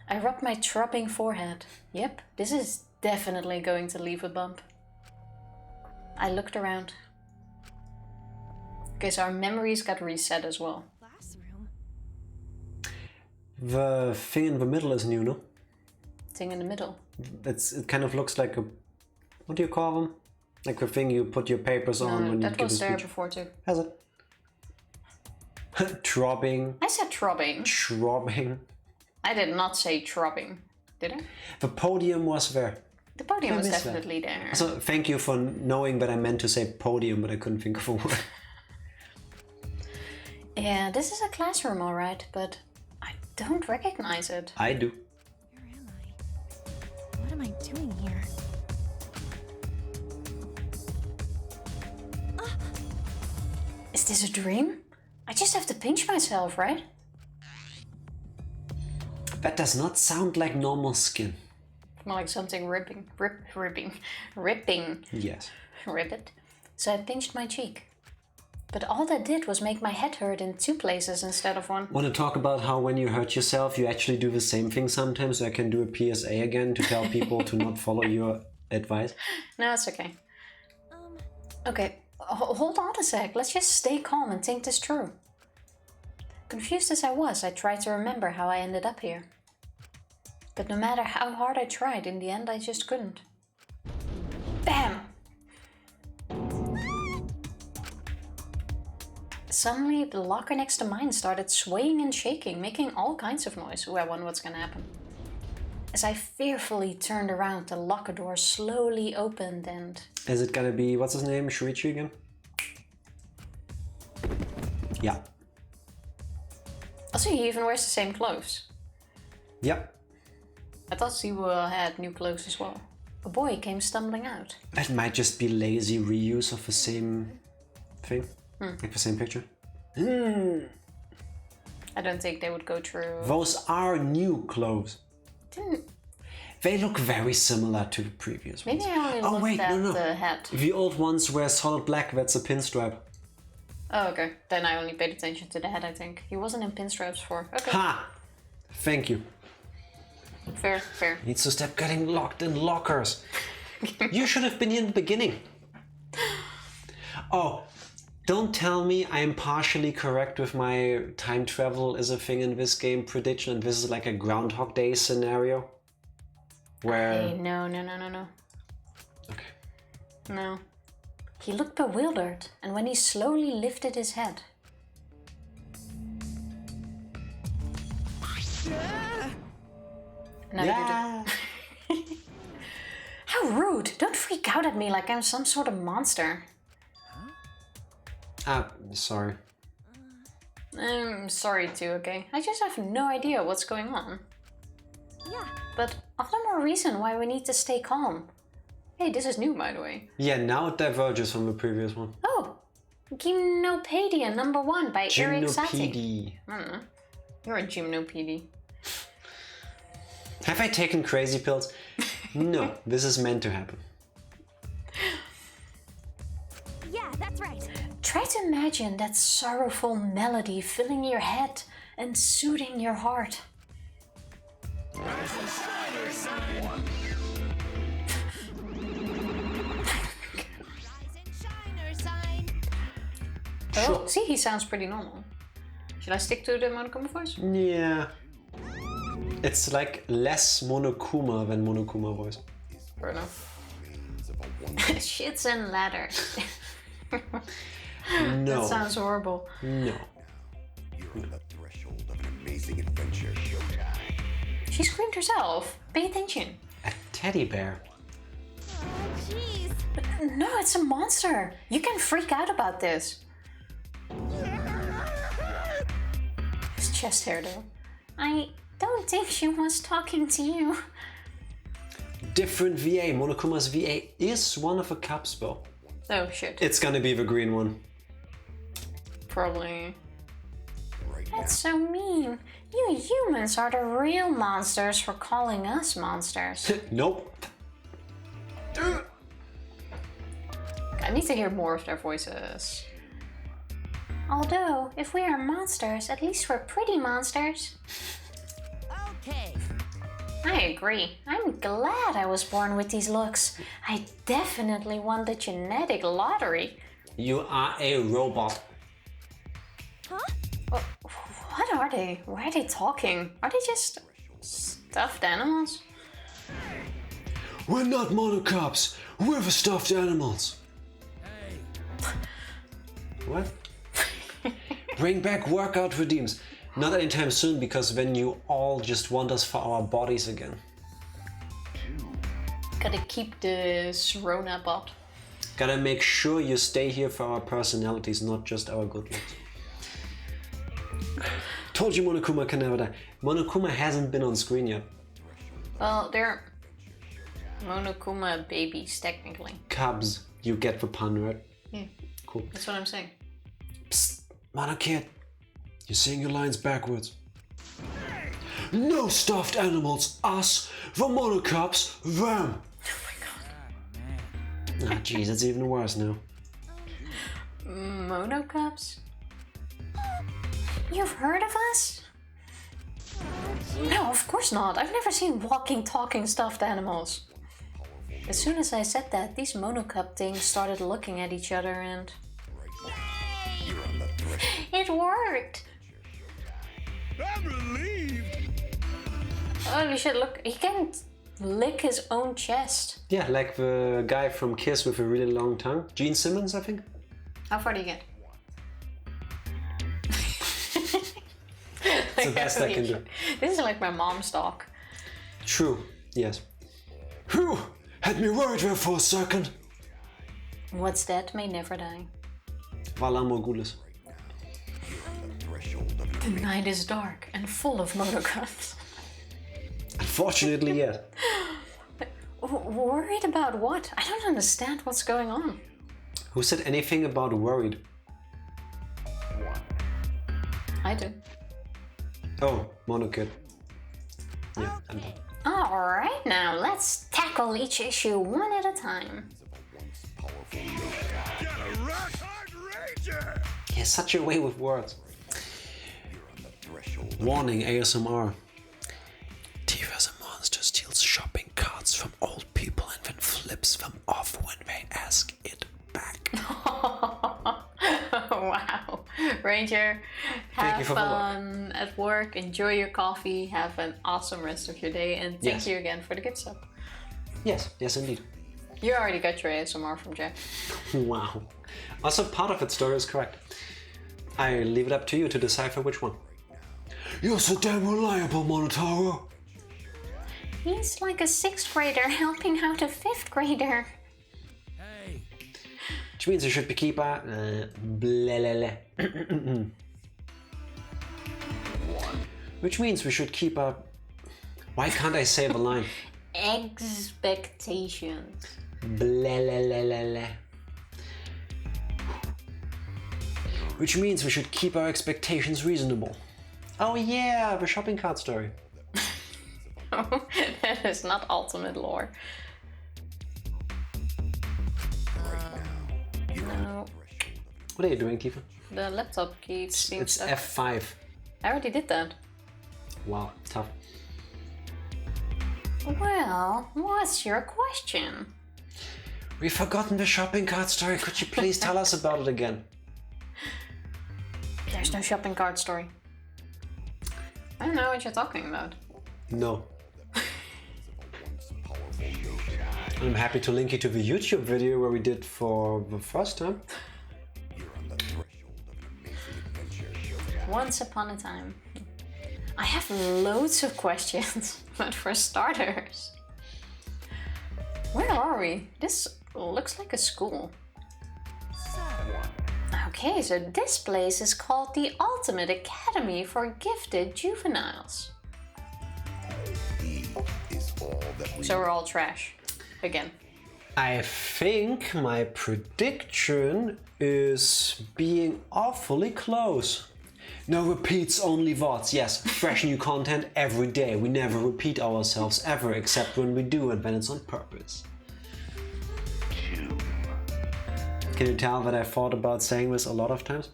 I rubbed my throbbing forehead. Yep, this is definitely going to leave a bump. I looked around. Okay, so our memories got reset as well. Classroom. The thing in the middle is new, no? Thing in the middle. It kind of looks like a... What do you call them? Like the thing you put your papers on when you that give a was there speech. before too. Has it? Throbbing. I said throbbing. Throbbing. I did not say throbbing, did I? The podium was there. The podium I was missed that. definitely there. So thank you for knowing that I meant to say podium, but I couldn't think of a word. Yeah, this is a classroom, alright, but I don't recognize it. I do. Where am I? What am I doing here? Is this a dream? I just have to pinch myself, right? That does not sound like normal skin. More like something ripping. Yes. Rip it. So I pinched my cheek. But all that did was make my head hurt in 2 places instead of 1. Want to talk about how when you hurt yourself, you actually do the same thing sometimes? So I can do a PSA again to tell people to not follow your advice. No, it's okay. Okay, hold on a sec. Let's just stay calm and think this through. Confused as I was, I tried to remember how I ended up here. But no matter how hard I tried, in the end I just couldn't. Bam! Suddenly, the locker next to mine started swaying and shaking, making all kinds of noise. Ooh, I wonder what's gonna happen. As I fearfully turned around, the locker door slowly opened and... Is it gonna be, what's his name, Shuichi again? Yeah. Also, he even wears the same clothes. Yep. I thought Siwa had new clothes as well. A boy came stumbling out. That might just be lazy reuse of the same thing. Like the same picture. I don't think they would go through... Those are new clothes. Didn't... They look very similar to the previous ones. Maybe I only looked at the hat. The old ones were solid black, that's a pinstripe. Oh, okay. Then I only paid attention to the hat, I think. He wasn't in pinstripes before. Okay. Ha! Thank you. Fair, fair. Needs to stop getting locked in lockers. You should have been here in the beginning. Oh, don't tell me I am partially correct with my time travel is a thing in this game prediction and this is like a Groundhog Day scenario. Where... Hey, no. No. He looked bewildered, and when he slowly lifted his head. No, Yeah. you didn't. How rude! Don't freak out at me like I'm some sort of monster. Sorry. I'm sorry too, okay? I just have no idea what's going on. Yeah. But all the more reason why we need to stay calm. Hey, this is new, by the way. Yeah, now it diverges from the previous one. Oh! Gymnopedia #1 by Eric Satie. Gymnopedia. I don't know. You're a gymnopedia. Have I taken crazy pills? No, this is meant to happen. Yeah, that's right. Try to imagine that sorrowful melody filling your head and soothing your heart. Oh, see, he sounds pretty normal. Should I stick to the Monokuma voice? Yeah. It's like less Monokuma than Monokuma voice. Fair enough. Shits and ladders. No. That sounds horrible. No. You're on the threshold of an amazing adventure. She screamed herself. Pay attention. A teddy bear. Oh, jeez. No, it's a monster. You can freak out about this. His chest hair, though. I don't think she was talking to you. Different VA. Monokuma's VA is one of a cup spell. Oh, shit. It's gonna be the green one. Probably. Right now. That's so mean. You humans are the real monsters for calling us monsters. Nope. I need to hear more of their voices. Although, if we are monsters, at least we're pretty monsters. Okay. I agree. I'm glad I was born with these looks. I definitely won the genetic lottery. You are a robot. Oh, what are they? Why are they talking? Are they just stuffed animals? We're not monocops. We're the stuffed animals. What? Bring back workout redeems. Not anytime soon, because then you all just want us for our bodies again. Gotta keep this Rona bot. Gotta make sure you stay here for our personalities, not just our good looks. Told you Monokuma can never die. Monokuma hasn't been on screen yet. Well, they're Monokuma babies, technically. Cubs, you get the pun, right? Yeah, Cool. that's what I'm saying. Psst, Monokid. You're saying your lines backwards. No stuffed animals. Us. The monocops. Them. Ah, jeez, it's even worse now. Monocups? You've heard of us? No, of course not. I've never seen walking, talking stuffed animals. As soon as I said that, these monocup things started looking at each other and... You're on the threshold. It worked! I'm relieved. Holy shit, look, he can lick his own chest. Yeah, like the guy from Kiss with a really long tongue. Gene Simmons, I think. How far do you get? It's the best I can do. This is like my mom's talk. True, yes. Whew. Had me worried there for a second. What's dead may never die. Vala Morgulis. Threshold of The night is dark and full of monocups. Unfortunately, yes. Worried about what? I don't understand what's going on. Who said anything about worried? I do. Oh, Monokid. Yeah, I'm done. Alright, now let's tackle each issue one at a time. Got a rock hard ranger. He has such a way with words. threshold. Warning, ASMR. Thief as a monster steals shopping carts from old people and then flips them off when they ask it back. Wow. Ranger, Thank have you for the look. fun at work, enjoy your coffee, have an awesome rest of your day, and thank Yes. you again for the gift sub. Yes, yes indeed. You already got your ASMR from Jack. Wow. Also, part of its story is correct. I leave it up to you to decipher which one. You're so damn reliable, Monotaro. He's like a 6th grader helping out a 5th grader. Hey! Which means you should be keep a... Which means we should keep up... Why can't I say the line? Expectations. Which means we should keep our expectations reasonable. Oh yeah, the shopping cart story. That is not ultimate lore. No. What are you doing, Tifa? The laptop keeps being It's stuck. F5. I already did that. Wow, tough. Well, what's your question? We've forgotten the shopping cart story. Could you please tell us about it again? There's no shopping cart story. I don't know what you're talking about. No. I'm happy to link you to the YouTube video where we did for the first time. Once upon a time. I have loads of questions, but for starters. Where are we? This looks like a school. Okay, so this place is called the Ultimate Academy for Gifted Juveniles. So we're all trash. Again. I think my prediction is being awfully close. No repeats, only VODs. Yes, fresh new content every day. We never repeat ourselves ever, except when we do, and then it's on purpose. Can you tell that I thought about saying this a lot of times?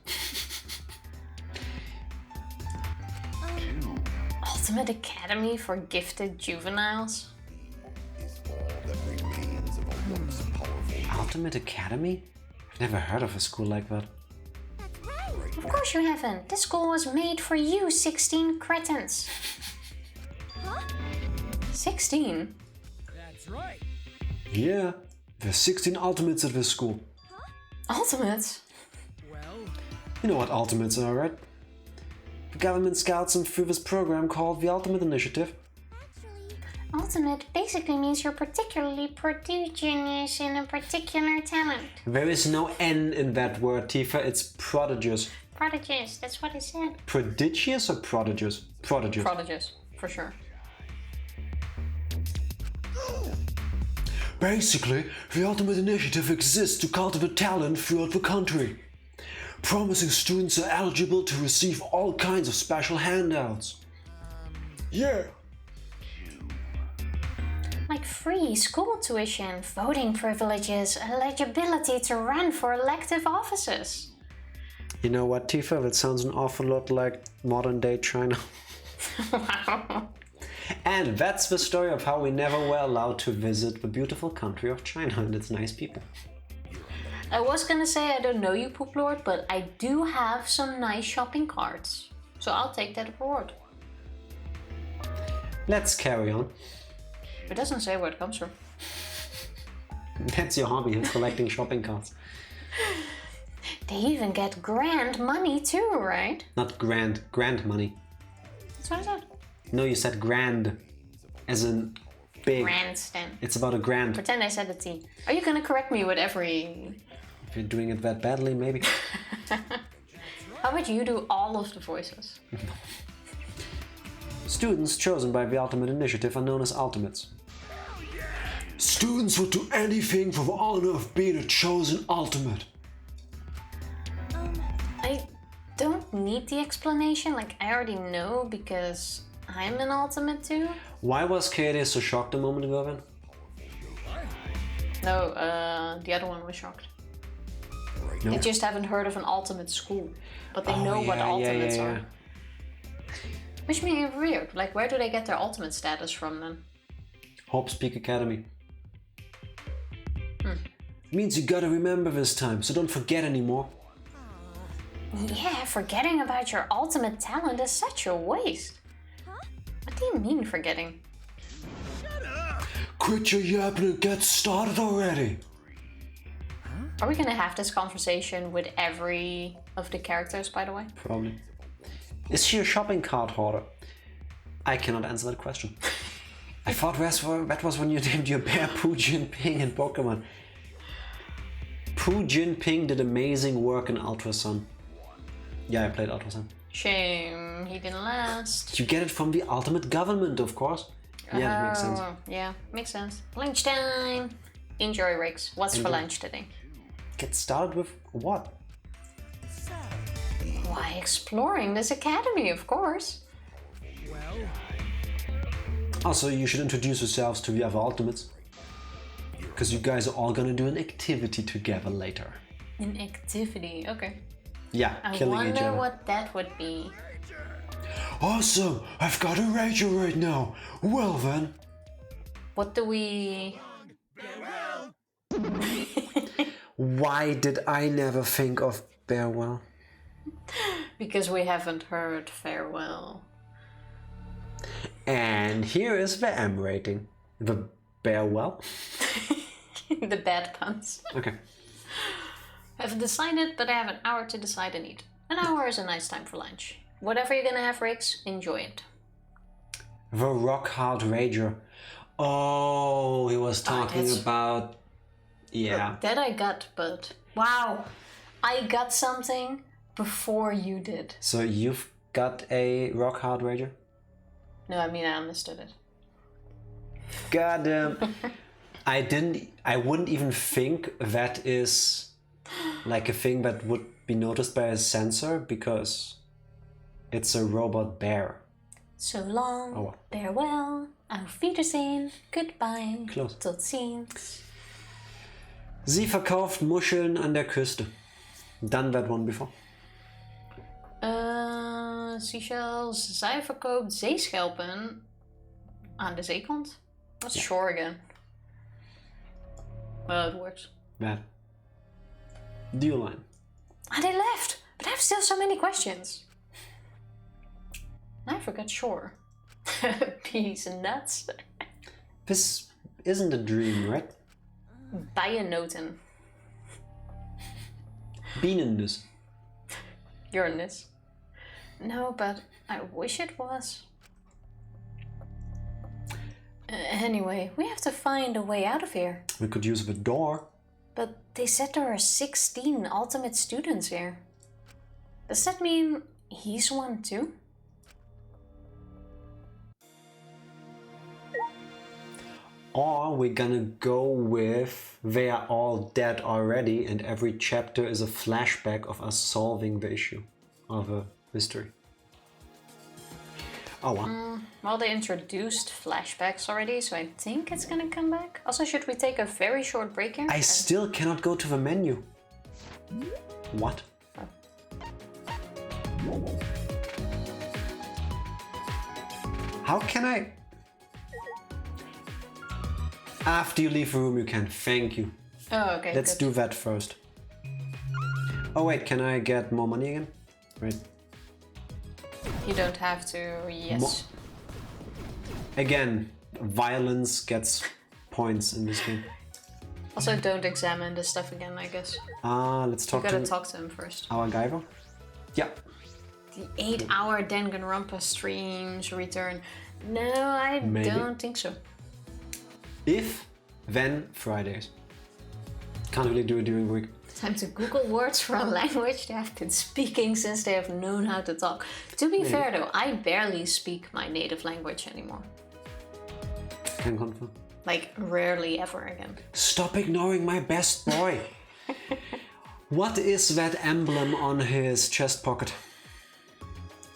Ultimate Academy for Gifted Juveniles? Ultimate Academy? I've never heard of a school like that. Of course you haven't. This school was made for you 16 cretins. Huh? 16? That's right. Yeah, there's 16 ultimates at this school. Ultimates? Well, You know what ultimates are, right? The government scouts them through this program called the Ultimate Initiative. Ultimate basically means you're particularly prodigious in a particular talent. There is no N in that word, Tifa. It's prodigious. Prodigious, that's what it said. Prodigious or prodigious? Prodigious. Prodigious, for sure. Basically, the Ultimate Initiative exists to cultivate talent throughout the country. Promising students are eligible to receive all kinds of special handouts. Yeah. Like free school tuition, voting privileges, eligibility to run for elective offices. You know what, Tifa? That sounds an awful lot like modern day China. Wow. And that's the story of how we never were allowed to visit the beautiful country of China and its nice people. I was gonna say I don't know you, Poop Lord, but I do have some nice shopping carts. So I'll take that reward. Let's carry on. It doesn't say where it comes from. That's your hobby, collecting shopping carts. They even get grand money too, right? Not grand money. That's what I said. No, you said grand, as in big. Grandstand. It's about a grand. Pretend I said a T. Are you gonna correct me with every... If you're doing it that badly, maybe. How about you do all of the voices? Students chosen by the Ultimate Initiative are known as Ultimates. Students would do anything for the honor of being a chosen ultimate. I don't need the explanation, like I already know because I'm an ultimate too. Why was Katie so shocked a moment ago then? No, the other one was shocked. No. They just haven't heard of an ultimate school, but they know what ultimates are. Which means weird, like where do they get their ultimate status from then? Hope Speak Academy. Means you gotta remember this time, so don't forget anymore. Yeah, forgetting about your ultimate talent is such a waste. What do you mean forgetting? Quit your yapping and get started already! Are we gonna have this conversation with every of the characters, by the way? Probably. Is she a shopping cart hoarder? I cannot answer that question. I thought that was when you named your bear Poo Jinping in Pokemon. Poo Jinping did amazing work in Ultra Sun. Yeah, I played Ultra Sun. Shame he didn't last. You get it from the ultimate government, of course. Yeah, that makes sense. Yeah, makes sense. Lunchtime. Enjoy, Riggs. What's for lunch today? Get started with what? Why, exploring this academy, of course. Also, you should introduce yourselves to the other ultimates. Because you guys are all gonna do an activity together later. An activity, okay. Yeah, killing each I other. wonder what that would be. Awesome! I've got a rager right now! Well then. What do we... Why did I never think of Farewell? Because we haven't heard farewell. And here is the M rating. The Farewell? The bad puns. Okay. I haven't decided, but I have an hour to decide and eat. An hour is a nice time for lunch. Whatever you're gonna have, Riggs, enjoy it. The Rock Hard Rager. Oh, he was talking about... Yeah. That I got, but... Wow! I got something before you did. So you've got a Rock Hard Rager? No, I mean, I understood it. God damn. I wouldn't even think that is like a thing that would be noticed by a sensor because it's a robot bear. So long, Oh. farewell, auf Wiedersehen, goodbye, Close. tot ziens. Sie verkauft Muscheln an der Küste. Done that one before. Seashells, zij verkoopt zeeschelpen aan de zeekant. What's shore again? Well, it works. That. Deal line. And they left, but I have still so many questions. I forgot shore. Peas and nuts. This isn't a dream, right? Bijennoten. Bienennüsse. Uranus. No, but I wish it was. Anyway, we have to find a way out of here. We could use the door. But they said there are 16 ultimate students here. Does that mean he's one too? Or we're gonna go with they are all dead already and every chapter is a flashback of us solving the issue of a mystery. Oh well. Well, they introduced flashbacks already, so I think it's gonna come back. Also, should we take a very short break here? I still cannot go to the menu. What? How can I? After you leave the room you can. Thank you. Oh, okay. Let's good. do that first. Oh wait, can I get more money again? Right. You don't have to, yes. Again, violence gets points in this game. Also, don't examine this stuff again, I guess. Let's You talk gotta to talk to him first. our Guyver. Yeah. The 8-hour Danganronpa streams return. No, I Maybe. don't think so. If, then Fridays. Can't really do it during the week. Time to Google words for a language they have been speaking since they have known how to talk. To be fair though, I barely speak my native language anymore. Can confirm. Like, rarely ever again. Stop ignoring my best boy. What is that emblem on his chest pocket?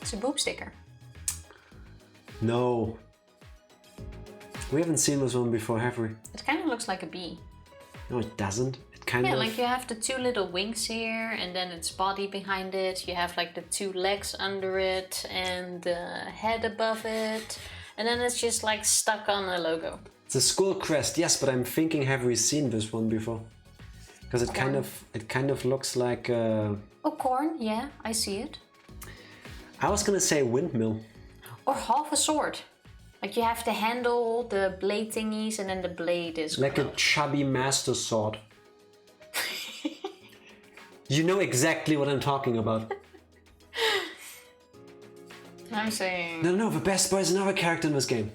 It's a boob sticker. No. We haven't seen this one before, have we? It kind of looks like a bee. No, it doesn't. It kind Yeah, of... like you have the two little wings here, and then its body behind it. You have like the two legs under it, and the head above it. And then it's just like stuck on a logo. It's a skull crest, yes, but I'm thinking, have we seen this one before? Because it kind of looks like... Oh, corn, yeah, I see it. I was gonna say windmill. Or half a sword. Like you have to handle the blade thingies and then the blade is Like a gross. chubby master sword. You know exactly what I'm talking about. I'm saying... No, the best boy is another character in this game.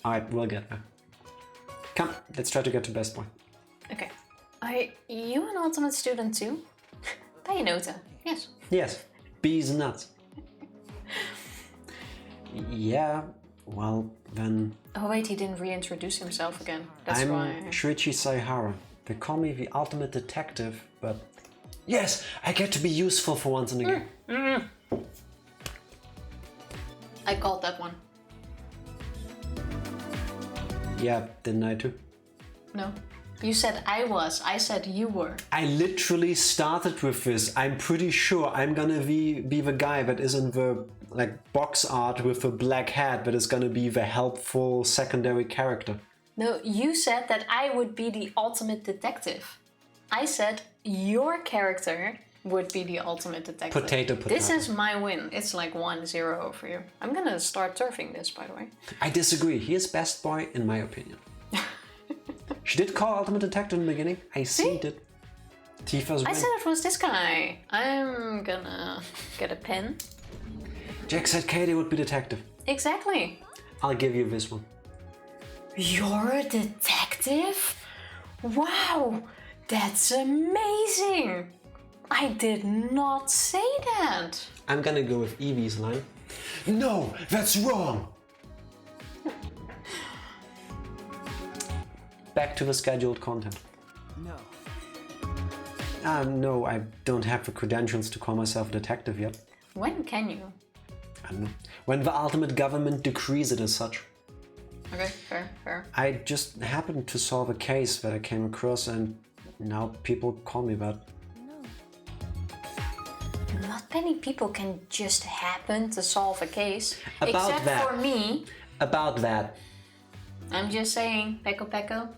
Alright, we'll get there. Come, let's try to get to best boy. Okay. Are you an ultimate student too? Bayonetta, yes. Yes, bees and nuts. Yeah, well, then... Oh wait, he didn't reintroduce himself again. That's I'm why... Shuichi Saihara. They call me the ultimate detective, but... Yes, I get to be useful for once in the game. I called that one. Yeah, didn't I too? No. You said I was, I said you were. I literally started with this. I'm pretty sure I'm gonna be the guy that is in the box art with the black hat that is gonna be the helpful secondary character. No, you said that I would be the ultimate detective. I said your character would be the ultimate detective. Potato. This is my win. It's like 1-0 for you. I'm gonna start turfing this, by the way. I disagree. He is best boy in my opinion. She did call ultimate detective in the beginning. I see it. Tifa's win. I said it was this guy. I'm gonna get a pen. Jack said Katie would be detective. Exactly. I'll give you this one. You're a detective? Wow, that's amazing. I did not say that. I'm gonna go with Evie's line. No, that's wrong! Back to the scheduled content. No. No, I don't have the credentials to call myself a detective yet. When can you? I don't know. When the ultimate government decrees it as such. Okay, fair. I just happened to solve a case that I came across and now people call me that. Not many people can just happen to solve a case. About except that. for me. About that. I'm just saying, Peko.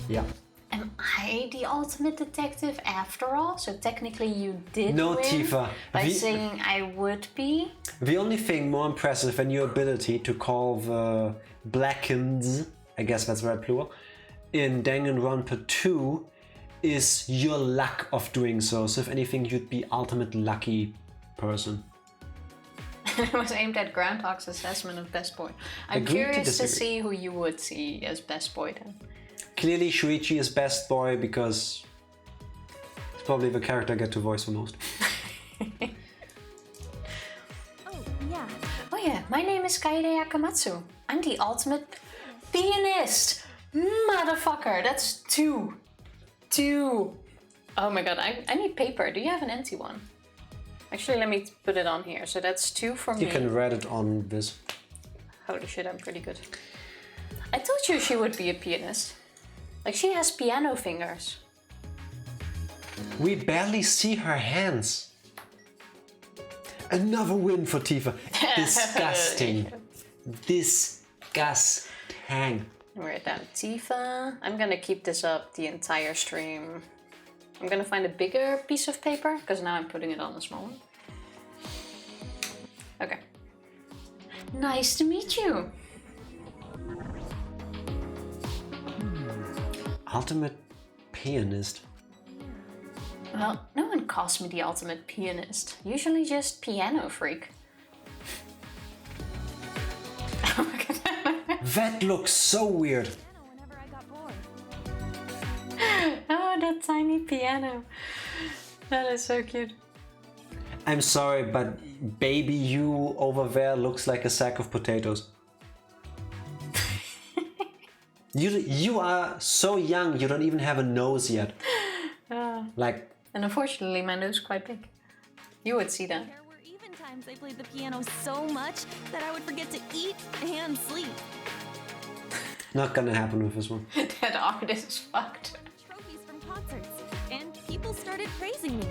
Yeah. Am I the ultimate detective after all? So technically you did No, win Tifa. by saying I would be? The only thing more impressive than your ability to call the Blackens, I guess that's right plural, in Danganronpa 2 is your luck of doing so. So if anything, you'd be ultimate lucky person. It was aimed at Groundhog's assessment of Best Boy. I'm Agree to curious to disagree. see who you would see as Best Boy then. Clearly Shuichi is best boy because it's probably the character I get to voice the most. Oh yeah, my name is Kaede Akamatsu. I'm the ultimate pianist. Motherfucker, that's 2. Oh my god, I need paper. Do you have an empty one? Actually, let me put it on here. So that's 2 for me. You can read it on this. Holy shit, I'm pretty good. I told you she would be a pianist. Like, she has piano fingers. We barely see her hands. Another win for Tifa. Disgusting. Disgusting. Write down Tifa. I'm gonna keep this up the entire stream. I'm gonna find a bigger piece of paper, because now I'm putting it on a small one. Okay. Nice to meet you. Ultimate pianist. Well, no one calls me the ultimate pianist. Usually just piano freak. That looks so weird. Whenever I got bored. Oh, that tiny piano. That is so cute. I'm sorry, but baby you over there looks like a sack of potatoes. You are so young, you don't even have a nose yet. Like... And unfortunately, my nose is quite big. You would see that. There were even times I played the piano so much that I would forget to eat and sleep. Not gonna happen with this one. That art is fucked. Trophies from concerts, and people started praising me.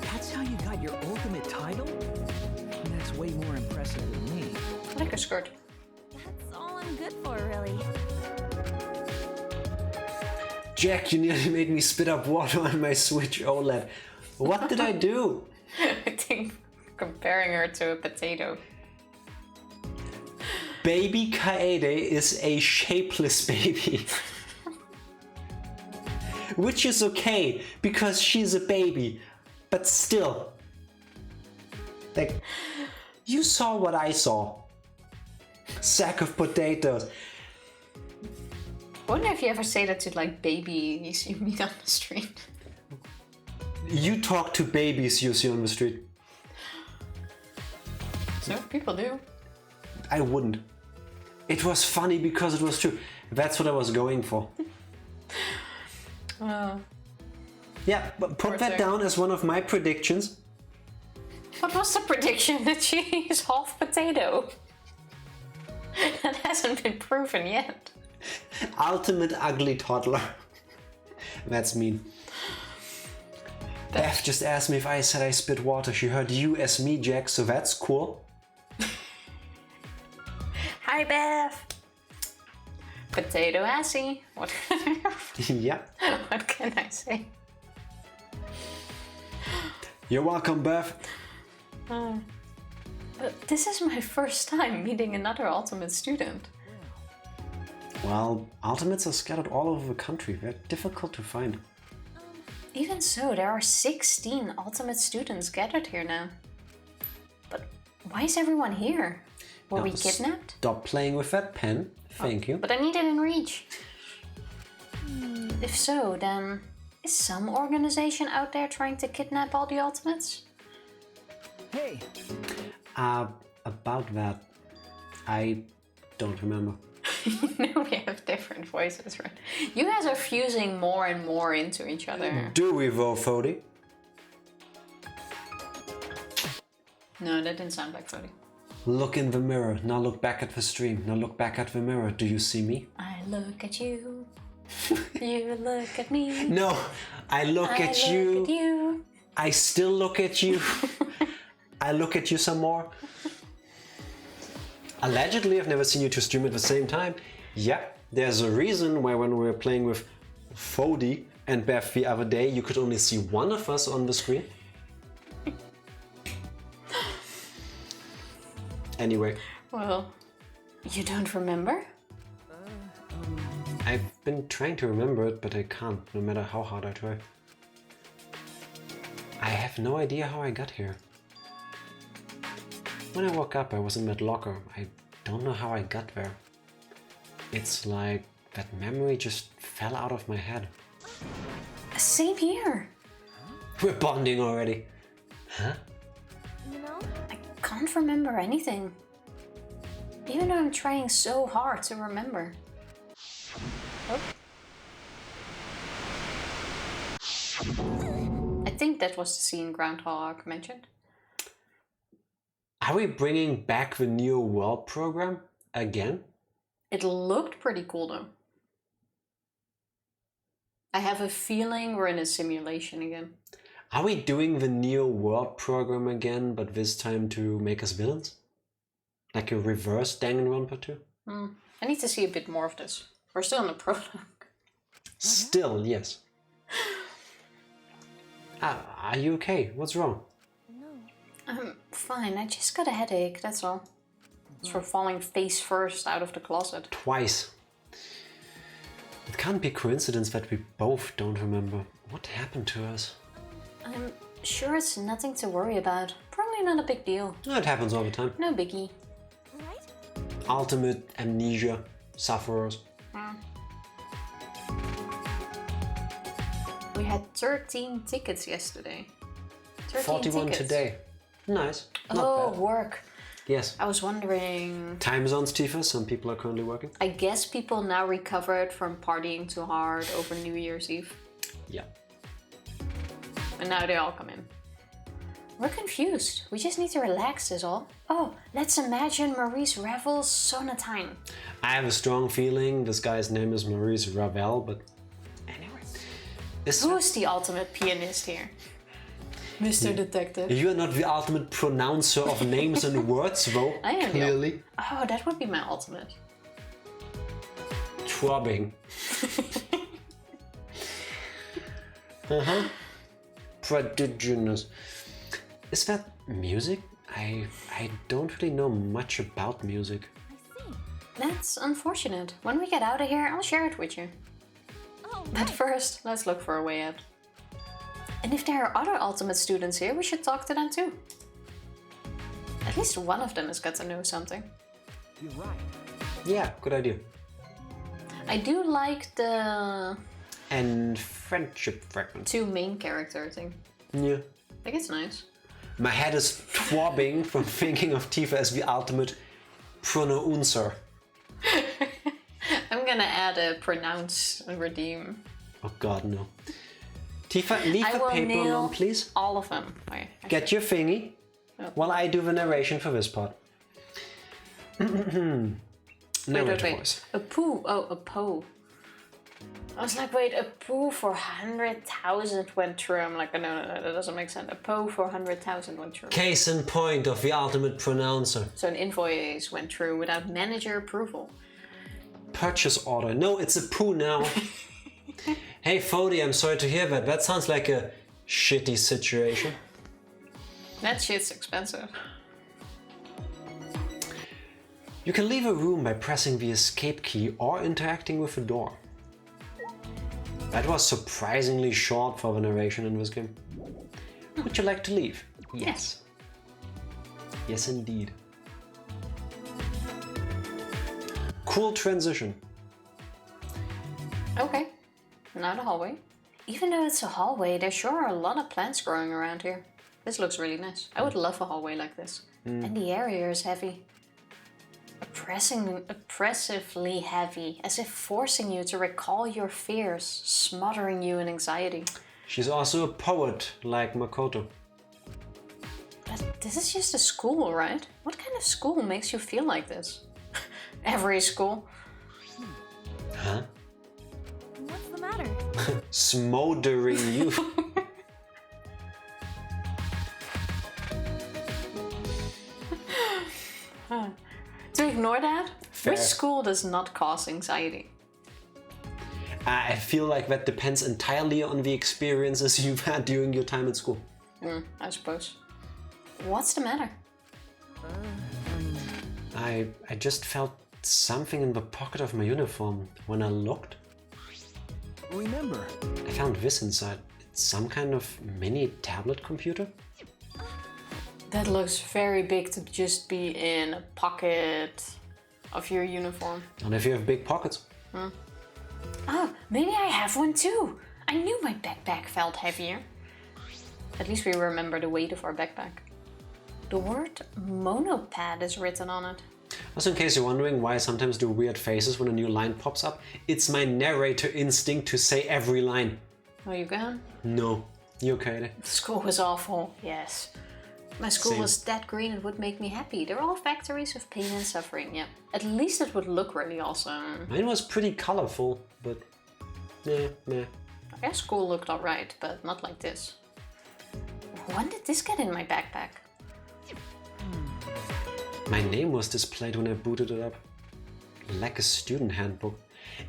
That's how you got your ultimate title? That's way more impressive than me. Like a skirt. That's all I'm good for, really. Jack, you nearly made me spit up water on my Switch OLED. What did I do? I think comparing her to a potato. Baby Kaede is a shapeless baby. Which is okay, because she's a baby. But still. Like, you saw what I saw. Sack of potatoes. I wonder if you ever say that to like babies you meet on the street. You talk to babies you see on the street. So people do. I wouldn't. It was funny because it was true. That's what I was going for. Yeah, but put that down as one of my predictions. What was the prediction? That she is half potato? That hasn't been proven yet. Ultimate ugly toddler. That's mean. Beth just asked me if I said I spit water. She heard you as me, Jack, so that's cool. Hi, Beth. Potato assy. What? Yeah. What can I say? You're welcome, Beth. But this is my first time meeting another Ultimate student. Well, Ultimates are scattered all over the country. They're difficult to find. Even so, there are 16 Ultimate students gathered here now. But why is everyone here? Were we kidnapped? Stop playing with that pen. Thank you. But I need it in reach. If so, then is some organization out there trying to kidnap all the Ultimates? Hey, About that, I don't remember. You know we have different voices, right? You guys are fusing more and more into each other. Do we, though, Fody? No, that didn't sound like Fody. Look in the mirror. Now look back at the stream. Now look back at the mirror. Do you see me? I look at you. You look at me. No, I look at you. Look at you. I still look at you. I look at you some more. Allegedly, I've never seen you two stream at the same time. Yeah, there's a reason why when we were playing with Fody and Beth the other day, you could only see one of us on the screen. Anyway. Well, you don't remember? I've been trying to remember it, but I can't, no matter how hard I try. I have no idea how I got here. When I woke up, I was in that locker. I don't know how I got there. It's like that memory just fell out of my head. Same here. We're bonding already. Huh? You know? I can't remember anything. Even though I'm trying so hard to remember. Oh. I think that was the scene Groundhog mentioned. Are we bringing back the New World program again? It looked pretty cool though. I have a feeling we're in a simulation again. Are we doing the Neo World program again, but this time to make us villains? Like a reverse Danganronpa 2? I need to see a bit more of this. We're still in the prologue. Still, yes. Are you okay? What's wrong? I'm fine, I just got a headache, that's all. It's for falling face first out of the closet. Twice. It can't be a coincidence that we both don't remember. What happened to us? I'm sure it's nothing to worry about. Probably not a big deal. No, it happens all the time. No biggie. Right? Ultimate amnesia sufferers. We had 13 tickets yesterday. 13 41 tickets. today. Nice. Not Oh, bad. work. Yes. I was wondering... Time zones, Tifa. Some people are currently working. I guess people now recovered from partying too hard over New Year's Eve. Yeah. And now they all come in. We're confused. We just need to relax is all. Oh, let's imagine Maurice Ravel's Sonatine. I have a strong feeling this guy's name is Maurice Ravel, but anyway. Who's the ultimate pianist here? Mr. Detective. You are not the ultimate pronouncer of names and words, though. I am. Clearly. Oh, that would be my ultimate. Throbbing. Prodigious. Is that music? I don't really know much about music. I see. That's unfortunate. When we get out of here, I'll share it with you. Oh, But first, let's look for a way out. And if there are other Ultimate students here, we should talk to them too. At least one of them has got to know something. You're right. Yeah, good idea. I do like the And friendship fragment. 2 main character thing. Yeah. I think it's nice. My head is throbbing from thinking of Tifa as the ultimate pronouncer. I'm gonna add a pronounce and redeem. Oh god, no. Tifa, leave I the will paper nail alone, please. all of them. Wait, Get your thingy Oh. while I do the narration for this part. Narrator voice. A poo. Oh, a po. I was like, wait, a poo for 100,000 went through. I'm like, no, that doesn't make sense. A po for 100,000 went through. Case in point of the ultimate pronouncer. So an invoice went through without manager approval. Purchase order. No, it's a poo now. Hey, Fody, I'm sorry to hear that. That sounds like a shitty situation. That shit's expensive. You can leave a room by pressing the escape key or interacting with the door. That was surprisingly short for the narration in this game. Would you like to leave? Yes. Yes, indeed. Cool transition. Okay, now the hallway. Even though it's a hallway, there sure are a lot of plants growing around here. This looks really nice. I would love a hallway like this. And the area is heavy. Oppressively heavy, as if forcing you to recall your fears, smothering you in anxiety. She's also a poet, like Makoto. But this is just a school, right? What kind of school makes you feel like this? Every school. Huh? What's the matter? Smoldering youth. To ignore that, Fair. which school does not cause anxiety? I feel like that depends entirely on the experiences you've had during your time at school. I suppose. What's the matter? I just felt something in the pocket of my uniform. When I looked, Remember, I found this inside. It's some kind of mini tablet computer. That looks very big to just be in a pocket of your uniform. And if you have big pockets. Oh, maybe I have one too. I knew my backpack felt heavier. At least we remember the weight of our backpack. The word monopad is written on it. Also, in case you're wondering why I sometimes do weird faces when a new line pops up, it's my narrator instinct to say every line. Are you gone? No. You okay there? School was awful, yes. My school Same. was that green it would make me happy. They're all factories of pain and suffering, yeah. At least it would look really awesome. Mine was pretty colorful, but meh. I guess school looked alright, but not like this. When did this get in my backpack? My name was displayed when I booted it up. Like a student handbook.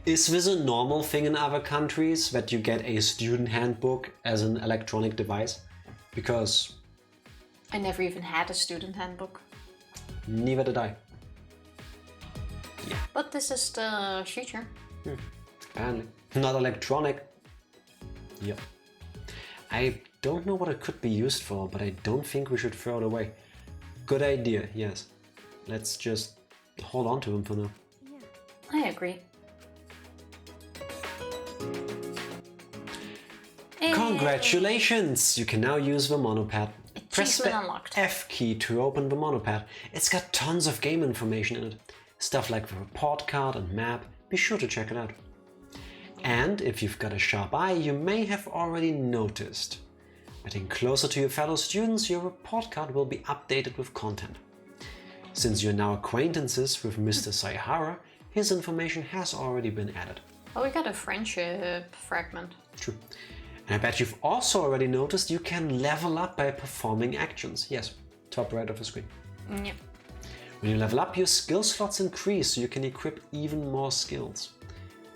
Is this a normal thing in other countries, that you get a student handbook as an electronic device? Because I never even had a student handbook. neither did I. But this is the future. Apparently. Not electronic. Yep. I don't know what it could be used for, but I don't think we should throw it away. Good idea, yes. Let's just hold on to them for now. I agree. Congratulations! You can now use the monopad. Press the Achievement unlocked. F key to open the monopad. It's got tons of game information in it. Stuff like the report card and map. Be sure to check it out. And if you've got a sharp eye, you may have already noticed. Getting closer to your fellow students, your report card will be updated with content. Since you're now acquaintances with Mr. Sayahara, his information has already been added. Oh, we got a friendship fragment. True. And I bet you've also already noticed you can level up by performing actions. Yes, top right of the screen. Yep. When you level up, your skill slots increase so you can equip even more skills.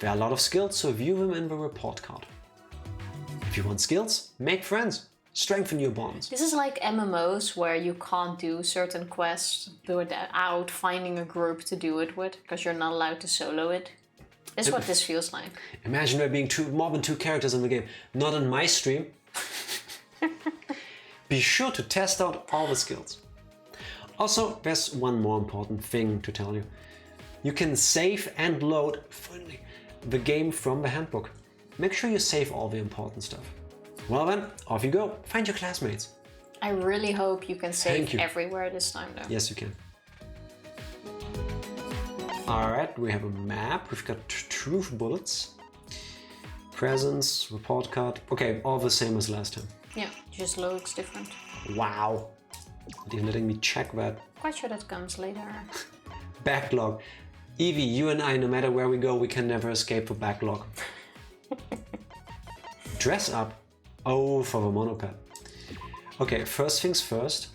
There are a lot of skills, so view them in the report card. If you want skills, make friends. Strengthen your bonds. This is like MMOs where you can't do certain quests without finding a group to do it with, because you're not allowed to solo it. This is what this feels like. Imagine there being more than 2 characters in the game. Not on my stream. Be sure to test out all the skills. Also, there's one more important thing to tell you. You can save and load, finally, the game from the handbook. Make sure you save all the important stuff. Well then, off you go. Find your classmates. I really hope you can save everywhere this time though. Yes, you can. Alright, we have a map. We've got truth bullets. Presents, report card. Okay, all the same as last time. Yeah, just looks different. Wow. Not even letting me check that. Quite sure that comes later. Backlog. Evie, you and I, no matter where we go, we can never escape the backlog. Dress up. Oh, for the monopad. Okay, first things first.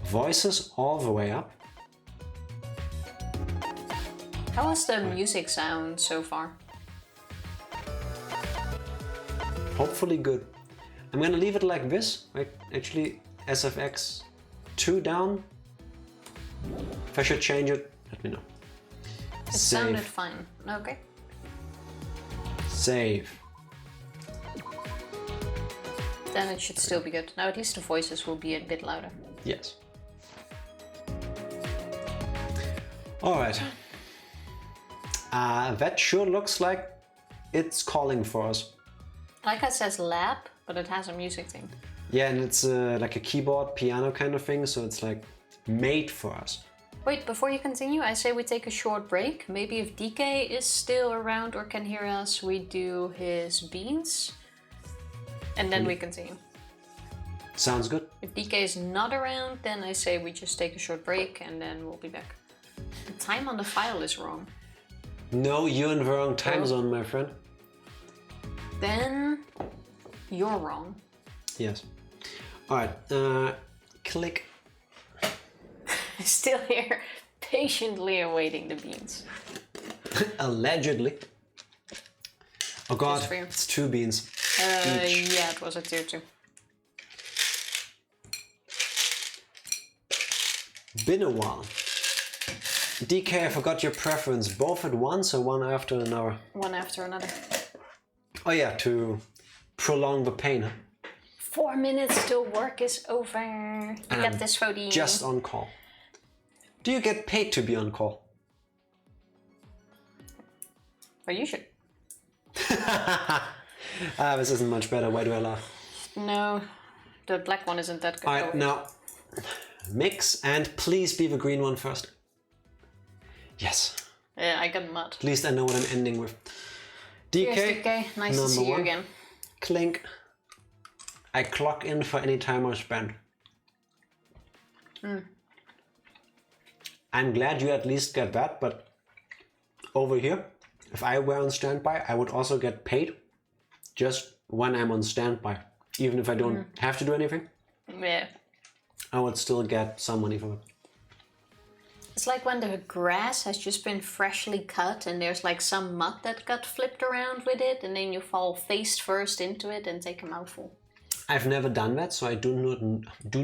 Voices all the way up. How was the music sound so far? Hopefully good. I'm gonna leave it like this. Right? Actually, SFX 2 down. If I should change it, let me know. It sounded fine. Okay. Save. Then it should still be good. Now at least the voices will be a bit louder. Yes. Alright. That sure looks like it's calling for us. Like it says lab, but it has a music thing. Yeah, and it's like a keyboard, piano kind of thing, so it's like made for us. Wait, before you continue, I say we take a short break. Maybe if DK is still around or can hear us, we do his beans. And then we continue. Sounds good. If DK is not around, then I say we just take a short break and then we'll be back. The time on the file is wrong. No, you're in the wrong time zone, my friend. Then you're wrong. Yes. Alright, click. Still here, patiently awaiting the beans. Allegedly. Oh god, it's 2 beans. Yeah, it was a tier 2. Been a while. DK, I forgot your preference. Both at once or one after another? One after another. Oh yeah, to prolong the pain. Huh? 4 minutes till work is over. You get this for the... Just on call. Do you get paid to be on call? Well, you should. This isn't much better. Why do I laugh? No, the black one isn't that good. Alright, now mix and please be the green one first. Yes. Yeah, I got mud. At least I know what I'm ending with. DK, Cheers, DK. Nice to see you again. Clink. I clock in for any time I spend. I'm glad you at least get that, but over here, if I were on standby, I would also get paid just when I'm on standby. Even if I don't have to do anything, Yeah. I would still get some money for it. It's like when the grass has just been freshly cut and there's like some mud that got flipped around with it, and then you fall face first into it and take a mouthful. I've never done that, so I do not know. Do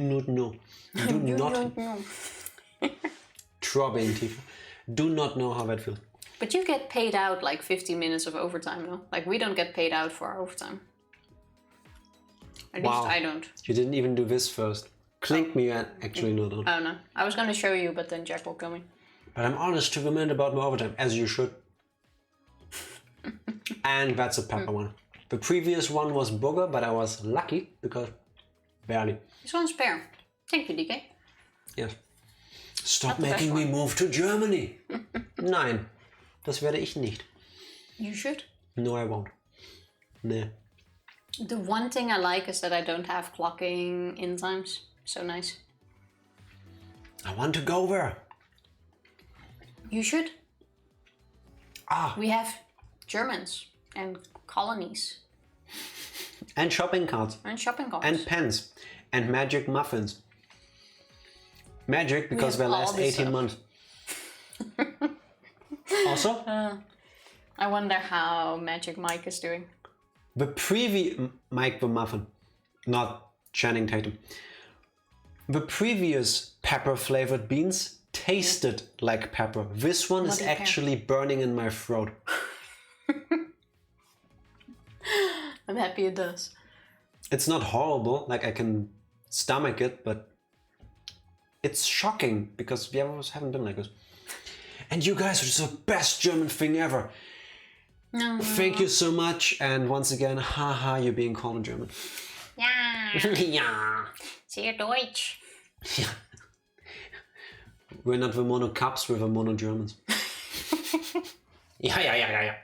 not know how that feels. But you get paid out like 50 minutes of overtime, no? Like we don't get paid out for our overtime. At least I don't. You didn't even do this first. Clink me and actually no. Oh no. I was gonna show you, but then Jack will kill me. But I'm honest to the man about my overtime, as you should. And that's a pepper one. The previous one was booger, but I was lucky because barely. This one's spare. Thank you, DK. Yes. Stop making me move to Germany. Nein, das werde ich nicht. You should. No, I won't. Nah. The one thing I like is that I don't have clocking in times. So nice. I want to go there. You should. Ah. We have Germans and colonies. And shopping carts. And shopping carts. And pens. And magic muffins. Magic because they last 18 months. Also? I wonder how Magic Mike is doing. The previous Mike the Muffin. Not Channing Tatum. The previous pepper-flavored beans tasted like pepper. This one is actually burning in my throat. I'm happy it does. It's not horrible, like I can stomach it, but it's shocking because the others haven't been like this. And you guys are just the best German thing ever. No. Thank you so much, and once again, haha, you're being called in German. Ja. Ja. Sehr Deutsch. Yeah. We're not the mono Caps, we're the mono Germans. Yeah.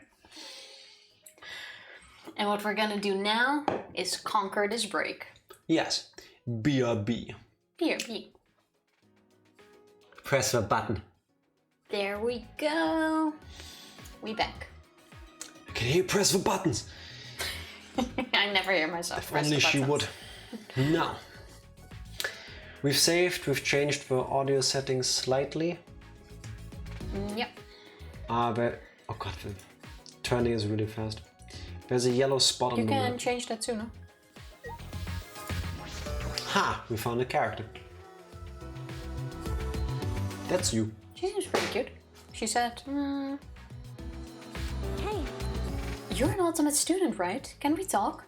And what we're gonna do now is conquer this break. Yes. BRB. BRB. Press the button. There we go. We back. I can hear you press the buttons. I never hear myself If press only the she buttons. would. Now. We've saved, we've changed the audio settings slightly. Yep. But, oh god, the turning is really fast. There's a yellow spot on You the can map. change that too, no? Ha! We found a character. That's you. She seems pretty cute. She said, Hey, You're an ultimate student, right? Can we talk?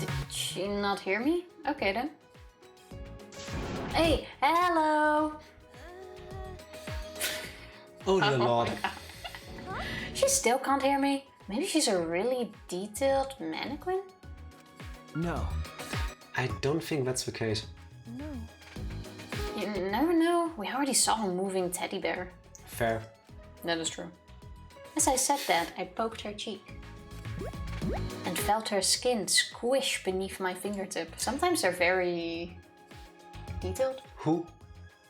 Did she not hear me? Okay then. Hey, hello! Oh dear my lord. God. She still can't hear me? Maybe she's a really detailed mannequin? No. I don't think that's the case. no. You never know. We already saw a moving teddy bear. Fair. That is true. As I said that, I poked her cheek and felt her skin squish beneath my fingertip. Sometimes they're very detailed, Who?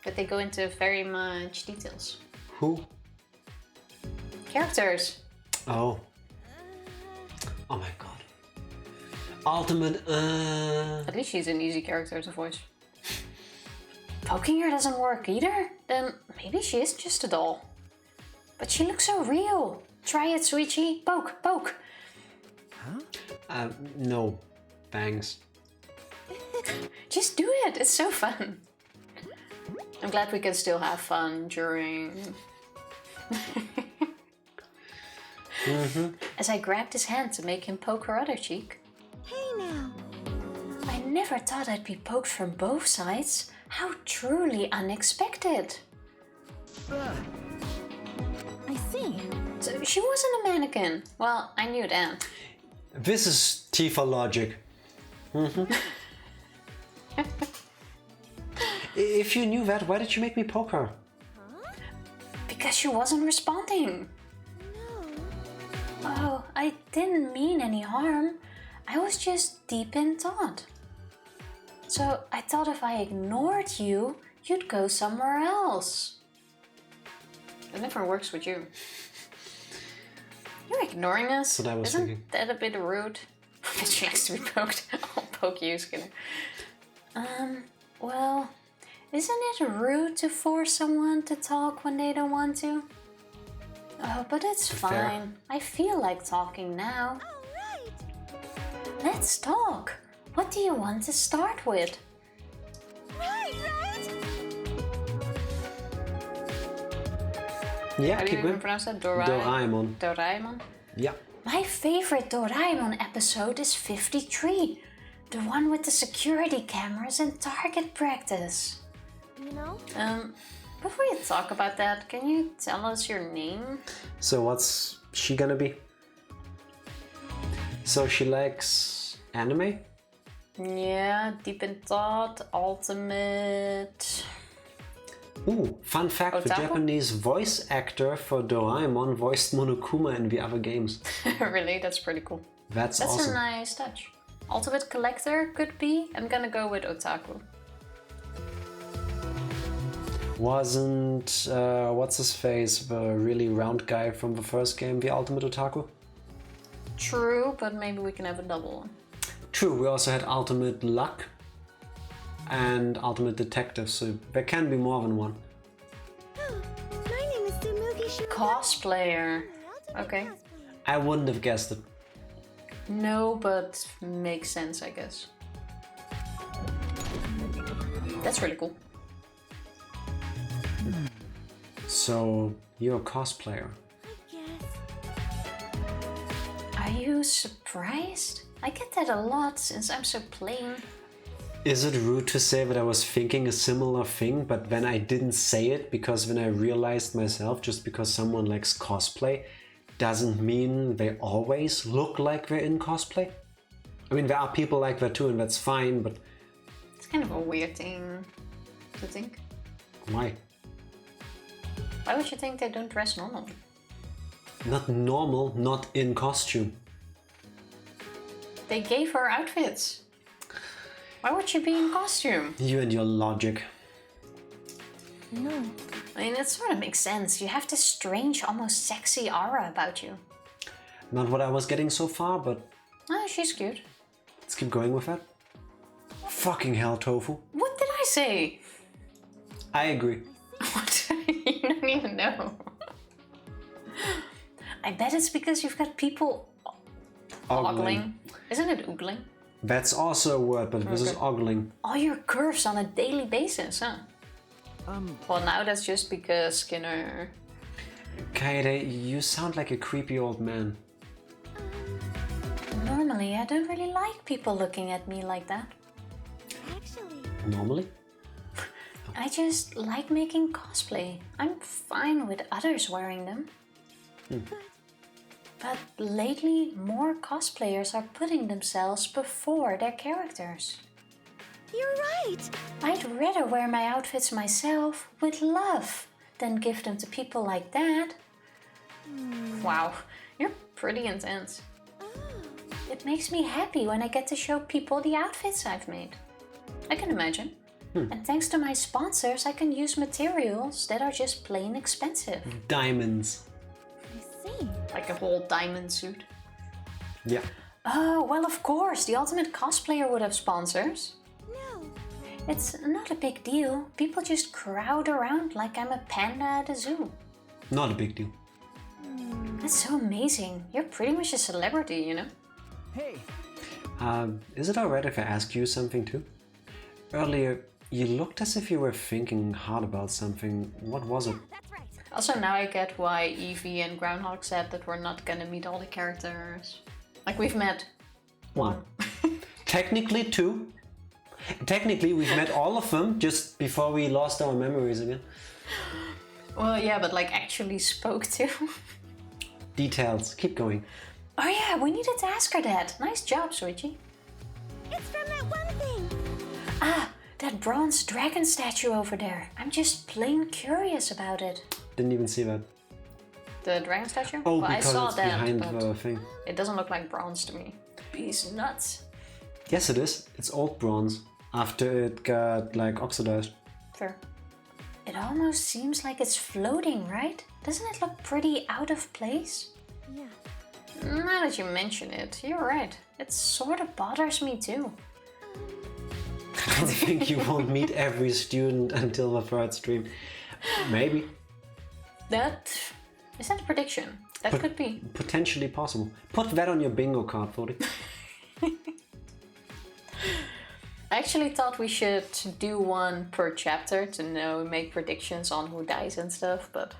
but they go into very much details. Who? Characters. Oh. Oh my god. Ultimate, At least she's an easy character to voice. Poking her doesn't work either? Then maybe she is just a doll. But she looks so real. Try it, Sweetie. Poke, poke. no. Thanks. Just do it. It's so fun. I'm glad we can still have fun during... As I grabbed his hand to make him poke her other cheek. Hey now. I never thought I'd be poked from both sides. How truly unexpected. I see. So she wasn't a mannequin. Well, I knew that. This is Tifa logic. If you knew that, why did you make me poke her? Because she wasn't responding. Oh, I didn't mean any harm. I was just deep in thought. So I thought if I ignored you, you'd go somewhere else. It never works with you. You're ignoring us? That's what I was Isn't thinking. that a bit rude? But she likes to be poked. I'll poke you, Skinner. Well, isn't it rude to force someone to talk when they don't want to? Oh, but it's Fair. fine. I feel like talking now. Let's talk. What do you want to start with? Right. Yeah, How do you keep even going. pronounce that? Doraemon. Doraemon? Yeah. My favorite Doraemon episode is 53. The one with the security cameras and target practice. You know? Before you talk about that, can you tell us your name? So what's she gonna be? So she likes anime? Yeah, deep in thought, ultimate... Ooh, fun fact, the Otaku? Japanese voice actor for Doraemon voiced Monokuma in the other games. Really? That's pretty cool. That's That's awesome. a nice touch. Ultimate collector could be. I'm gonna go with otaku. Wasn't, what's his face, the really round guy from the first game, the Ultimate Otaku? True, but maybe we can have a double one. True, we also had Ultimate Luck and Ultimate Detective, so there can be more than one. My name is Tsumugi Shimada. Cosplayer. Okay. I wouldn't have guessed it. No, but makes sense, I guess. That's really cool. So, you're a cosplayer. Are you surprised? I get that a lot since I'm so plain. Is it rude to say that I was thinking a similar thing, but then I didn't say it because when I realized myself, just because someone likes cosplay doesn't mean they always look like they're in cosplay? I mean, there are people like that too, and that's fine, but... It's kind of a weird thing to think. Why? Why would you think they don't dress normally? Not normal, not in costume. They gave her outfits. Why would she be in costume? You and your logic. No. I mean, it sort of makes sense. You have this strange, almost sexy aura about you. Not what I was getting so far, but... Oh, she's cute. Let's keep going with that. Fucking hell, Tofu. What did I say? I agree. What? You don't even know. I bet it's because you've got people... Ogling. Isn't it oogling? That's also a word, but this is ogling. All your curves on a daily basis, huh? Well, now that's just because Skinner... Kaede, you sound like a creepy old man. Normally, I don't really like people looking at me like that. Actually, Normally? I just like making cosplay. I'm fine with others wearing them. But lately, more cosplayers are putting themselves before their characters. you're right. I'd rather wear my outfits myself with love than give them to people like that. Wow, you're pretty intense. It makes me happy when I get to show people the outfits I've made. I can imagine. And thanks to my sponsors, I can use materials that are just plain expensive. Diamonds. I see. Like a whole diamond suit. Yeah. Oh, well, of course, the ultimate cosplayer would have sponsors. No. It's not a big deal. People just crowd around like I'm a panda at a zoo. Not a big deal. That's so amazing. You're pretty much a celebrity, you know? Hey, Is it alright if I ask you something too? Earlier, you looked as if you were thinking hard about something. What was it? That's right. Also, now I get why Evie and Groundhog said that we're not gonna meet all the characters. Like, we've met one. Technically two. Technically, we've met all of them just before we lost our memories again. Well, yeah, but like actually spoke to. Details. Keep going. Oh yeah, we needed to ask her that. Nice job, Suichi. It's from that one thing. Ah, that bronze dragon statue over there. I'm just plain curious about it. Didn't even see that. The dragon statue? Oh, well, I because saw it's that, behind but the thing. it doesn't look like bronze to me. He's nuts. Yes, it is. It's old bronze. After it got, like, oxidized. Fair. It almost seems like it's floating, right? Doesn't it look pretty out of place? Yeah. Now that you mention it, you're right. It sort of bothers me too. I don't think you won't meet every student until the third stream. Maybe. Is that a prediction? That could be. Potentially possible. Put that on your bingo card, Fody. I actually thought we should do one per chapter to make predictions on who dies and stuff, but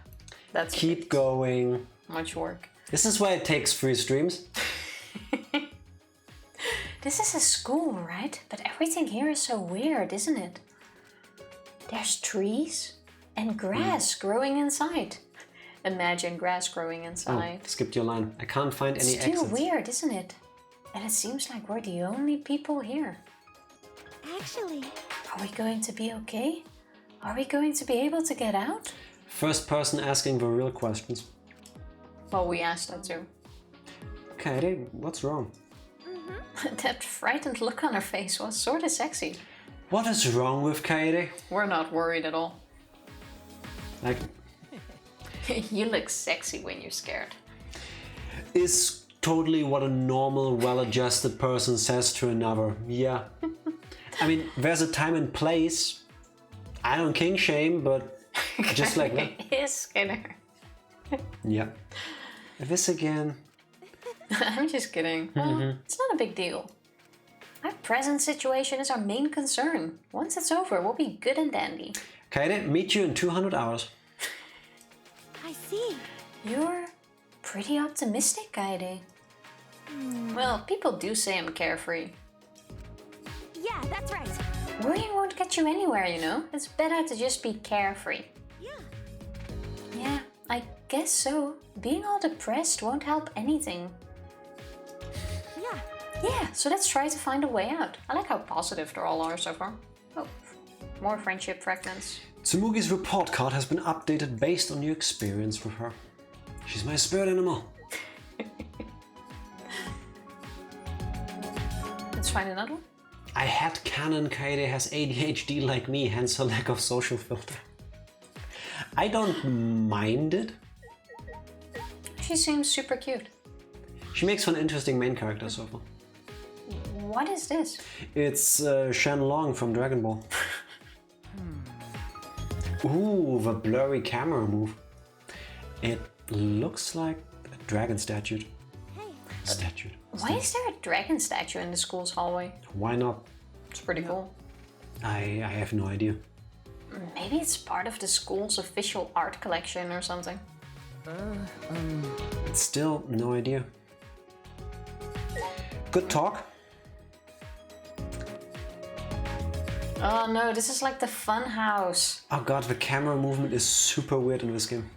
that's Keep going. much work. This is why it takes 3 streams. This is a school, right? But everything here is so weird, isn't it? There's trees and grass growing inside. Imagine grass growing inside. Oh, skipped your line. I can't find any It's too exits. weird, isn't it? And it seems like we're the only people here. Actually, Are we going to be okay? Are we going to be able to get out? First person asking the real questions. Well, we asked that too. Kaede, what's wrong? That frightened look on her face was sort of sexy. What is wrong with Kaede? We're not worried at all. Like, You look sexy when you're scared. is totally what a normal, well-adjusted person says to another. Yeah. I mean, there's a time and place. I don't king shame, but just like that. Yes, Skinner. Yeah. This again. I'm just kidding. Well, it's not a big deal. Our present situation is our main concern. Once it's over, we'll be good and dandy. Kaede, meet you in 200 hours. I see. You're pretty optimistic, Kaede. Well, people do say I'm carefree. Yeah, that's right. Worrying won't get you anywhere, you know? It's better to just be carefree. Yeah. Yeah, I guess so. Being all depressed won't help anything. Yeah. Yeah, so let's try to find a way out. I like how positive they all are so far. Oh, more friendship fragments. Tsumugi's report card has been updated based on your experience with her. She's my spirit animal. Let's find another one. I had canon Kaede has ADHD like me, hence her lack of social filter. I don't mind it. She seems super cute. She makes for an interesting main character so far. What is this? It's Shenlong from Dragon Ball. Ooh, the blurry camera move. It looks like a dragon statue. Hey. Why is there a dragon statue in the school's hallway? Why not? It's pretty cool. I have no idea. Maybe it's part of the school's official art collection or something. Still no idea. Good talk. Oh no, this is like the fun house. Oh god, the camera movement is super weird in this game.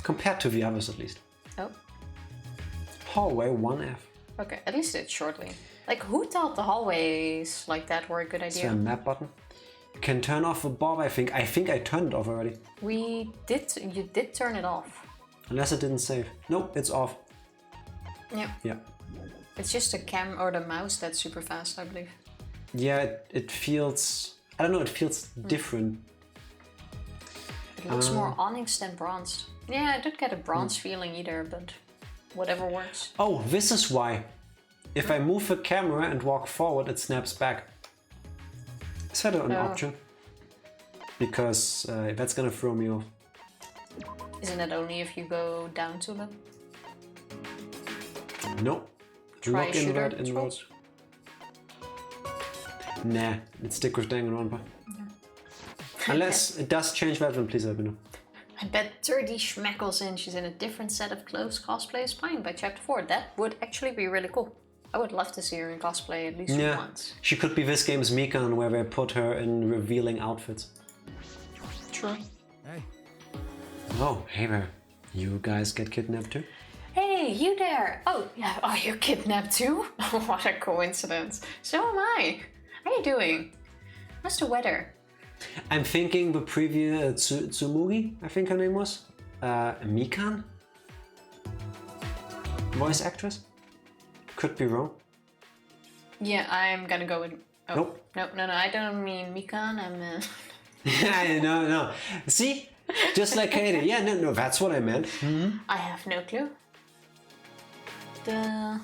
Compared to the others at least. Oh, Hallway 1F. okay, at least it's shortly. Like, who thought the hallways like that were a good Is there a idea? map button? You can turn off the bob, I think. I think I turned it off already. You did turn it off. Unless it didn't save. Nope, it's off. Yeah, Yeah. it's just the cam or the mouse that's super fast, I believe. Yeah, it feels... I don't know, it feels different. It looks more onyx than bronzed. Yeah, I don't get a bronze feeling either, but whatever works. Oh, this is why. If I move the camera and walk forward, it snaps back. Is that an option? Because that's gonna throw me off. Isn't it only if you go down to them? Nope. Try Lock shooter invert inwards. Nah, let's stick with Danganronpa. Unless it does change that, then please let me know. I bet 30 schmeckles in she's in a different set of clothes cosplay is fine by chapter 4. That would actually be really cool. I would love to see her in cosplay at least once. She could be this game's Mikan, where they put her in revealing outfits. True. Hey. Oh, hey there. You guys get kidnapped too? Hey, you there! Oh, yeah, are you kidnapped too? What a coincidence. So am I. How are you doing? How's the weather? I'm thinking the previous Tsumugi, I think her name was. Mikan? Voice actress? Could be wrong. Yeah, I'm gonna go with... Oh, Nope. No, I don't mean Mikan, I'm... No. See? Just like Kaede. Yeah, no, that's what I meant. I have no clue. The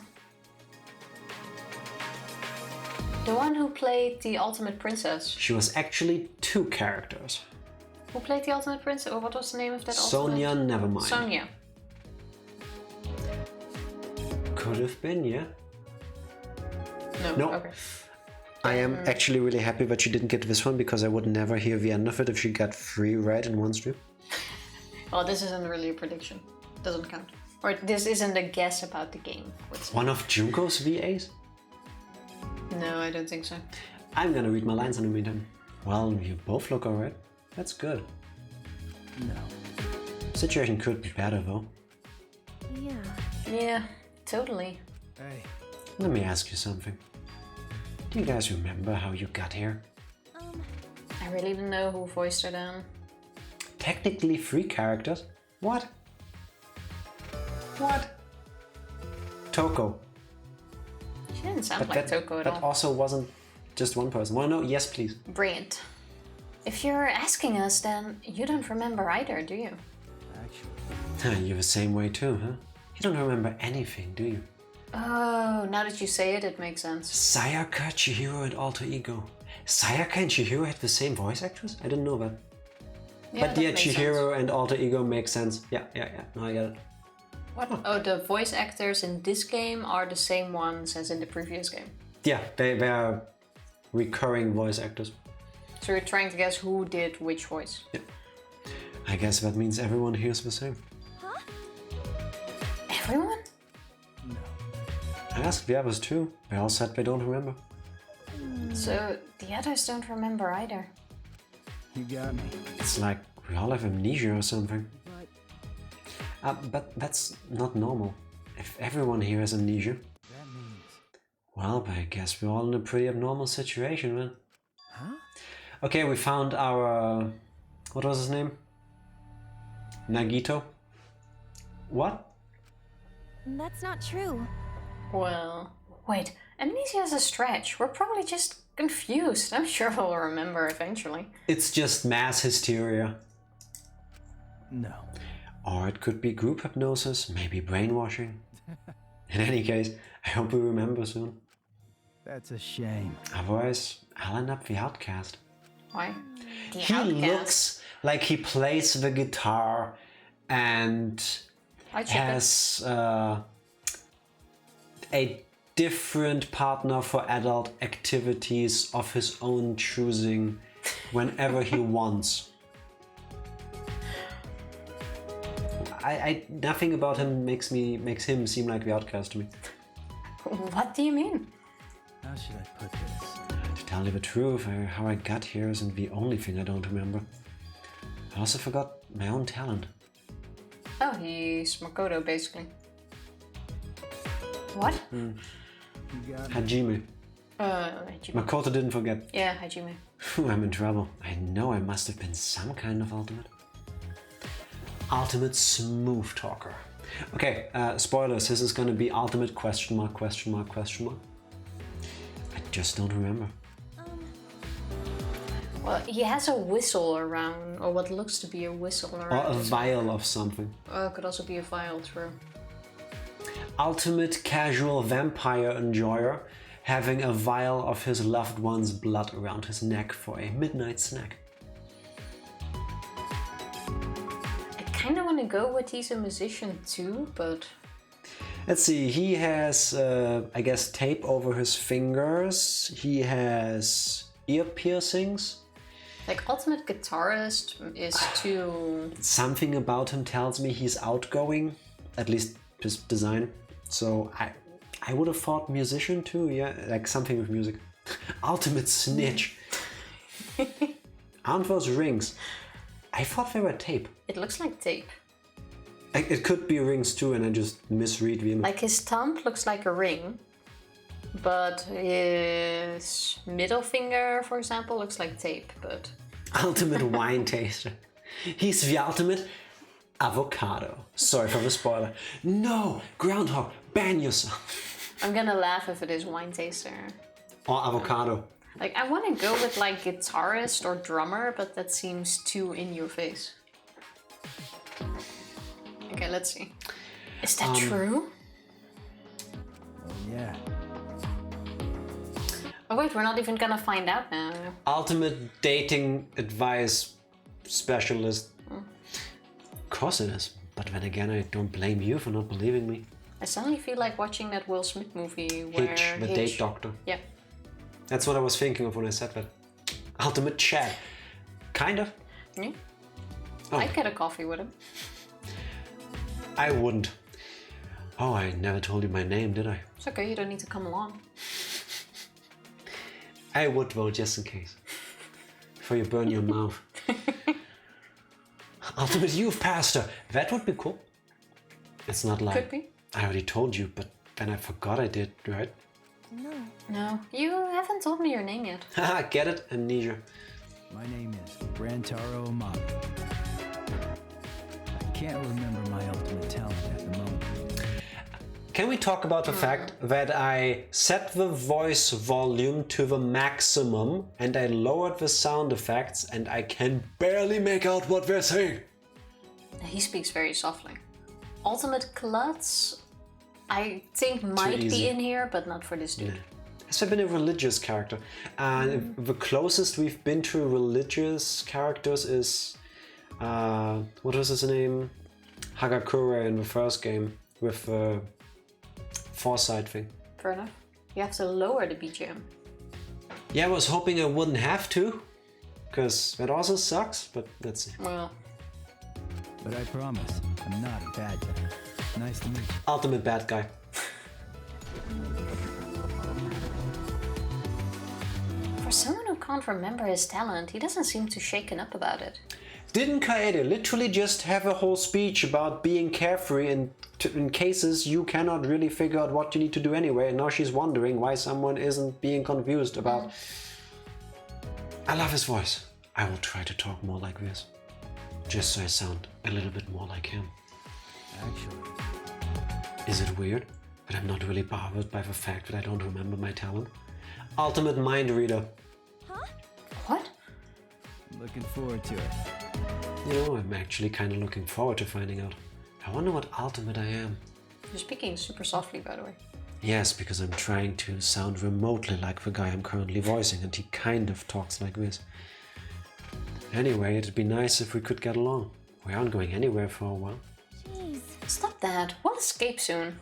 one who played the Ultimate Princess. She was actually two characters. Who played the Ultimate Princess? Or what was the name of that Sonia, Ultimate? Nevermind. Sonia. Could have been, yeah. No, No. okay. I am actually really happy that she didn't get this one, because I would never hear the end of it if she got 3 right in one stream. Well, this isn't really a prediction. Doesn't count. Or this isn't a guess about the game. One of Junko's VAs? No, I don't think so. I'm gonna read my lines in the meantime. Well, you both look alright. That's good. No. Situation could be better though. Yeah. Yeah, totally. Hey. Let me ask you something. Do you guys remember how you got here? I really don't know who voiced her then. Technically 3 characters. What? What? Toko. She didn't sound like Toko at that all. also wasn't just one person. Well, no, yes, please. Brilliant. If you're asking us, then you don't remember either, do you? Actually. You're the same way too, huh? You don't remember anything, do you? Oh, now that you say it, it makes sense. Sayaka, Chihiro, and Alter Ego. Sayaka and Chihiro had the same voice actress? I didn't know that. Yeah, But that yeah, makes Chihiro sense. and Alter Ego make sense. Yeah. No, I get it. What? Oh, the voice actors in this game are the same ones as in the previous game. Yeah, they are recurring voice actors. So you're trying to guess who did which voice? Yeah. I guess that means everyone hears the same. Huh? Everyone? I asked the others too. They all said they don't remember. So the others don't remember either. You got me. It's like we all have amnesia or something. But that's not normal. If everyone here has amnesia, That means... well, I guess we're all in a pretty abnormal situation, man. Huh? Okay, we found our... what was his name? Nagito? What? That's not true. Well, wait. Amnesia is a stretch. We're probably just confused. I'm sure we'll remember eventually. It's just mass hysteria. No. Or it could be group hypnosis, maybe brainwashing. In any case, I hope we remember soon. That's a shame. Otherwise, I'll end up the outcast. Why? The He outcast. looks like he plays the guitar and I check it. has a different partner for adult activities of his own choosing whenever he wants. Nothing about him makes him seem like the outcast to me. What do you mean? How should I put this? To tell you the truth, how I got here isn't the only thing I don't remember. I also forgot my own talent. Oh, he's Makoto, basically. What? You got me. Hajime. Hajime. Makoto didn't forget. Yeah, Hajime. Phew, I'm in trouble. I know I must have been some kind of ultimate. Ultimate smooth talker. Okay, spoilers. This is gonna be ultimate question mark, question mark, question mark. I just don't remember. Well, he has a whistle around, or what looks to be a whistle Or around. a vial of something. Oh, it could also be a vial, true. Ultimate casual vampire enjoyer, having a vial of his loved one's blood around his neck for a midnight snack. I kind of want to go with he's a musician too, but... Let's see, he has, I guess, tape over his fingers. He has ear piercings. Like, ultimate guitarist is too... Something about him tells me he's outgoing, at least his design. So I would have thought musician too, yeah, like something with music. Ultimate snitch. Aren't those rings? I thought they were tape. It looks like tape. It could be rings too, and I just misread the image. Like, his thumb looks like a ring, but his middle finger, for example, looks like tape, but... Ultimate wine taster. He's the ultimate avocado. Sorry for the spoiler. No! Groundhog, ban yourself. I'm gonna laugh if it is wine taster. Or avocado. Like, I want to go with, like, guitarist or drummer, but that seems too in your face. Okay, let's see. Is that true? Oh, yeah. Oh wait, we're not even gonna find out now. Ultimate dating advice specialist. Of course it is. But then again, I don't blame you for not believing me. I suddenly feel like watching that Will Smith movie where... Hitch, the date doctor. Yeah. That's what I was thinking of when I said that. Ultimate chat. Kind of. Yeah. Oh. I'd get a coffee with him. I wouldn't. Oh, I never told you my name, did I? It's okay, you don't need to come along. I would though, just in case. Before you burn your mouth. Ultimate youth pastor. That would be cool. It's not like... Could be. I already told you, but then I forgot I did, right? No. No, you haven't told me your name yet. Haha, get it? Amnesia. My name is Brantaro Amabi. I can't remember my ultimate talent at the moment. Can we talk about the fact that I set the voice volume to the maximum and I lowered the sound effects and I can barely make out what they're saying? He speaks very softly. Ultimate Klutz, I think might easy. be in here, but not for this dude. Has there been a religious character? The closest we've been to religious characters is... what was his name? Hagakure in the first game. with foresight thing. Fair enough. You have to lower the BGM. Yeah, I was hoping I wouldn't have to, because that also sucks, but let's see. Well, But I promise, I'm not a bad guy. Nice to meet you. Ultimate bad guy. for someone who can't remember his talent, he doesn't seem too shaken up about it. Didn't Kaede literally just have a whole speech about being carefree in cases you cannot really figure out what you need to do anyway, and now she's wondering why someone isn't being confused about... I love his voice. I will try to talk more like this, just so I sound a little bit more like him. Actually, Is it weird that I'm not really bothered by the fact that I don't remember my talent? Ultimate mind reader. What? looking forward to it. You know, I'm actually kind of looking forward to finding out. I wonder what ultimate I am. You're speaking super softly, by the way. Yes, because I'm trying to sound remotely like the guy I'm currently voicing, and he kind of talks like this. Anyway, it'd be nice if we could get along. We aren't going anywhere for a while. Jeez. Stop that. We'll escape soon.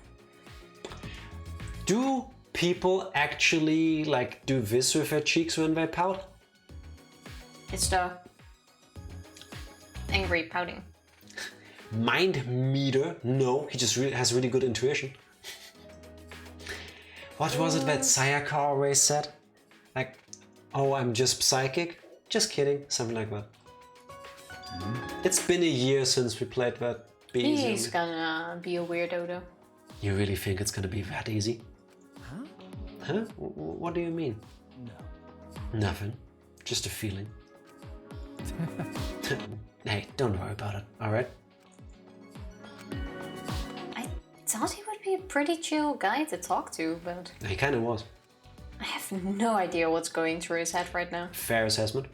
Do people actually, like, do this with their cheeks when they pout? It's the angry pouting. Mind meter? No, he just has really good intuition. What was it that Sayaka always said? Like, oh, I'm just psychic? Just kidding, something like that. It's been a year since we played that. Be easy. He's gonna be a weirdo though. You really think it's gonna be that easy? Huh? Huh? What do you mean? No. Nothing. Just a feeling. Hey, don't worry about it, alright? I thought he would be a pretty chill guy to talk to, but He kinda was. I have no idea what's going through his head right now. Fair assessment.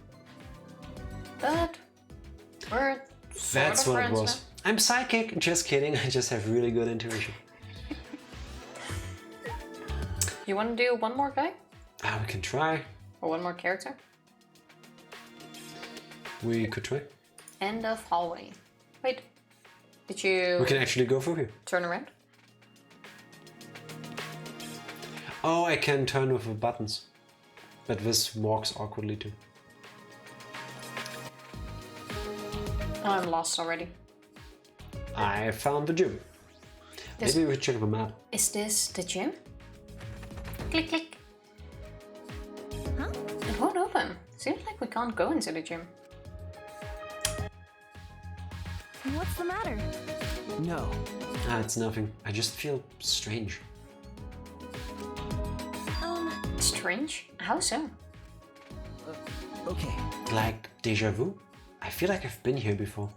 But we're sort That's of what it friends was. I'm psychic, just kidding, I just have really good intuition. now. You want to do one more guy? Ah, we can try. Or one more character? We could try. End of hallway. Wait, did you We can actually go through here. turn around? Oh, I can turn with the buttons. But this walks awkwardly too. Oh, I'm lost already. I found the gym. This- Maybe we check the map. Is this the gym? Click, click. Huh? It won't open. Seems like we can't go into the gym. What's the matter? No. Ah, it's nothing. I just feel strange. Strange? How so? Okay. Like deja vu? I feel like I've been here before.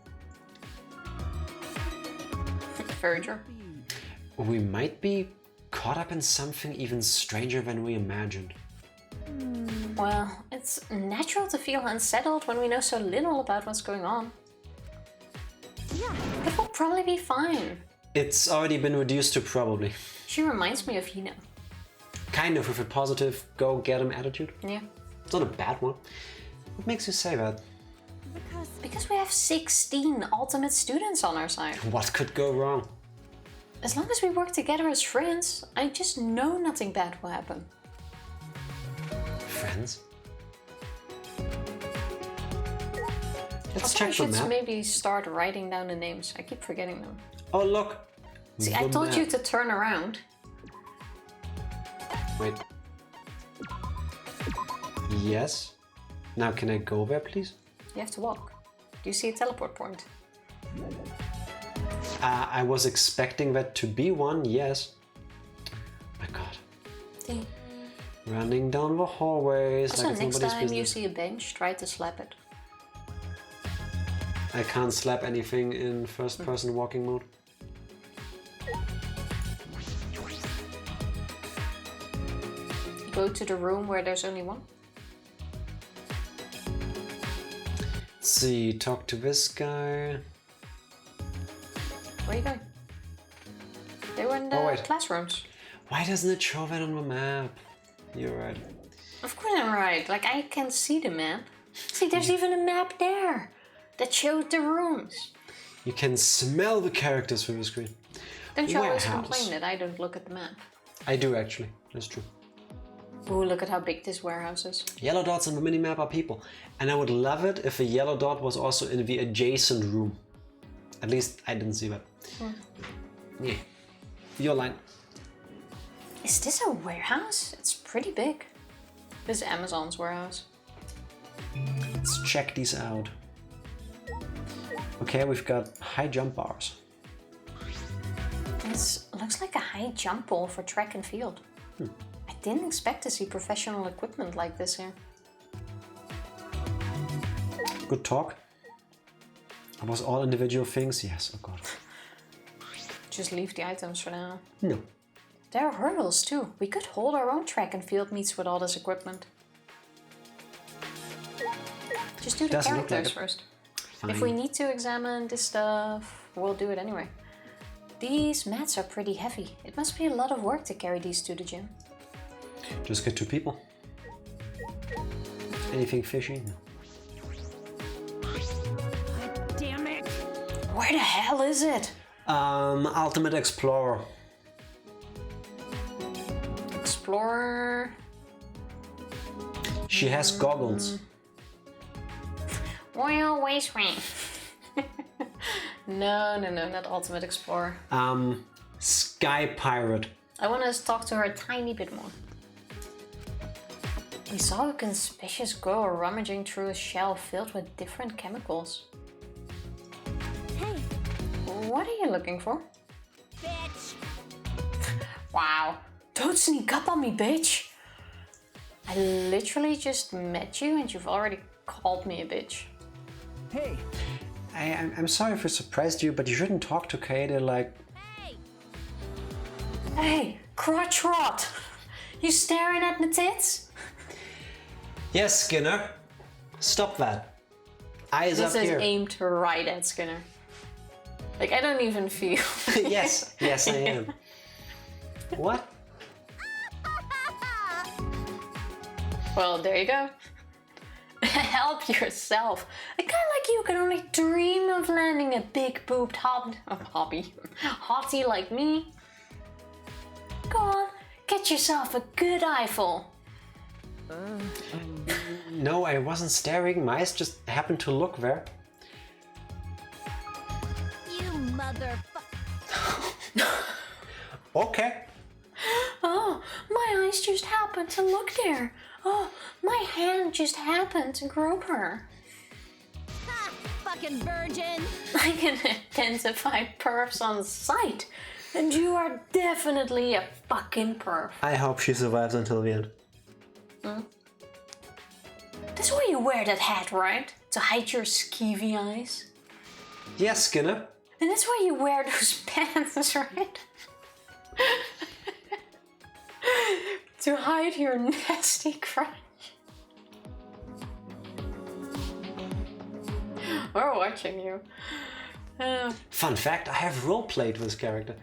Very true. We might be caught up in something even stranger than we imagined. Well, it's natural to feel unsettled when we know so little about what's going on. Yeah. But we'll probably be fine. It's already been reduced to probably. She reminds me of Hina. Kind of with a positive go get him attitude. Yeah. It's not a bad one. What makes you say that? Because we have 16 ultimate students on our side. What could go wrong? As long as we work together as friends, I just know nothing bad will happen. Friends? Let's Also, I check the should map. maybe start writing down the names. I keep forgetting them. Oh, look! See, I The told you map. to turn around. Wait. Yes? Now can I go there, please? You have to walk. Do you see a teleport point? I was expecting that to be one, yes. My god. See? Running down the hallways Also, like it's next nobody's time you business. see a bench, try to slap it. I can't slap anything in first person walking mode. You go to the room where there's only one. Let's see, talk to this guy. Where are you going? They were in the Oh, wait. classrooms. Why doesn't it show that on the map? You're right. Of course I'm right. Like, I can see the map. See, there's even a map there that showed the rooms. You can smell the characters through the screen. Don't you always warehouse. complain that I don't look at the map? I do actually, that's true. Ooh, look at how big this warehouse is. Yellow dots on the minimap are people. And I would love it if a yellow dot was also in the adjacent room. At least I didn't see that. Yeah. Your line. Is this a warehouse? It's pretty big. This is Amazon's warehouse. Let's check these out. Okay, we've got high jump bars. This looks like a high jump pole for track and field. I didn't expect to see professional equipment like this here. Good talk. Are those all individual things? Yes, oh god. Just leave the items for now. No. There are hurdles too. We could hold our own track and field meets with all this equipment. Just do the Doesn't look characters like it. first. Fine. If we need to examine this stuff, we'll do it anyway. These mats are pretty heavy. It must be a lot of work to carry these to the gym. Just get 2 people. Anything fishy? No. Damn it! Where the hell is it? Ultimate Explorer. Explorer. She has goggles. Royal Wasteland. No, not Ultimate Explorer. Sky Pirate. I want to talk to her a tiny bit more. We saw a conspicuous girl rummaging through a shell filled with different chemicals. Hey, What are you looking for? bitch! Wow. Don't sneak up on me, bitch. I literally just met you and you've already called me a bitch. Hey, I'm sorry if I surprised you, but you shouldn't talk to Kaede like... Hey! Hey, crotch rot. You staring at my tits? Yes, Skinner. Stop that. Eyes This up is here. aimed right at Skinner. Like, I don't even feel. Yes, yes I am. What? Well, there you go. Help yourself. A guy like you can only dream of landing a big boobed hottie like me. Go on, get yourself a good eyeful. No, I wasn't staring. My eyes just happened to look there. You motherfucker! Okay. Oh, my eyes just happened to look there. Oh, my hand just happened to grope her. Ha! Fucking virgin! I can identify perfs on sight. And you are definitely a fucking perf. I hope she survives until the end. That's why you wear that hat, right? To hide your skeevy eyes. Yes, Skinner. And that's why you wear those pants, right? To hide your nasty crotch. We're watching you. Fun fact, I have roleplayed with this character.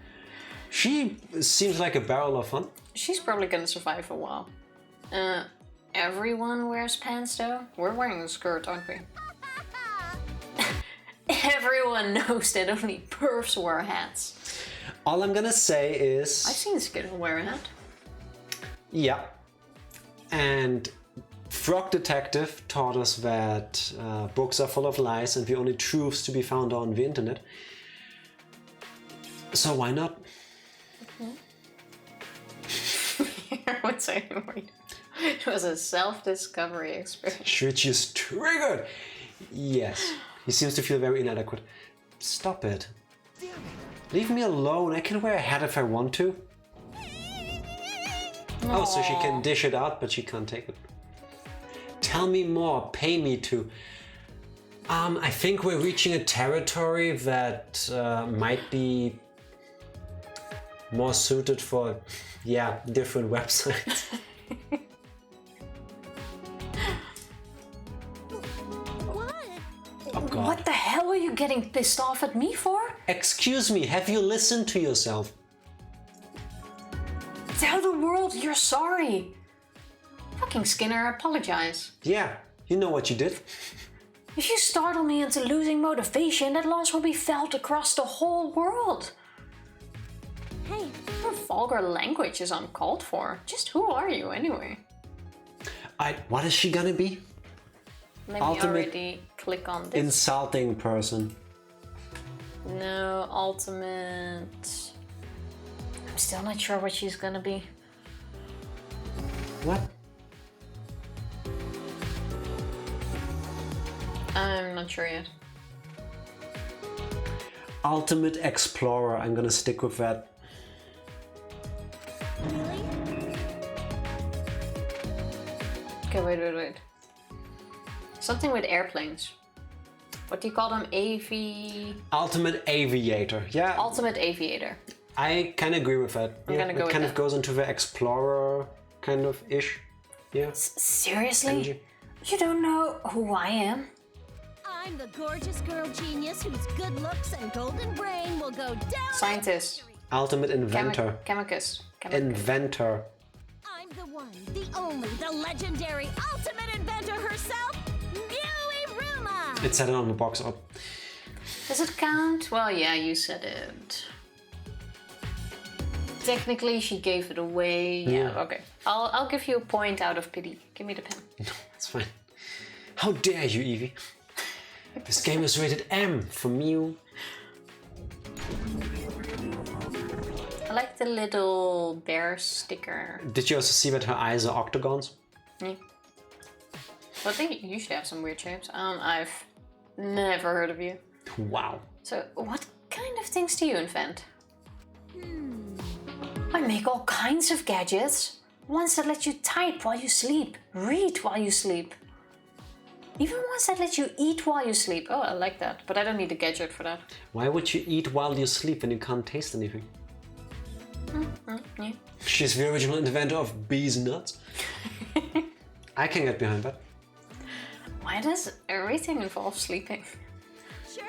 She seems like a barrel of fun. She's probably gonna survive a while. Everyone wears pants though? We're wearing a skirt, aren't we? Everyone knows that only perfs wear hats. All I'm gonna say I've is... seen Skinner wear a hat. Yeah. And Frog Detective taught us that books are full of lies and the only truths to be found on the internet. So why not? What's that? It was a self-discovery experience. Should just triggered. Yes. He seems to feel very inadequate. Stop it. Leave me alone. I can wear a hat if I want to. Oh, so she can dish it out, but she can't take it. Tell me more. Pay me to. I think we're reaching a territory that might be more suited for, yeah, different websites. What? Oh God. What the hell are you getting pissed off at me for? Excuse me, have you listened to yourself? Tell the world you're sorry. Fucking Skinner, apologize. Yeah, you know what you did. If you startle me into losing motivation, that loss will be felt across the whole world. Hey, Your vulgar language is uncalled for. Just who are you anyway? What is she gonna be? Let me Ultimate already click on this. Insulting person. No, ultimate. I'm still not sure what she's gonna be. What? I'm not sure yet. Ultimate Explorer. I'm gonna stick with that. really? Okay, wait. Something with airplanes. What do you call them? Ultimate Aviator. Yeah. Ultimate Aviator. I can agree with that. I'm gonna go it with kind that. of goes into the Explorer kind of ish. Yeah. Seriously? Energy. You don't know who I am? I'm the gorgeous girl genius whose good looks and golden brain will go down. Scientist. Ultimate Inventor. Chemicus. Inventor. I'm the one, the only, the legendary ultimate inventor herself, Ruma. It said it on the box up. Does it count? Well, yeah, you said it. Technically, she gave it away. Yeah, okay. I'll give you a point out of pity. Give me the pen. No, that's fine. How dare you, Evie? This game is rated M for Mew. I like the little bear sticker. Did you also see that her eyes are octagons? Yeah. Well, they usually have some weird shapes. I've never heard of you. Wow. So, what kind of things do you invent? I make all kinds of gadgets. Ones that let you type while you sleep, read while you sleep. Even ones that let you eat while you sleep. Oh, I like that, but I don't need a gadget for that. Why would you eat while you sleep when you can't taste anything? Yeah. She's the original inventor of bees nuts. I can get behind that. Why does everything involve sleeping? Sure.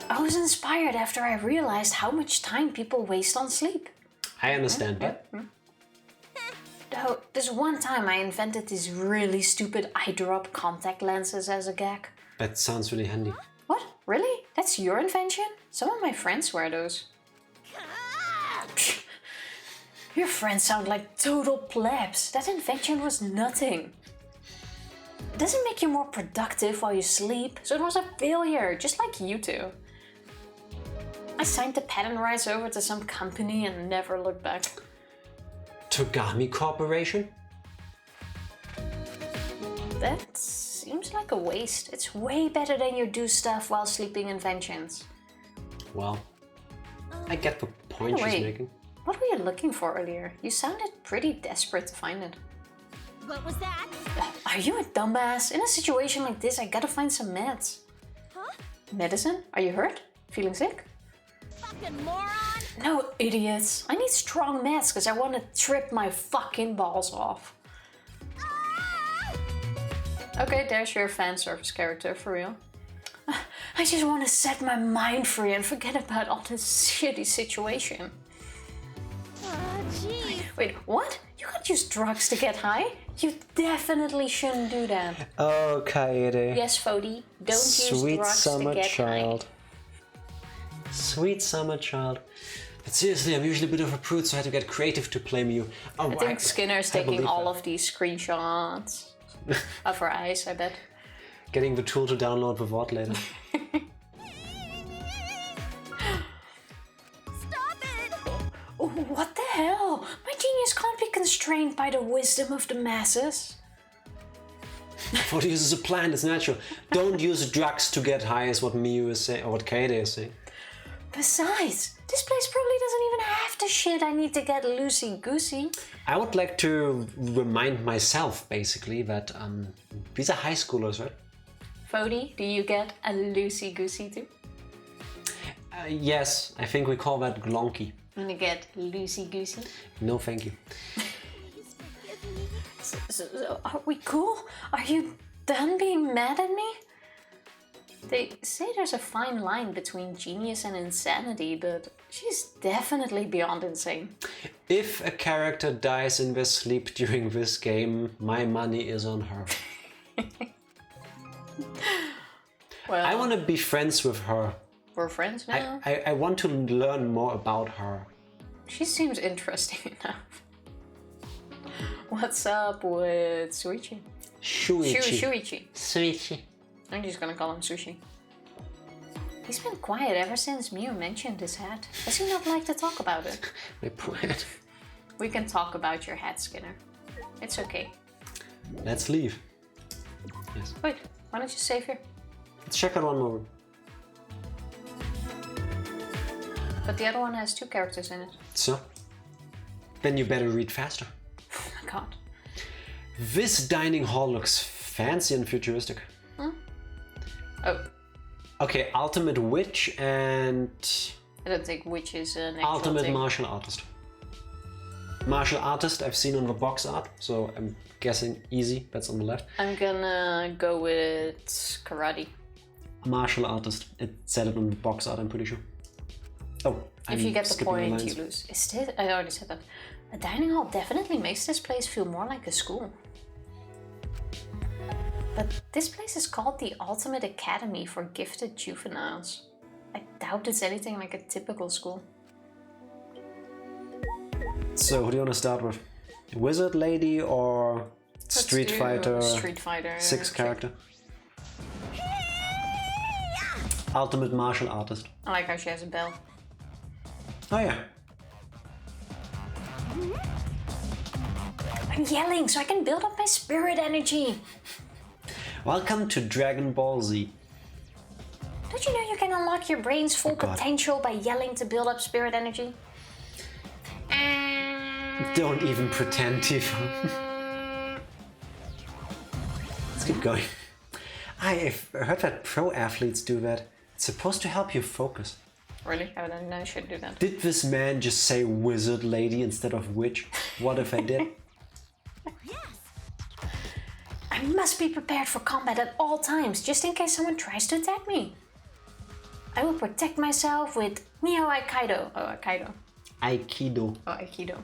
I was inspired after I realized how much time people waste on sleep. I understand that. Though, this one time I invented these really stupid eye drop contact lenses as a gag. That sounds really handy. What? Really? That's your invention? Some of my friends wear those. Your friends sound like total plebs. That invention was nothing. It doesn't make you more productive while you sleep, so it was a failure, just like you two. I signed the patent rights over to some company and never looked back. Togami Corporation? That seems like a waste. It's way better than your do stuff while sleeping inventions. Well, I get the point she's making. What were you looking for earlier? You sounded pretty desperate to find it. What was that? Are you a dumbass? In a situation like this, I gotta find some meds. Huh? Medicine? Are you hurt? Feeling sick? Fucking moron! No, idiots. I need strong meds because I want to trip my fucking balls off. Okay, there's your fan service character, for real. I just want to set my mind free and forget about all this shitty situation. Jeez. Wait, what? You can't use drugs to get high? You definitely shouldn't do that. Okay, Yes, Fody, don't use Sweet drugs summer to get child. Sweet summer child. But seriously, I'm usually a bit of a prude, so I had to get creative to play Mew. Oh, high. I think Skinner's taking believe all that. of these screenshots of her eyes, I bet. Getting the tool to download the VOD later. Stop it! Oh, what the hell? My genius can't be constrained by the wisdom of the masses. What uses a plant is natural. Don't use drugs to get high is what Mew is saying, or what Kaede is saying. Besides, this place probably doesn't even have the shit I need to get loosey-goosey. I would like to remind myself, basically, that these are high schoolers, right? Fody, do you get a loosey-goosey too? Yes, I think we call that glonky. Wanna get loosey-goosey? No, thank you. So, are we cool? Are you done being mad at me? They say there's a fine line between genius and insanity, but she's definitely beyond insane. If a character dies in their sleep during this game, my money is on her. Well, I want to be friends with her. we're friends now. I want to learn more about her. She seems interesting enough. What's up with Shuichi? Shuichi. Shuichi. I'm just gonna call him Sushi. He's been quiet ever since Mew mentioned his hat. Does he not like to talk about it? My poor head. We can talk about your hat, Skinner. It's okay. Let's leave. Yes. Wait, why don't you save here? Let's check out one more. But the other one has 2 characters in it. So? Then you better read faster. Oh my god. This dining hall looks fancy and futuristic. Huh? Oh. Okay, ultimate witch and I don't think witch is an actual ultimate thing. martial artist. Martial artist I've seen on the box art, so I'm guessing easy, that's on the left. I'm gonna go with karate. Martial artist, it said it on the box art, I'm pretty sure. Oh, If you get the skipping point, lines. you lose. Is this, I already said that. A dining hall definitely makes this place feel more like a school. But this place is called the Ultimate Academy for Gifted Juveniles. I doubt it's anything like a typical school. So, who do you want to start with? Wizard lady or Street Fighter Street Fighter 6 character? Ultimate martial artist. I like how she has a bell. Oh yeah. I'm yelling so I can build up my spirit energy. Welcome to Dragon Ball Z. Don't you know you can unlock your brain's full Oh, God. potential by yelling to build up spirit energy? Don't even pretend, Tifa. Let's keep going. I've heard that pro athletes do that. It's supposed to help you focus. Really? I don't know, I should do that. Did this man just say wizard lady instead of witch? What if I did? I must be prepared for combat at all times, just in case someone tries to attack me. I will protect myself with Neo Aikido. Oh, Aikido. Aikido. Oh, Aikido.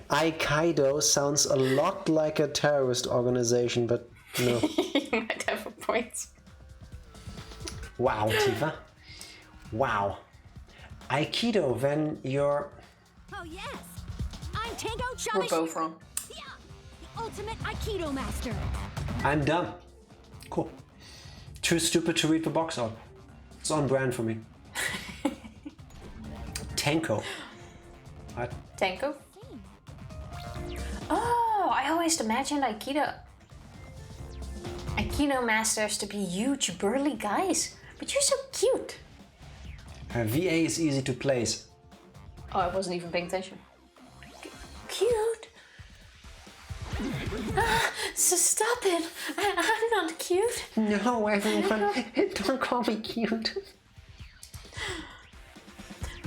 Aikido sounds a lot like a terrorist organization, but no. You might have a point. Wow, Tifa. Wow. Aikido, then you're... Oh yes! I'm Tango We're Shamashi, both wrong. the ultimate Aikido master. I'm done. Cool. Too stupid to read the box art. It's on brand for me. Tenko. What? Tenko? Oh, I always imagined Aikido masters to be huge, burly guys. But you're so cute. Her VA is easy to place. Oh, I wasn't even paying attention. Cute? So stop it. I'm not cute. No, everyone, don't call me cute.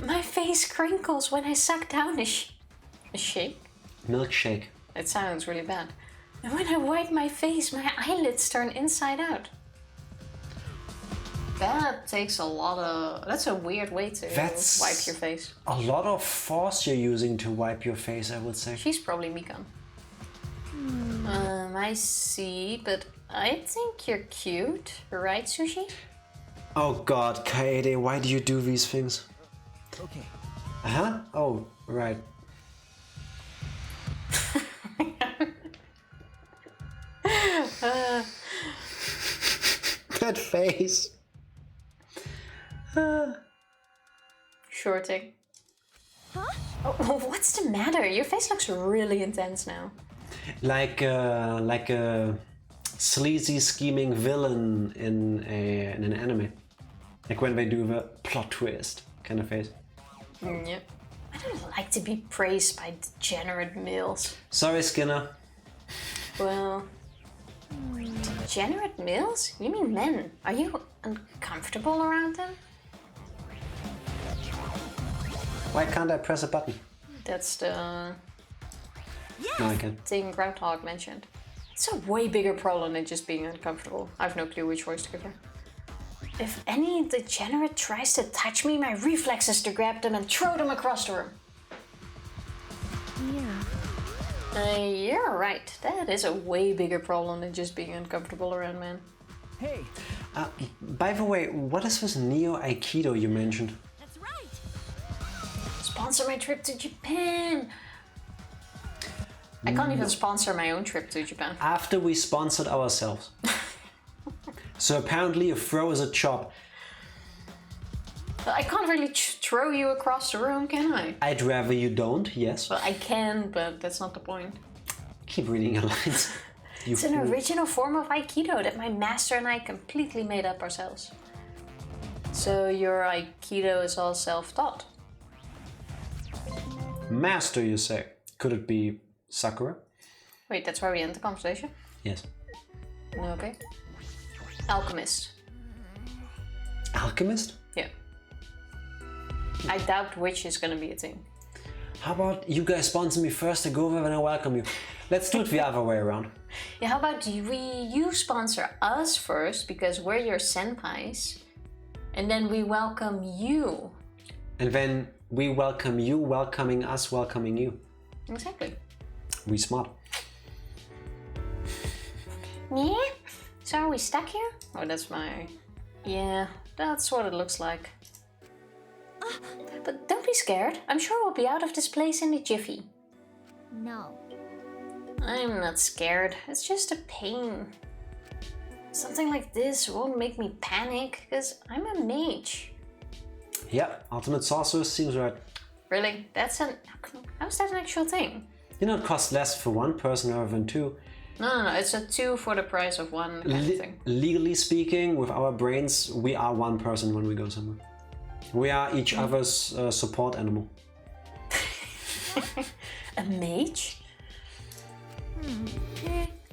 My face crinkles when I suck down a shake. Milkshake. It sounds really bad. And when I wipe my face, my eyelids turn inside out. That takes a lot of... That's a weird way to That's wipe your face. A lot of force you're using to wipe your face, I would say. She's probably Mikan. I see, but I think you're cute, right, Sushi? Oh god, Kaede, why do you do these things? Okay. Uh-huh? Oh, right. That face. Sure thing. Huh? Oh, what's the matter? Your face looks really intense now. Like a sleazy, scheming villain in an anime. Like when they do the plot twist kind of face. Yep. I don't like to be praised by degenerate males. Sorry, Skinner. Well, degenerate males? You mean men? Are you uncomfortable around them? Why can't I press a button? That's the No, I can. thing Groundhog mentioned. It's a way bigger problem than just being uncomfortable. I have no clue which voice to give her. If any degenerate tries to touch me, my reflex is to grab them and throw them across the room. Yeah. You're right. That is a way bigger problem than just being uncomfortable around men. Hey, By the way, what is this Neo Aikido you mentioned? That's right. sponsor my trip to Japan. I can't even sponsor my own trip to Japan. After we sponsored ourselves. So apparently a throw is a chop. But I can't really throw you across the room, can I? I'd rather you don't, yes. Well, I can, but that's not the point. Keep reading your lines. It's an original form of Aikido that my master and I completely made up ourselves. So your Aikido is all self-taught? Master, you say? Could it be Sakura? Wait, that's where we end the conversation? Yes. Okay. Alchemist. Alchemist? Yeah. I doubt witch is gonna be a thing. How about you guys sponsor me first and go over and I welcome you? Let's do it the other way around. Yeah, how about you sponsor us first because we're your senpais, and then we welcome you. And then we welcome you, welcoming us, welcoming you. Exactly. We smart. Yeah? So are we stuck here? Oh, that's my... Yeah, that's what it looks like. But don't be scared. I'm sure we'll be out of this place in a jiffy. No. I'm not scared. It's just a pain. Something like this won't make me panic, because I'm a mage. Yeah, ultimate sorcerer seems right. Really? How's that an actual thing? You know, it costs less for one person rather than two. No. It's a 2 for the price of one kind of thing. Legally speaking, with our brains, we are one person when we go somewhere. We are each other's support animal. A mage?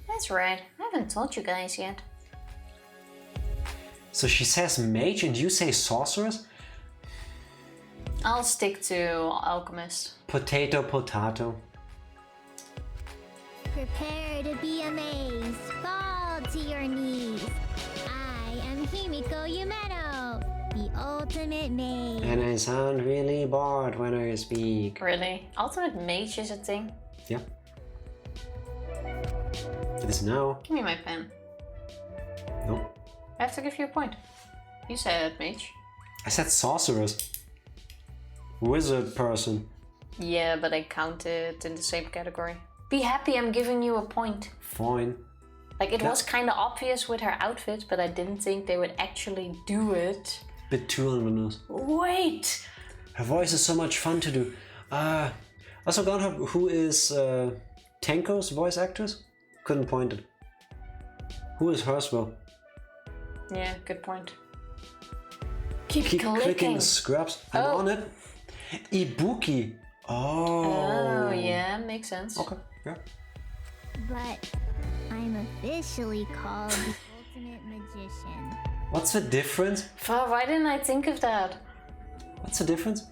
That's right. I haven't told you guys yet. So she says mage and you say sorceress? I'll stick to alchemist. Potato, potato. Prepare to be amazed. Fall to your knees. I am Himiko Yumeno, the ultimate mage. And I sound really bored when I speak. Really? Ultimate mage is a thing? Yeah. It is now. Give me my pen. No. I have to give you a point. You said mage. I said sorceress. Wizard person. Yeah, but I count it in the same category. Be happy I'm giving you a point. Fine. Like, it was kind of obvious with her outfit, but I didn't think they would actually do it. Bit too on the nose. Wait! Her voice is so much fun to do. Also got her, who is Tenko's voice actress? Couldn't point it. Who is hers though? Yeah, good point. Keep clicking the scraps. I'm on it. Ibuki. Oh, yeah, makes sense. Okay, yeah. But I'm officially called the ultimate magician. What's the difference? Why didn't I think of that? What's the difference?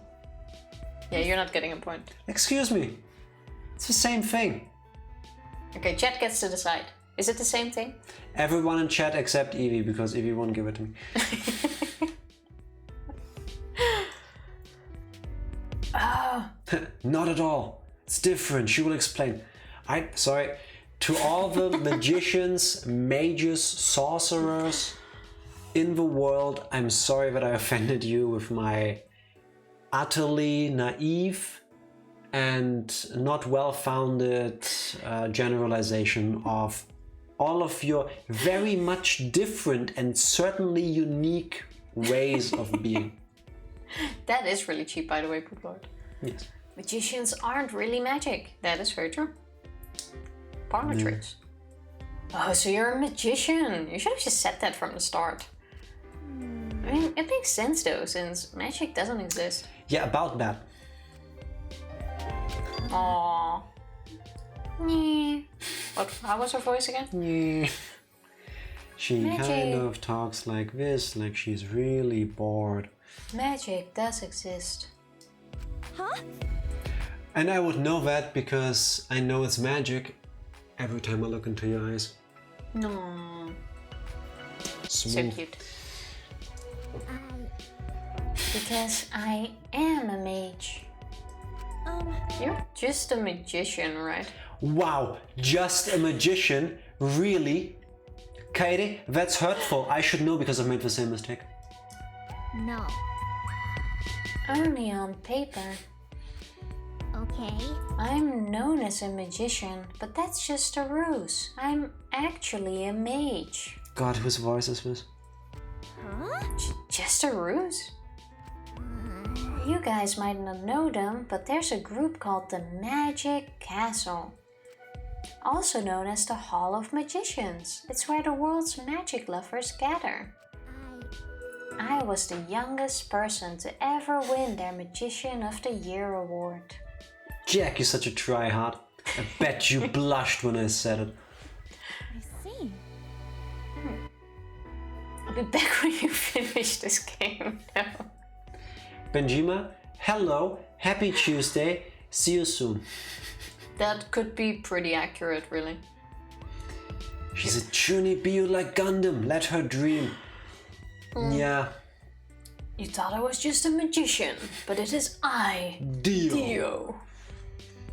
Yeah, you're not getting a point. Excuse me. It's the same thing. Okay, chat gets to decide. Is it the same thing? Everyone in chat except Evie, because Evie won't give it to me. Oh. Not at all. It's different. She will explain. Sorry. To all the magicians, mages, sorcerers in the world, I'm sorry that I offended you with my utterly naive and not well-founded generalization of all of your very much different and certainly unique ways of being. That is really cheap, by the way, Poop. Yes. Magicians aren't really magic. That is very true. Parlor tricks. Oh, so you're a magician. You should have just said that from the start. I mean, it makes sense though, since magic doesn't exist. Yeah, about that. Aww. Yeah. What? How was her voice again? Yeah. She Magic. kind of talks like this, like she's really bored. Magic does exist. Huh? And I would know that because I know it's magic every time I look into your eyes. No. So Smooth. cute. Because I am a mage. You're just a magician, right? Wow, just a magician? Really? Katie, that's hurtful. I should know because I've made the same mistake. No. Only on paper. Okay. I'm known as a magician, but that's just a ruse. I'm actually a mage. God, whose voice is this? Huh? Just a ruse? You guys might not know them, but there's a group called the Magic Castle. Also known as the Hall of Magicians. It's where the world's magic lovers gather. I was the youngest person to ever win their Magician of the Year award. Jack, you're such a tryhard. I bet you blushed when I said it. I see. I'll be back when you finish this game. No. Benjima, hello, happy Tuesday, see you soon. That could be pretty accurate, really. She's a journey being like Gundam, let her dream. Yeah. You thought I was just a magician, but it is I, Dio.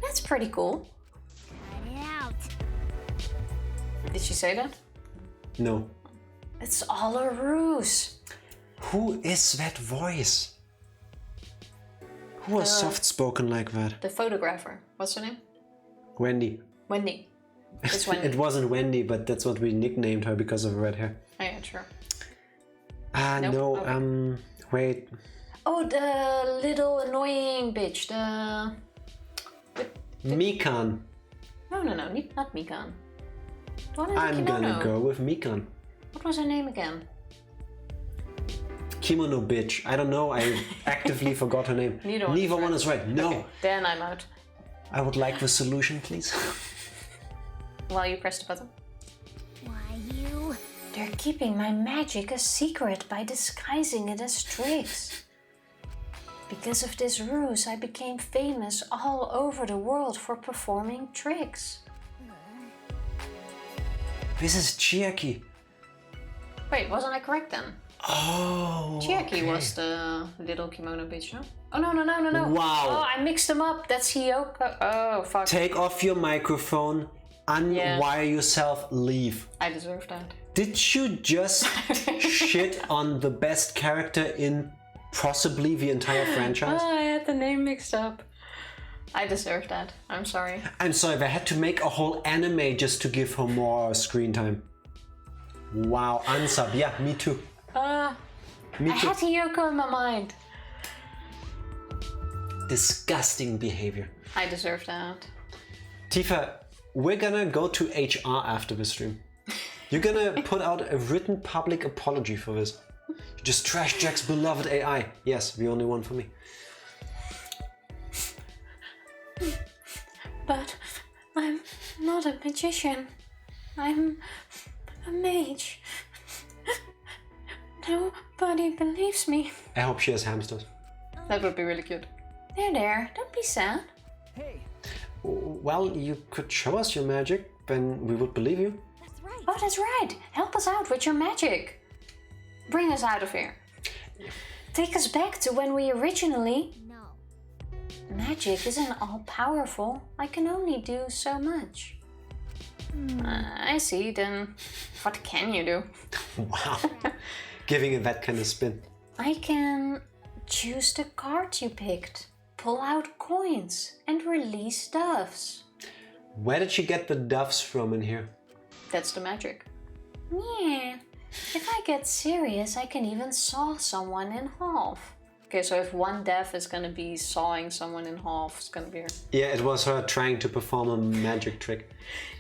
That's pretty cool. Cut it out. Did she say that? No. It's all a ruse. Who is that voice? Who was soft-spoken like that? The photographer. What's her name? Wendy. Wendy. It's Wendy. It wasn't Wendy, but that's what we nicknamed her because of her red hair. Oh yeah, sure. Nope. No, Okay. Wait. Oh, the little annoying bitch. Mikan. No, not Mikan. The one in the I'm kimono. gonna go with Mikan. What was her name again? Kimono bitch. I don't know, I actively forgot her name. Neither one is right. No. Okay, then I'm out. I would like the solution, please. While you press the button. Why you? They're keeping my magic a secret by disguising it as tricks. Because of this ruse, I became famous all over the world for performing tricks. This is Chiaki. Wait, wasn't I correct then? Oh. Chiaki was the little kimono bitch, no? Oh, no. Wow. Oh, I mixed them up. That's Hiyoko. Oh, fuck. Take off your microphone, unwire yourself, leave. I deserve that. Did you just shit on the best character in possibly the entire franchise? Oh, I had the name mixed up. I deserve that. I'm sorry. I'm sorry, they had to make a whole anime just to give her more screen time. Wow, unsub. Yeah, me too. Me I too. had Hiyoko in my mind. Disgusting behavior. I deserve that. Tifa, we're gonna go to HR after this stream. You're gonna put out a written public apology for this. You just trashed Jack's beloved AI. Yes, the only one for me. But I'm not a magician. I'm a mage. Nobody believes me. I hope she has hamsters. That would be really cute. There, don't be sad. Hey, Well, you could show us your magic, then we would believe you. That's right. Oh, that's right. Help us out with your magic. Bring us out of here. Take us back to when we originally... No. Magic isn't all powerful. I can only do so much. I see, then what can you do? Wow. Giving it that kind of spin. I can choose the cards you picked, pull out coins, and release doves. Where did she get the doves from in here? That's the magic. Yeah. If I get serious, I can even saw someone in half. Okay, so if one dev is gonna be sawing someone in half, it's gonna be her. Yeah, it was her trying to perform a magic trick.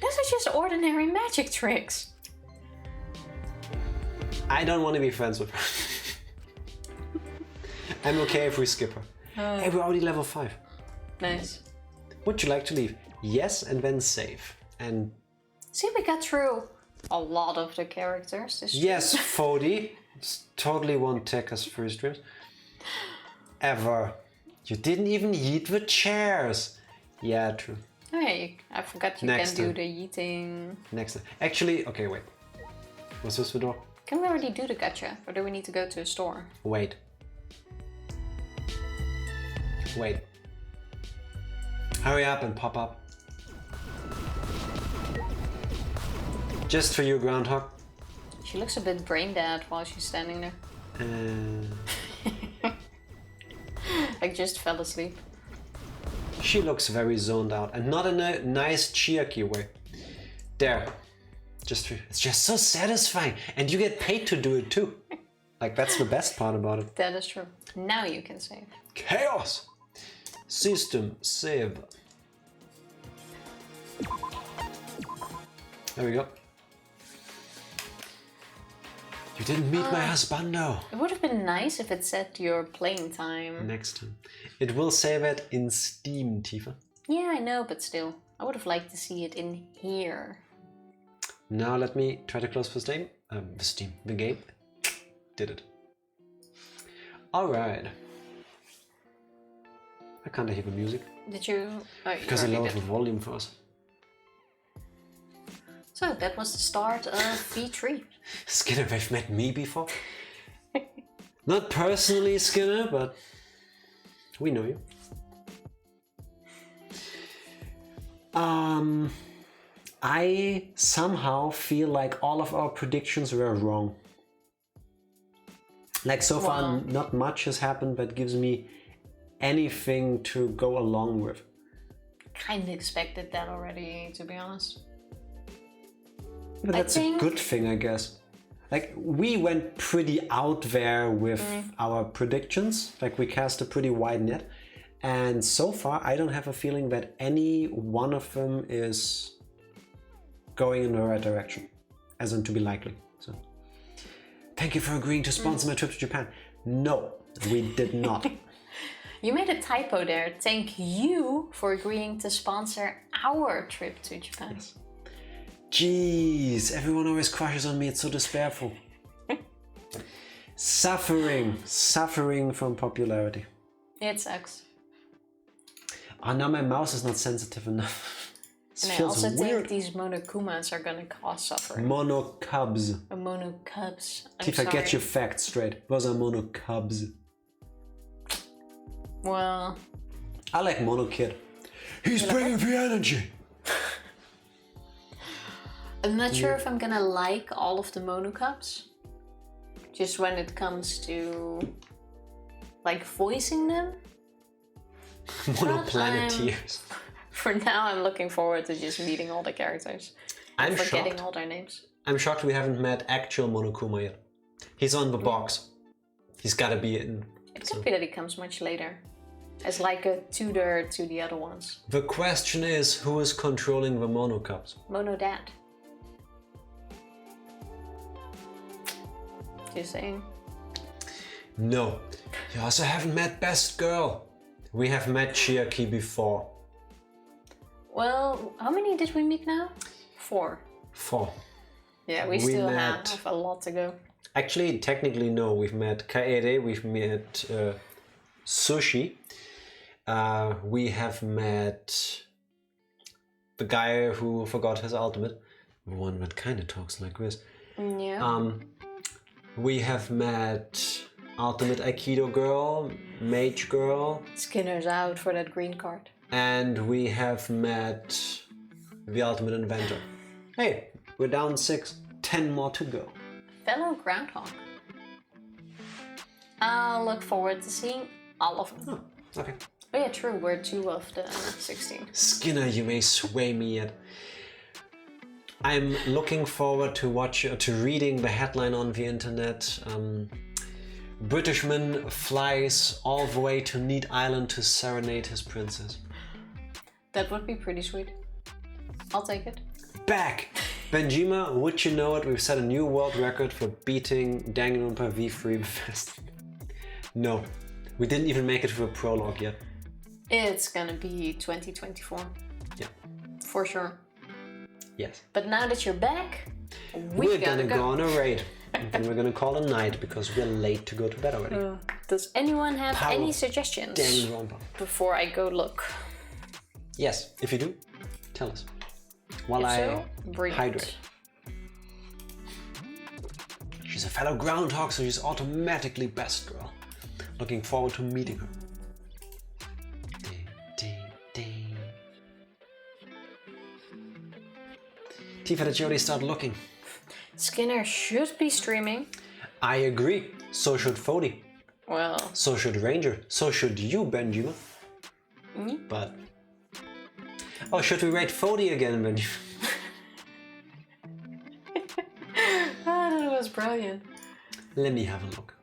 Those are just ordinary magic tricks. I don't want to be friends with her. I'm okay if we skip her. Hey, we're already level 5. Nice. Would you like to leave? Yes, and then save. And See, we got through a lot of the characters. This yes, Fody. Totally won't take us through streams. Ever. You didn't even yeet the chairs. Yeah, true. Oh yeah, I forgot you Next can do time. the yeeting. Next time. Actually, okay, wait. Was this the door? Can we already do the gacha? Or do we need to go to a store? Wait. Wait. Hurry up and pop up. Just for you, Groundhog. She looks a bit brain dead while she's standing there. Uh, I just fell asleep. She looks very zoned out, and not in a nice cheeky way. There. It's just so satisfying, and you get paid to do it too. Like, that's the best part about it. That is true. Now you can save. Chaos! System save. There we go. You didn't meet my husbando. It would have been nice if it said your playing time. Next time. It will save it in Steam, Tifa. Yeah, I know, but still. I would have liked to see it in here. Now let me try to close the game. Did it. Alright. I can't hear the music. Did you? Oh, because I lowered the volume for us. So that was the start of V3. Skinner, they've met me before. Not personally, Skinner, but we know you. I somehow feel like all of our predictions were wrong. Like, so far not much has happened that gives me anything to go along with. Kind of expected that already, to be honest. But that's a good thing, I guess. Like, we went pretty out there with our predictions. Like, we cast a pretty wide net. And so far, I don't have a feeling that any one of them is going in the right direction. As in, to be likely. So, thank you for agreeing to sponsor my trip to Japan. No, we did not. You made a typo there. Thank you for agreeing to sponsor our trip to Japan. Yes. Jeez, everyone always crushes on me. It's so despairful. Suffering from popularity. It sucks. Oh, now my mouse is not sensitive enough. And I also think these Monokumas are gonna cause suffering. Monocubs. Monocubs. Tifa, get your facts straight. Those are Monocubs. Well, I like Monokid. He's bringing the energy. I'm not sure if I'm gonna like all of the Monocubs. Just when it comes to like voicing them. Monoplaneteers. For now, I'm looking forward to just meeting all the characters. I'm forgetting shocked. all their names. I'm shocked we haven't met actual Monokuma yet. He's on the box. He's gotta be in. It could be that he comes much later. As like a tutor to the other ones. The question is, who is controlling the Monocubs? Mono Dad. Just saying. No. You also haven't met Best Girl. We have met Chiaki before. Well, how many did we meet now? 4. 4. Yeah, we still have a lot to go. Actually, technically no. We've met Kaede, we've met Sushi. We have met the guy who forgot his ultimate. The one that kind of talks like this. Yeah. We have met Ultimate Aikido Girl, Mage Girl. Skinner's out for that green card. And we have met the Ultimate Inventor. Hey, we're down 6. 10 more to go. Fellow Groundhog. I'll look forward to seeing all of them. Oh, okay. Oh yeah, true. We're 2 of the 16. Skinner, you may sway me yet. I'm looking forward to reading the headline on the internet. Britishman flies all the way to Neat Island to serenade his princess. That would be pretty sweet. I'll take it. Back! Benjima, would you know it? We've set a new world record for beating Danganronpa V3 fast. No, we didn't even make it to a prologue yet. It's gonna be 2024. Yeah. For sure. Yes. But now that you're back, we're gonna go on a raid. And then we're gonna call a night because we're late to go to bed already. Does anyone have any suggestions Danganronpa. before I go look? Yes, if you do, tell us. While I hydrate. She's a fellow groundhog, so she's automatically Best Girl. Looking forward to meeting her. Ding, ding, ding. Tifa, did you already start looking? Skinner should be streaming. I agree. So should Fody. Well. So should Ranger. So should you, Benjima. But Oh, should we rate 40 again, Ben? That was brilliant. Let me have a look.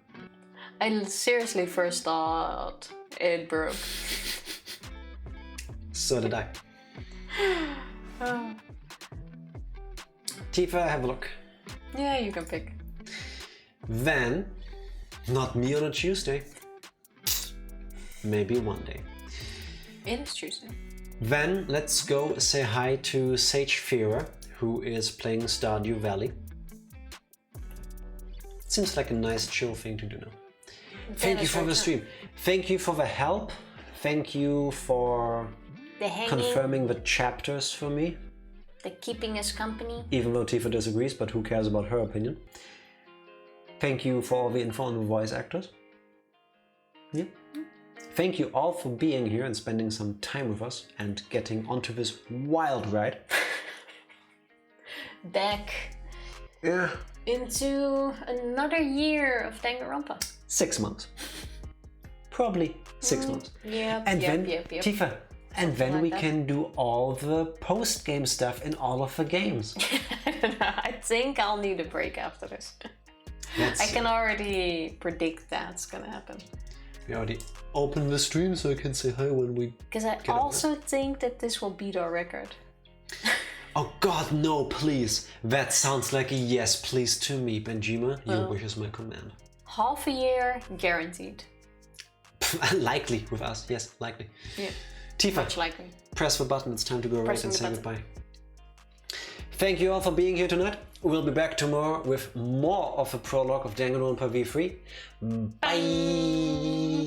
I seriously first thought it broke. So did I. Tifa, have a look. Yeah, you can pick. Then, not me on a Tuesday. Maybe one day. It is Tuesday. Then let's go say hi to Sage Fira, who is playing Stardew Valley. Seems like a nice chill thing to do now. Thank you for the stream. Thank you for the help. Thank you for The hanging, confirming the chapters for me. the keeping us company. Even though Tifa disagrees, but who cares about her opinion? Thank you for all the info on the voice actors. Yeah. Thank you all for being here and spending some time with us and getting onto this wild ride. Back Yeah. into another year of Danganronpa. 6 months. Probably 6 months. Yep, And yep, then, yep, yep. Tifa, and then like we that. can do all the post-game stuff in all of the games. I don't know. I think I'll need a break after this. Let's I can already predict that's gonna happen. We already opened the stream so I can say hi when we... Because I on also think that this will beat our record. Oh god, no, please. That sounds like a yes, please to me, Benjima. Your wish is my command. Half a year guaranteed. Likely with us, yes, likely. Yeah, Tifa, much likely. press the button, it's time to go right Pressing and the say button. goodbye. Thank you all for being here tonight. We'll be back tomorrow with more of a prologue of Danganronpa V3. Bye!